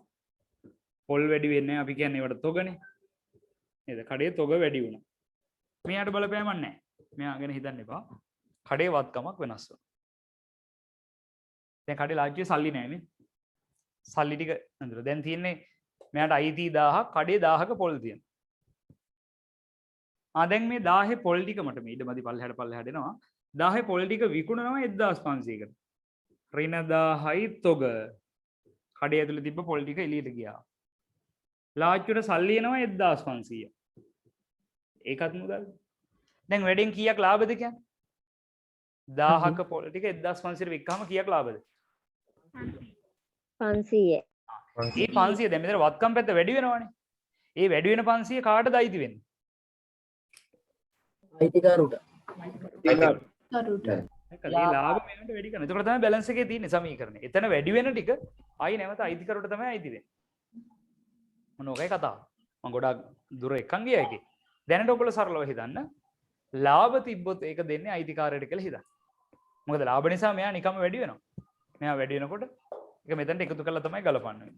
පොල් වැඩි වෙන්නේ අපි කියන්නේ ඒවට තොගනේ. නේද? කඩේ තොග වැඩි වුණා. මෙයාට බලපෑමක් නැහැ. මෙයා ගැන හිතන්න එපා. කඩේ වත්කමක් වෙනස් වෙනවා. දැන් කඩේ ලාජ්ජියේ සල්ලි නැහැ නේ. සල්ලි ටික නේද? දැන් තියෙන්නේ මෙයාට අයිති 1000ක් කඩේ 1000ක පොල් තියෙනවා. දැන් මේ 1000 පොල් ටික මට මේ ඉඩමදි පල්ලෙහාට එනවා 1000 පොල් ටික විකුණනවා 1500කට ඍණ 1000යි තොග කඩේ ඇතුලේ තිබ්බ පොල් ටික එළියට ගියා ලාච්චුට සල්ලි එනවා 1500 ඒකත් මුදල් දැන් වැඩෙන් කීයක් ලාභද කියන්නේ 1000ක පොල් ටික 1500ට වික්කම කීයක් ලාභද 500 ඒ 500 දැන් මෙතන වත්කම් පැත්ත වැඩි වෙනවනේ ඒ වැඩි වෙන 500 කාටද අයිති වෙන්නේ අයිතිකරුට. ඒ ලාභ මෙයාට වැඩි කරනවා. එතකොට තමයි බැලන්ස් එකේ තියෙන්නේ සමීකරණය. එතන වැඩි වෙන ටික ආයි නැවත අයිතිකරුට තමයි අයිති වෙන්නේ. මොන ඔකයි කතාව. මම ගොඩාක් දුර එකන් ගියා එකේ. දැනට ඔයගොල්ලෝ සරලව හිතන්න. ලාභ තිබ්බොත් ඒක දෙන්නේ අයිතිකාරයට කියලා හිතන්න. මොකද ලාභ නිසා මෙයා නිකම්ම වැඩි වෙනවා. මෙයා වැඩි වෙනකොට ඒක මෙතනට එකතු කරලා තමයි ගලපන්නේ.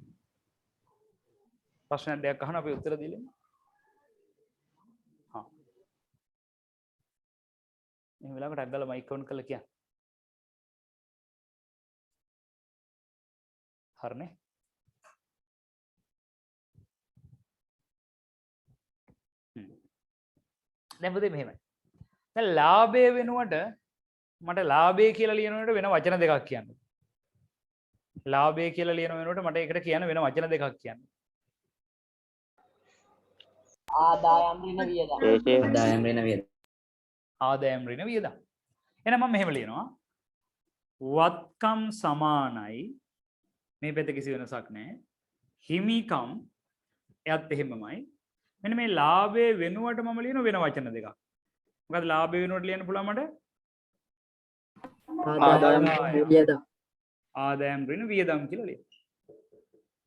ප්‍රශ්නයක් දෙයක් අහන අපි උත්තර දෙන්නේ. මේ වෙලාවට ටැග් ගාලා මයික් ඔන් කරලා කියන්න. හරිනේ. දැන් පුතේ මෙහෙමයි. දැන් ලාභය වෙනුවට මට ලාභය කියලා ලියනකොට වෙන වචන දෙකක් කියන්න. ලාභය කියලා ලියන වෙනුවට මට ඒකට කියන්න වෙන වචන දෙකක් කියන්න. ආදායම් ඍණ වියදම්. ආදායම් ඍණ වියදම්. ආදායම් ඍණ වියදම්. එහෙනම් මම මෙහෙම ලියනවා. වත්කම් සමානයි මේ පැත්ත කිසි වෙනසක් නැහැ. හිමිකම් එයත් එහෙමමයි. මෙන්න මේ ලාභයේ වෙනුවට මම ලියන වෙන වචන දෙකක්. මොකද ලාභය වෙනුවට ලියන්න පුළුවන් මට? ආදායම් වියදම්. ආදායම් ඍණ වියදම් කියලා ලියන්න.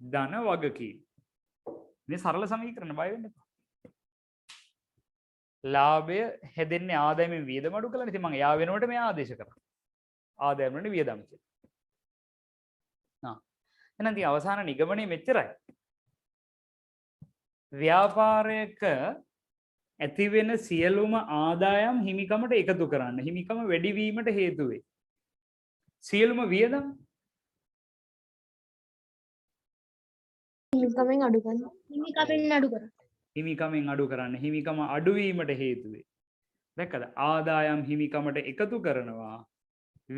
ධන වගකීම්. මේ සරල සමීකරණ බය වෙන්න එපා. ලාභය හැදෙන්නේ ආදායමෙන් වියදම අඩු කරලා. ඉතින් මම එයා වෙනුවට මේ ආදේශ කරා. ආදායම් ඍණ වියදම් කියලා. එහෙනම් ඉතින් අවසාන නිගමනය මෙච්චරයි. ව්‍යාපාරයක ඇති වෙන සියලුම ආදායම් හිමිකමට එකතු කරන්න. හිමිකම වැඩි වීමට හේතු වේ. සියලුම වියදම් හිමිකමෙන් අඩු කරන්න. හිමිකමෙන් අඩු කරන්න. හිමිකමෙන් අඩු කරන්න. හිමිකම අඩුවීමට හේතු වේ. දැක්කද? ආදායම් හිමිකමට එකතු කරනවා.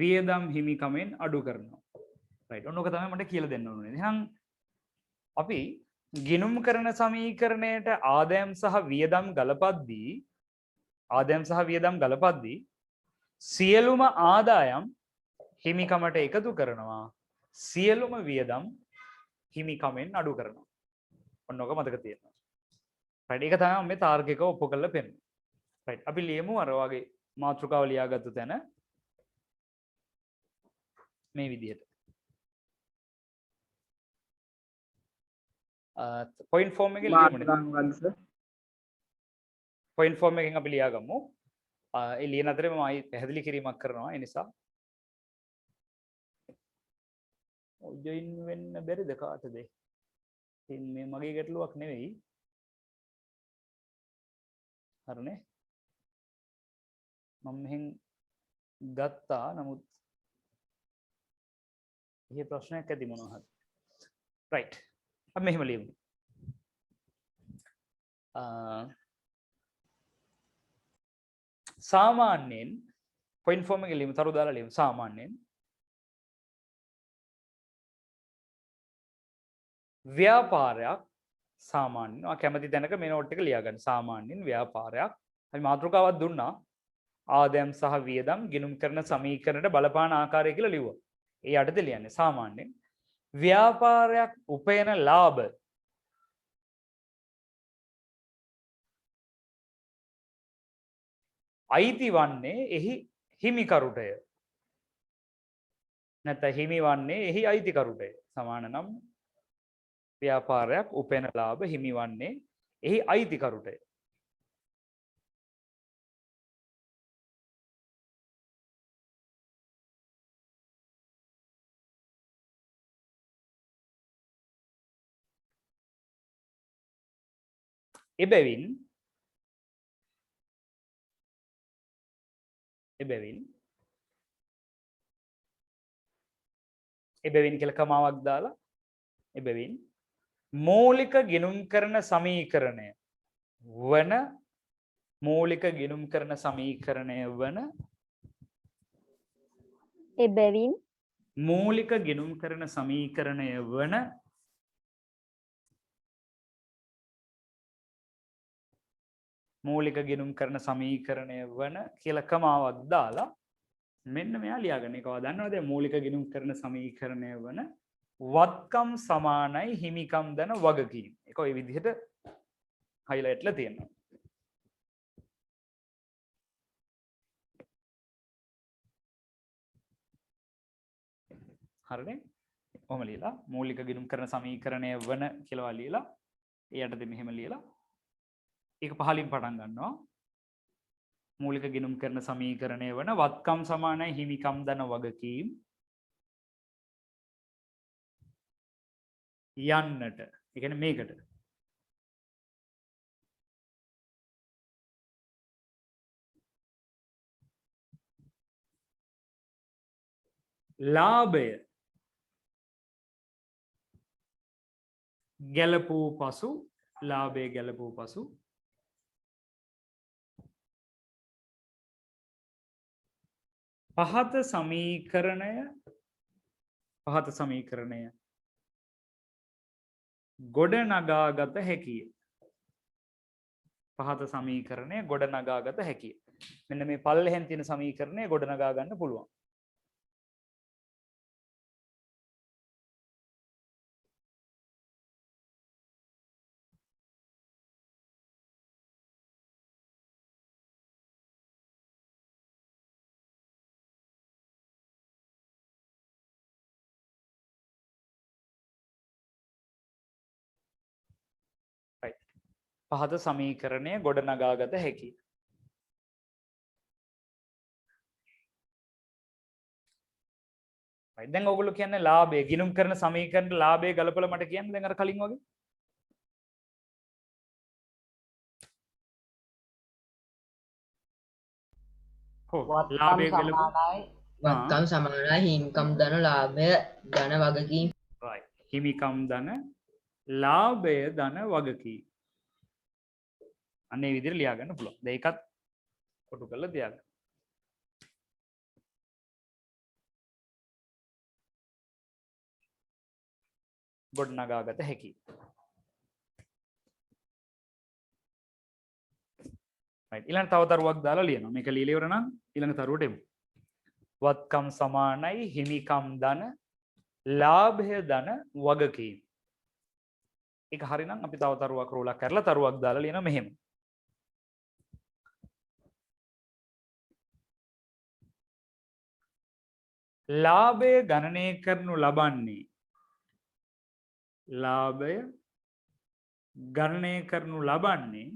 වියදම් හිමිකමෙන් අඩු කරනවා. රයිට්. ඔන්න ඔක තමයි මට කියලා දෙන්න ඕනේ. එහෙනම් අපි ගිණුම් කරන සමීකරණයට ආදායම් සහ වියදම් ගලපද්දී සියලුම ආදායම් හිමිකමට එකතු කරනවා. සියලුම වියදම් හිමිකමෙන් අඩු කරනවා. ඔන්න ඔක මතක තියෙනවා. රයිට්. ඒක තමයි මේ තාර්කිකව ඔප්පු කරලා පෙන්නන්නේ. රයිට්. අපි ලියමු අර වගේ මාතෘකාව ලියාගත්තු තැන මේ විදිහට. පොයින්ට් ෆෝම් එකේ ලියමුනේ. පොයින්ට් ෆෝම් එකෙන් අපි ලියාගමු. ඒ ලියන අතරේ මම ආයි පැහැදිලි කිරීමක් කරනවා. ඒ නිසා ජොයින් වෙන්න බැරිද කාටද? ඉතින් මේ මගේ ගැටලුවක් නෙවෙයි. හරිනේ. මම මෙහෙන් ගත්තා. නමුත් ඉහි ප්‍රශ්නයක් ඇති මොනවා හරි. රයිට්. අපි මෙහෙම ලියමු. සාමාන්‍යයෙන් පොයින්ට් ෆෝම් එකේ ලියමු. තරු දාලා ලියමු. සාමාන්‍යයෙන් ව්‍යාපාරයක් සාමාන්‍යයෙන් කැමති තැනක මේ නෝට් එක ලියා ගන්න. සාමාන්‍යයෙන් ව්‍යාපාරයක් අපි මාතෘකාවක් දුන්නා. ආදායම් සහ වියදම් ගිණුම් කරන සමීකරණයට බලපාන ආකාරය කියලා ලිව්වා. ඒ යටතේ ලියන්නේ සාමාන්‍යයෙන් ව්‍යාපාරයක් උපයන ලාභ අයිති වන්නේ එහි හිමිකරුටය. නැත්නම් හිමි වන්නේ එහි අයිතිකරුටය. සමාන නම් ව්‍යාපාරයක් උපයන ලාභ හිමි වන්නේ එහි අයිතිකරුටය. එබැවින් කියලා කමාවක් දාලා එබැවින් මූලික ගිණුම් කරන සමීකරණය වන එබැවින් මූලික ගිණුම් කරන සමීකරණය වන කියලා කමාවක් දාලා මෙන්න මෙයා ලියාගන්න. ඒක දන්නවද? මූලික ගිණුම් කරන සමීකරණය වන වත්කම් සමානයි හිමිකම් දන වගකීම්. ඒක ඔය විදිහට හයිලයිට්ලා තියෙනවා. හරිනේ? ඔහොම ලියලා මූලික ගිණුම් කරන සමීකරණය වන කියලා ලියලා ඒ යටතේ මෙහෙම ලියලා ඒක පහලින් පටන් ගන්නවා. මූලික ගිණුම් කරන සමීකරණය වන වත්කම් සමානයි හිමිකම් දන වගකීම් යන්නට. ඒ කියන්නේ මේකට. ලාභය ගැලපූ පසු පහත සමීකරණය ගොඩනගාගත හැකිය. මෙන්න මේ පල්ලෙහෙන් තියෙන සමීකරණය ගොඩනගා ගන්න පුළුවන්. පහත සමීකරණය ගොඩනගාගත හැකි. දැන් ඔයගොල්ලෝ කියන්නේ ලාභය ගිණුම් කරන සමීකරණයට ලාභය ගලපලා මට කියන්න දැන් අර කලින් වගේ. ලාභය වත්කම් සමානයි හිමිකම් ධන ලාභය ධන වගකීම්. හිමිකම් ධන ලාභය ධන වගකීම්. අන්නේ විදිහට ලියා ගන්න පුළුවන්. දැන් ඒකත් කොටු කරලා තියාගන්න. ගොඩනගාගත හැකි. right ඊළඟ තව තරුවක් දාලා ලියනවා. මේක ලියලා ඉවර නම් ඊළඟ තරුවට එමු. වත්කම් සමානයි හිමිකම් ධන ලාභය ධන වගකීම්. ඒක හරිනම් අපි තව තරුවක් රෝලක් කරලා තරුවක් දාලා ලියනවා මෙහෙම. ලාභය ගණනය කරනු ලබන්නේ ලාභය ගණනය කරනු ලබන්නේ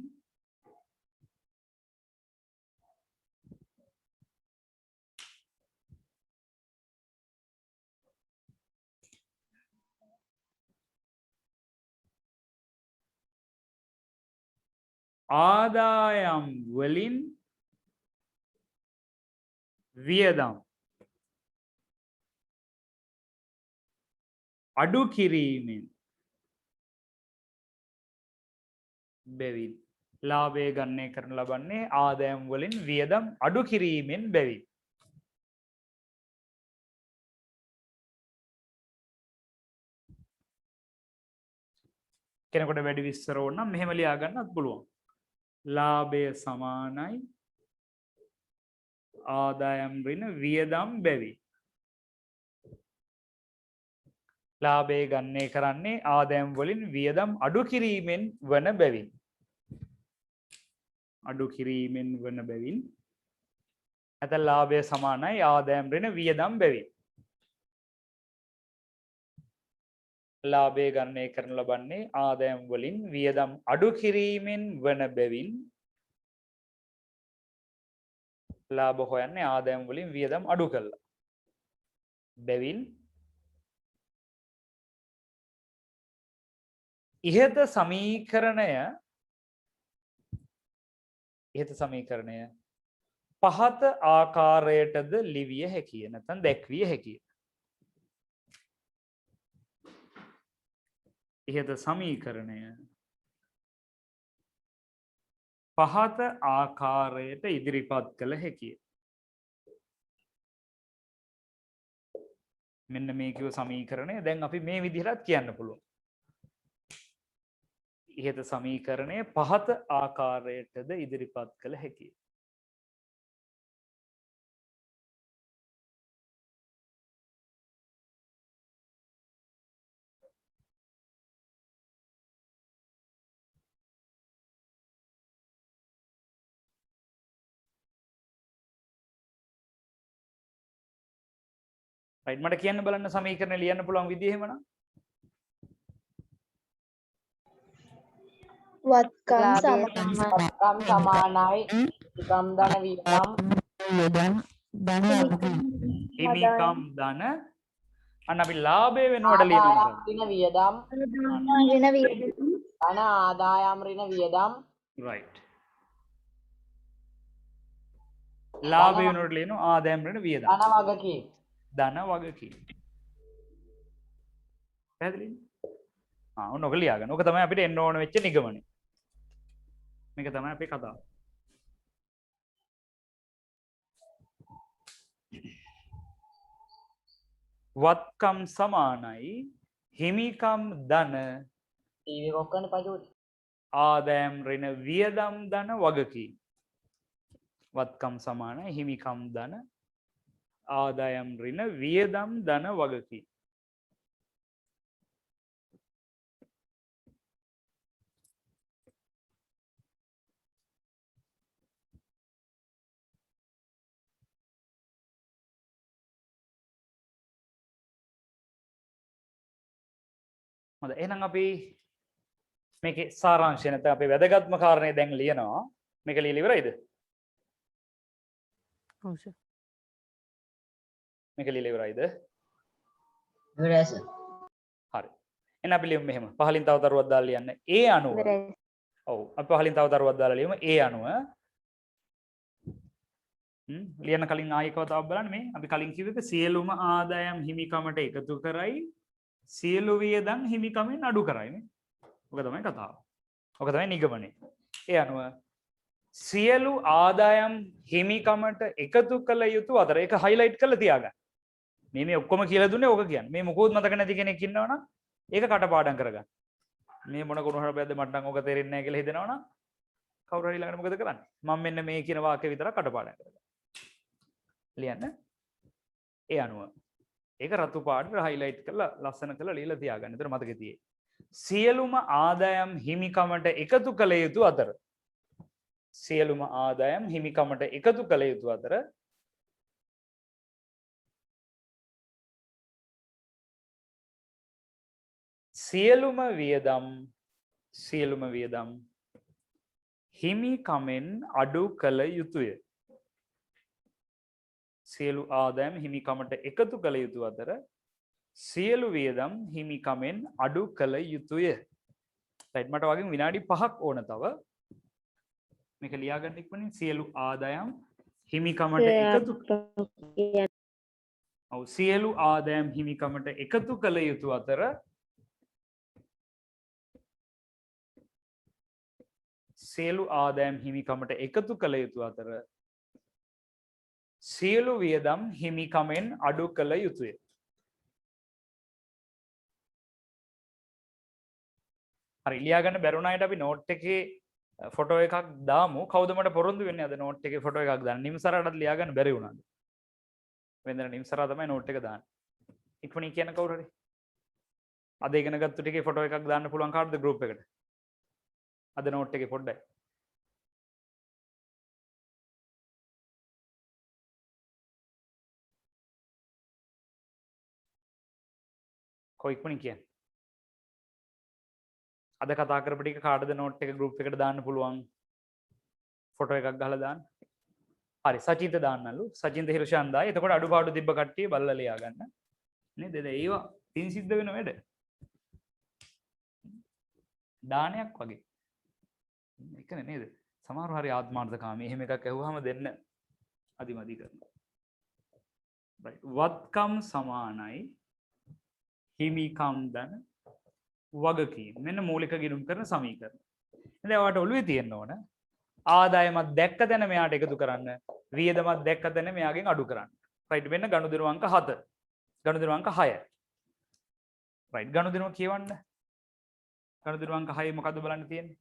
ආදායම් වලින් වියදම් අඩු කිරීමෙන් බැවින් ලාභය ගණනය කරනු ලබන්නේ ආදායම් වලින් වියදම් අඩු කිරීමෙන් බැවින් කෙනෙකුට වැඩි විස්තර ඕන නම් මෙහෙම ලියා ගන්නත් පුළුවන්. ලාභය සමානයි ආදායම් ඍණ වියදම් බැවින් ලාභය ගණනය කරන්නේ ආදායම් වලින් වියදම් අඩු කිරීමෙන් වන බැවින් අඩු කිරීමෙන් වන බැවින් නැත්නම් ලාභය සමානයි ආදායම් ඍණ වියදම් බැවින් ලාභය ගණනය කරනු ලබන්නේ ආදායම් වලින් වියදම් අඩු කිරීමෙන් වන බැවින් ලාභ හොයන්නේ ආදායම් වලින් වියදම් අඩු කළා බැවින් ඉහත සමීකරණය පහත ආකාරයටද ලිවිය හැකිය නැත්නම් දැක්විය හැකිය. ඉහත සමීකරණය පහත ආකාරයට ඉදිරිපත් කළ හැකිය. මෙන්න මේ කිව්ව සමීකරණය දැන් අපි මේ විදිහට කියන්න පුළුවන්. ඉහත සමීකරණය පහත ආකාරයටද ඉදිරිපත් කළ හැකිය. right මට කියන්න බලන්න සමීකරණය ලියන්න පුළුවන් විදිය එහෙමනම් වත්කම් සමානයි හිමිකම් ධන වියදම් හිමිකම් ධන අන්න අපි ලාභය වෙනුවට ලියනවා ඍණ වියදම් ධන ආදායම් ඍණ වියදම් right ලාභය වෙනුවට ලියනවා ආදායම් ඍණ වියදම් ධන වගකීම් පැහැදිලිද? ඔන්න ඔක ලියාගන්න. ඔක තමයි අපිට එන්න ඕන වෙච්ච නිගමනය. මේක තමයි අපේ කතාව. වත්කම් සමානයි හිමිකම් ධන ආදායම් ඍණ වියදම් ධන වගකීම්. වත්කම් සමානයි හිමිකම් ධන ආදායම් ඍණ වියදම් ධන වගකීම්. හොඳයි එහෙනම් අපි මේකේ සාරාංශය නැත්නම් අපේ වැදගත්ම කාරණේ දැන් ලියනවා. මේක ලියලා ඉවරයිද? ඔව් සර්. මේක ලියලා ඉවරයිද? ඉවරයි සර්. හරි. එහෙනම් අපි ලියමු මෙහෙම. පහලින් තව තරුවක් දාලා ලියන්න. ඒ අනුව. ඔව්. අපි පහලින් තව තරුවක් දාලා ලියමු. ඒ අනුව. ලියන්න කලින් ආයෙකව තව බලන්න මේ. අපි කලින් කිව්ව එක සියලුම ආදායම් හිමිකමට එකතු කරයි සියලු වියදම් හිමිකමෙන් අඩු කරයි නේ. ඔක තමයි කතාව. ඔක තමයි නිගමනය. ඒ අනුව සියලු ආදායම් හිමිකමට එකතු කළ යුතු අතර ඒක හයිලයිට් කරලා තියාගන්න. මේ ඔක්කොම කියලා දුන්නේ ඕක කියන්නේ. මේ මොකෝත් මතක නැති කෙනෙක් ඉන්නවනම් ඒක කටපාඩම් කරගන්න. මේ මොන කුණුහරුපයක්ද මට නම් ඕක තේරෙන්නේ නැහැ කියලා හිතනවනම් කවුරු හරි ළඟට මොකද කරන්නේ? මම මෙන්න මේ කියන වාක්‍ය විතරක් කටපාඩම් කරගන්න. ලියන්න. ඒ අනුව ඒක රතු පාටට හයිලයිට් කරලා ලස්සන කරලා ලියලා තියාගන්න. ඒතර මතකෙ තියෙයි. සියලුම ආදායම් හිමිකමට එකතු කළ යුතු අතර සියලුම ආදායම් හිමිකමට එකතු කළ යුතු අතර සියලුම වියදම් හිමිකමෙන් අඩු කළ යුතුය. සියලු ආදායම් හිමිකමට එකතු කළ යුතු අතර සියලු වියදම් හිමිකමෙන් අඩු කළ යුතුය. රයිට් මට වගේ විනාඩි 5ක් ඕන තව. මේක ලියාගන්න ඉක්මනින් සියලු ආදායම් හිමිකමට එකතු ඔව් සියලු ආදායම් හිමිකමට එකතු කළ යුතු අතර සියලු ආදායම් හිමිකමට එකතු කළ යුතු අතර සියලු වියදම් හිමිකමෙන් අඩු කළ යුතුය. හරි ලියාගන්න බැරුණ අයට අපි නෝට් එකේ ෆොටෝ එකක් දාමු. කවුද මට පොරොන්දු වෙන්නේ අද නෝට් එකේ ෆොටෝ එකක් දාන්න? නිම්සරාටත් ලියාගන්න බැරි වුණාද? වෙනදන නිම්සරා තමයි නෝට් එක දාන්නේ. ඉක්මනින් කියන කවුරු හරි? අද ඉගෙන ගත්ත ටිකේ ෆොටෝ එකක් දාන්න පුළුවන් කාටද ගෲප් එකට? අද නෝට් එකේ පොඩ්ඩයි. කොයි ඉක්මනින් කියන්නේ? අද කතා කරපු ටික කාටද නෝට් එක ගෲප් එකට දාන්න පුළුවන්? ෆොටෝ එකක් ගහලා දාන්න. හරි සචින්ත දාන්නලු. සචින්ත හිරුෂාන්දායි. එතකොට අඩුපාඩු තිබ්බ කට්ටිය බලලා ලියා ගන්න. නේද? ඒවා තින් සිද්ධ වෙන වැඩ. දානයක් වගේ. එකනේ නේද? සමහරව හරි ආත්මාර්ථකාමී. එහෙම එකක් ඇහුවාම දෙන්න අදිමදි කරනවා. right වත්කම් සමානයි හිමිකම් ධන වගකීම්. මෙන්න මූලික ගිණුම් කරන සමීකරණ. දැන් ඔයාලට ඔළුවේ තියෙන්න ඕන ආදායමත් දැක්ක තැන මෙයාට එකතු කරන්න, වියදමත් දැක්ක තැන මෙයාගෙන් අඩු කරන්න. right වෙන්න ගනුදෙනු අංක 7. ගනුදෙනු අංක 6. right ගනුදෙනුව කියවන්න. ගනුදෙනු අංක 6 මොකද්ද බලන්න තියෙන්නේ?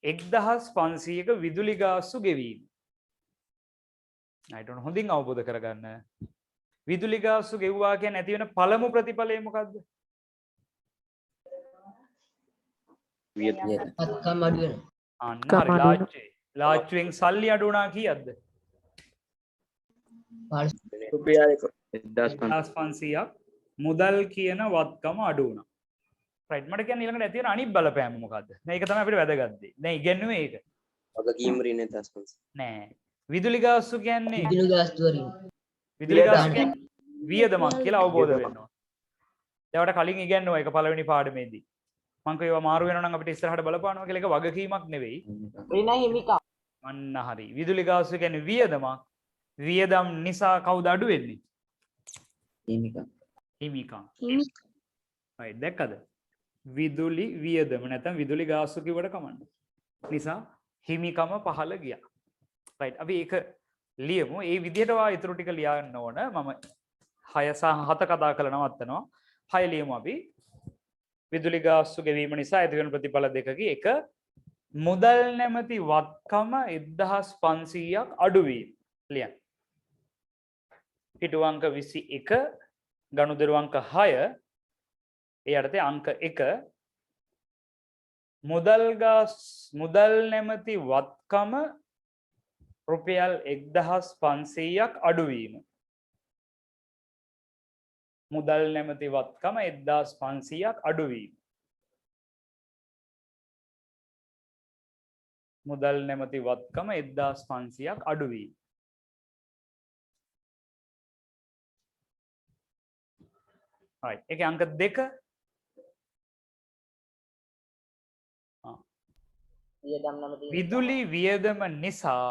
1500ක විදුලි ගාස්තු ගෙවීම. right හොඳින් අවබෝධ කරගන්න. විදුලි ගාස්තු ගෙවුවා කියන්නේ ඇති වෙන පළමු ප්‍රතිඵලය මොකද්ද? වත්කම් අඩු වෙනවා. අන්න හරි ලාච්චුවේ. ලාච්චුවෙන් සල්ලි අඩු වුණා කීයක්ද? රුපියල් 1500ක් මුදල් කියන වත්කම අඩු වුණා. රයිට් මට කියන්නේ ඊළඟට ඇති වෙන අනිත් බලපෑම මොකද්ද? මේක තමයි අපිට වැදගත් දේ. දැන් ඉගෙනුවේ ඒක. වගකීම් ඍණ 1500. නෑ. විදුලි ගාස්තු කියන්නේ විදුලි ගාස්තු වලින් විදුලි ගාස්තු කියන්නේ වියදමක් කියලා අවබෝධ වෙන්න ඕන. ඒවට කලින් ඉගෙනුවා ඒක පළවෙනි පාඩමේදී. මං කියවා මාරු වෙනවා නම් අපිට ඉස්සරහට බලපානවා කියලා. ඒක වගකීමක් නෙවෙයි. ඍණ හිමිකම්. අන්න හරි. විදුලි ගාස්තු කියන්නේ වියදමක්. වියදම් නිසා කවුද අඩු වෙන්නේ? හිමිකම්. right දැක්කද? විදුලි වියදම නැත්නම් විදුලි ගාස්තු කිව්වට කමන්නේ. නිසා හිමිකම පහළ ගියා. right අපි ඒක ලියමු. ඒ විදිහට වා ඊටු ටික ලියන්න ඕන. මම 6 සහ 7 කතා කරලා නවත්තනවා. 6 ලියමු අපි. විදුලි ගාස්තු ගෙවීම නිසා ඇති වෙන ප්‍රතිඵල දෙකකි. එක මුදල් නැමැති වත්කම 1500ක් අඩු වීම. ලියන්න. පිටු අංක 21 ගනුදෙනු අංක 6 ඒ යටතේ අංක 1 මුදල් නැමැති වත්කම රුපියල් 1500ක් අඩු වීම. මුදල් නැමැති වත්කම 1500ක් අඩු වීම. මුදල් නැමැති වත්කම 1500ක් අඩු වීම. right ඒකේ අංක 2 විදුලි වියදම නිසා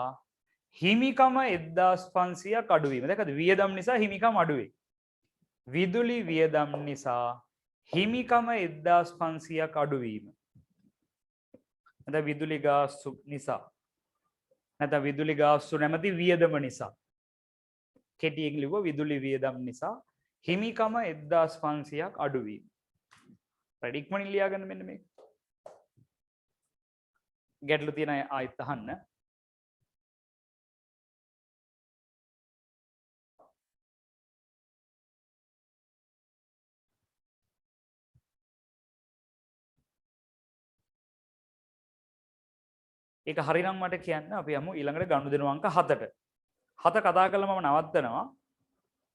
හිමිකම 1500ක් අඩු වීම. දැක්කද? වියදම් නිසා හිමිකම අඩු වෙයි. විදුලි වියදම් නිසා හිමිකම 1500ක් අඩු වීම. නැත්නම් විදුලි ගාස්තු නිසා නැත්නම් විදුලි ගාස්තු නැමැති වියදම නිසා කෙටියෙන් ලිව්ව විදුලි වියදම් නිසා හිමිකම 1500ක් අඩු වීම. right ඉක්මනින් ලියාගන්න මෙන්න මේක. ගැටලු තියෙන අය ආයෙත් අහන්න. ඒක හරිනම් මට කියන්න අපි යමු ඊළඟට ගනුදෙනු අංක 7ට. 7 කතා කළා මම නවත්තනවා.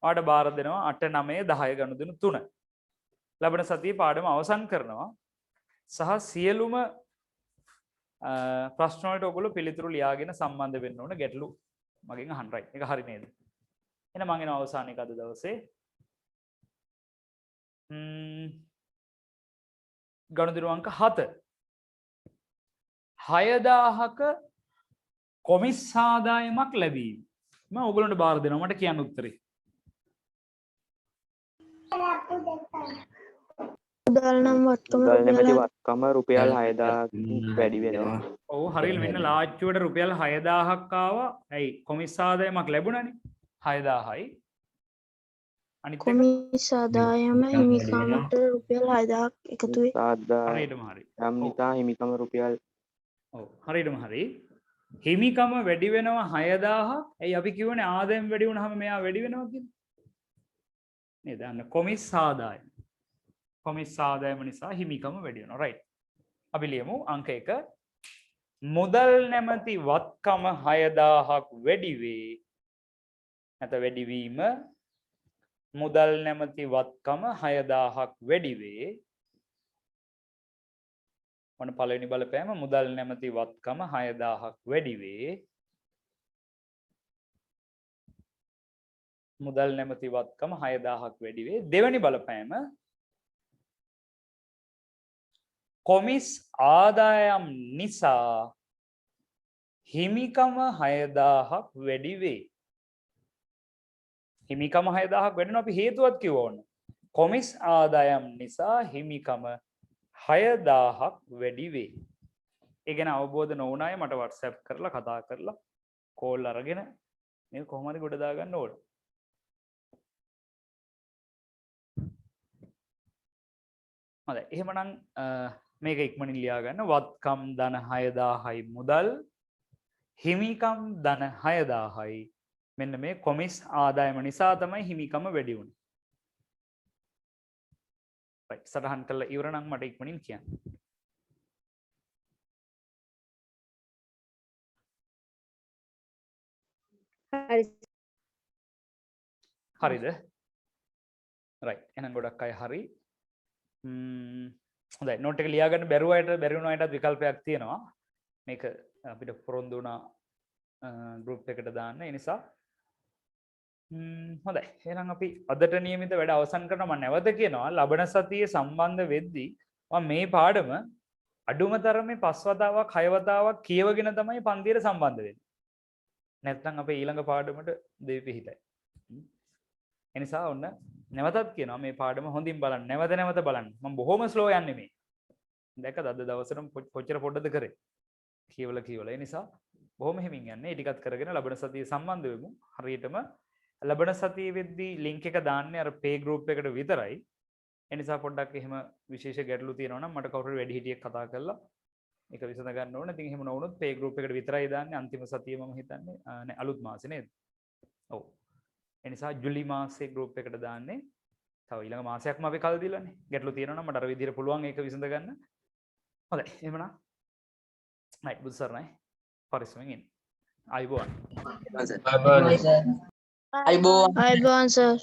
ඔයාලට බාර දෙනවා 8 9 10 ගනුදෙනු 3. ලබන සතියේ පාඩම අවසන් කරනවා. සහ සියලුම ප්‍රශ්න වලට ඔයගොල්ලෝ පිළිතුරු ලියාගෙන සම්බන්ධ වෙන්න ඕන ගැටලු මගෙන් අහන්න right. ඒක හරි නේද? එහෙනම් මම එනවා අවසානයේ අද දවසේ. ගනුදෙනු අංක 7. 6000ක කොමිස් ආදායමක් ලැබීම. මම ඔයගොල්ලන්ට බාර දෙනවා මට කියන්න උත්තරේ. මුදල් නැමැති වත්කම රුපියල් 6000 වැඩි වෙනවා. ඔව් හරියට මෙන්න ලාච්චුවට රුපියල් 6000ක් ආවා. ඇයි කොමිස් ආදායමක් ලැබුණානේ 6000යි. අනිත් එක කොමිස් ආදායම හිමිකමට රුපියල් 6000ක් එකතු වේ. හරියටම හරි. යම්නිතා හිමිකම රුපියල් ඔව් හරියටම හරි. හිමිකම වැඩි වෙනවා 6000ක්. ඇයි අපි කියවනේ ආදායම වැඩි වුණාම මෙයා වැඩි වෙනවා කියන්නේ? නේද? අන්න කොමිස් ආදායම. කොමිස් ආදායම නිසා හිමිකම වැඩි වෙනවා. right. අපි ලියමු අංක 1. මුදල් නැමැති වත්කම 6000ක් වැඩි වේ. නැත්නම් වැඩි වීම මුදල් නැමැති වත්කම 6000ක් වැඩි වේ. මොන පළවෙනි බලපෑම මුදල් නැමැති වත්කම 6000ක් වැඩි වේ. මුදල් නැමැති වත්කම 6000ක් වැඩි වේ. දෙවෙනි බලපෑම කොමිස් ආදායම් නිසා හිමිකම 6000ක් වැඩි වේ. හිමිකම 6000ක් වැඩිනවා අපි හේතුවක් කිව්වා ඕන. කොමිස් ආදායම් නිසා හිමිකම 6000ක් වැඩි වේ. ඒ ගැන අවබෝධ නොවුන අය මට WhatsApp කරලා කතා කරලා කෝල් අරගෙන මේක කොහොම හරි ගොඩ දා ගන්න ඕන. හොඳයි. එහෙමනම් මේක ඉක්මනින් ලියා ගන්න. වත්කම් ධන 6000යි මුදල් හිමිකම් ධන 6000යි. මෙන්න මේ කොමිස් ආදායම නිසා තමයි හිමිකම වැඩි වුනේ. right සටහන් කළා ඉවර නම් මට ඉක්මනින් කියන්න. හරිද? right එහෙනම් ගොඩක් අය හරි. හොඳයි නෝට් එක ලියා ගන්න බැරුව අයට බැරි වුණ අයටත් විකල්පයක් තියෙනවා. මේක අපිට පොරොන්දු වුණා group එකට දාන්න. ඒ නිසා හොඳයි. එහෙනම් අපි අදට નિયમિત වැඩ අවසන් කරනවා. මම නැවත කියනවා ලබන සතියේ සම්බන්ධ වෙද්දී මම මේ පාඩම අඩුම තරමේ 5 වතාවක් 6 වතාවක් කියවගෙන තමයි පන්තියට සම්බන්ධ වෙන්නේ. නැත්නම් අපේ ඊළඟ පාඩමට දෙවි පිහිටයි. ඒ නිසා ඔන්න නැවතත් කියනවා මේ පාඩම හොඳින් බලන්න. නැවත නැවත බලන්න. මම බොහොම ස්ලෝ යන්නේ මේ. දැක්කද අද දවසටම කොච්චර පොඩ්ඩද කරේ. කියවලා. ඒ නිසා බොහොම හිමින් යන්නේ. ඒ ටිකත් කරගෙන ලබන සතියේ සම්බන්ධ වෙමු. හරියටම ලබන සතියේ වෙද්දී link එක දාන්නේ අර pay group එකට විතරයි. ඒ නිසා පොඩ්ඩක් එහෙම විශේෂ ගැටලු තියෙනවා නම් මට කවුරු හරි වැඩි හිටියෙක් කතා කරලා ඒක විසඳ ගන්න ඕන. ඉතින් එහෙම නොවුනොත් pay group එකට විතරයි දාන්නේ. අන්තිම සතියේ මම හිතන්නේ නෑ අලුත් මාසේ නේද? ඔව්. ඒ නිසා ජුලි මාසේ group එකට දාන්නේ. තව ඊළඟ මාසයක්ම අපි කල් දීලානේ. ගැටලු තියෙනවා නම් මට අර විදිහට පුළුවන් ඒක විසඳ ගන්න. හොඳයි. එහෙමනම් right බුදු සරණයි. පරිස්සමෙන් ඉන්න. ආයිබෝවන්. අයිබෝවන් සර්.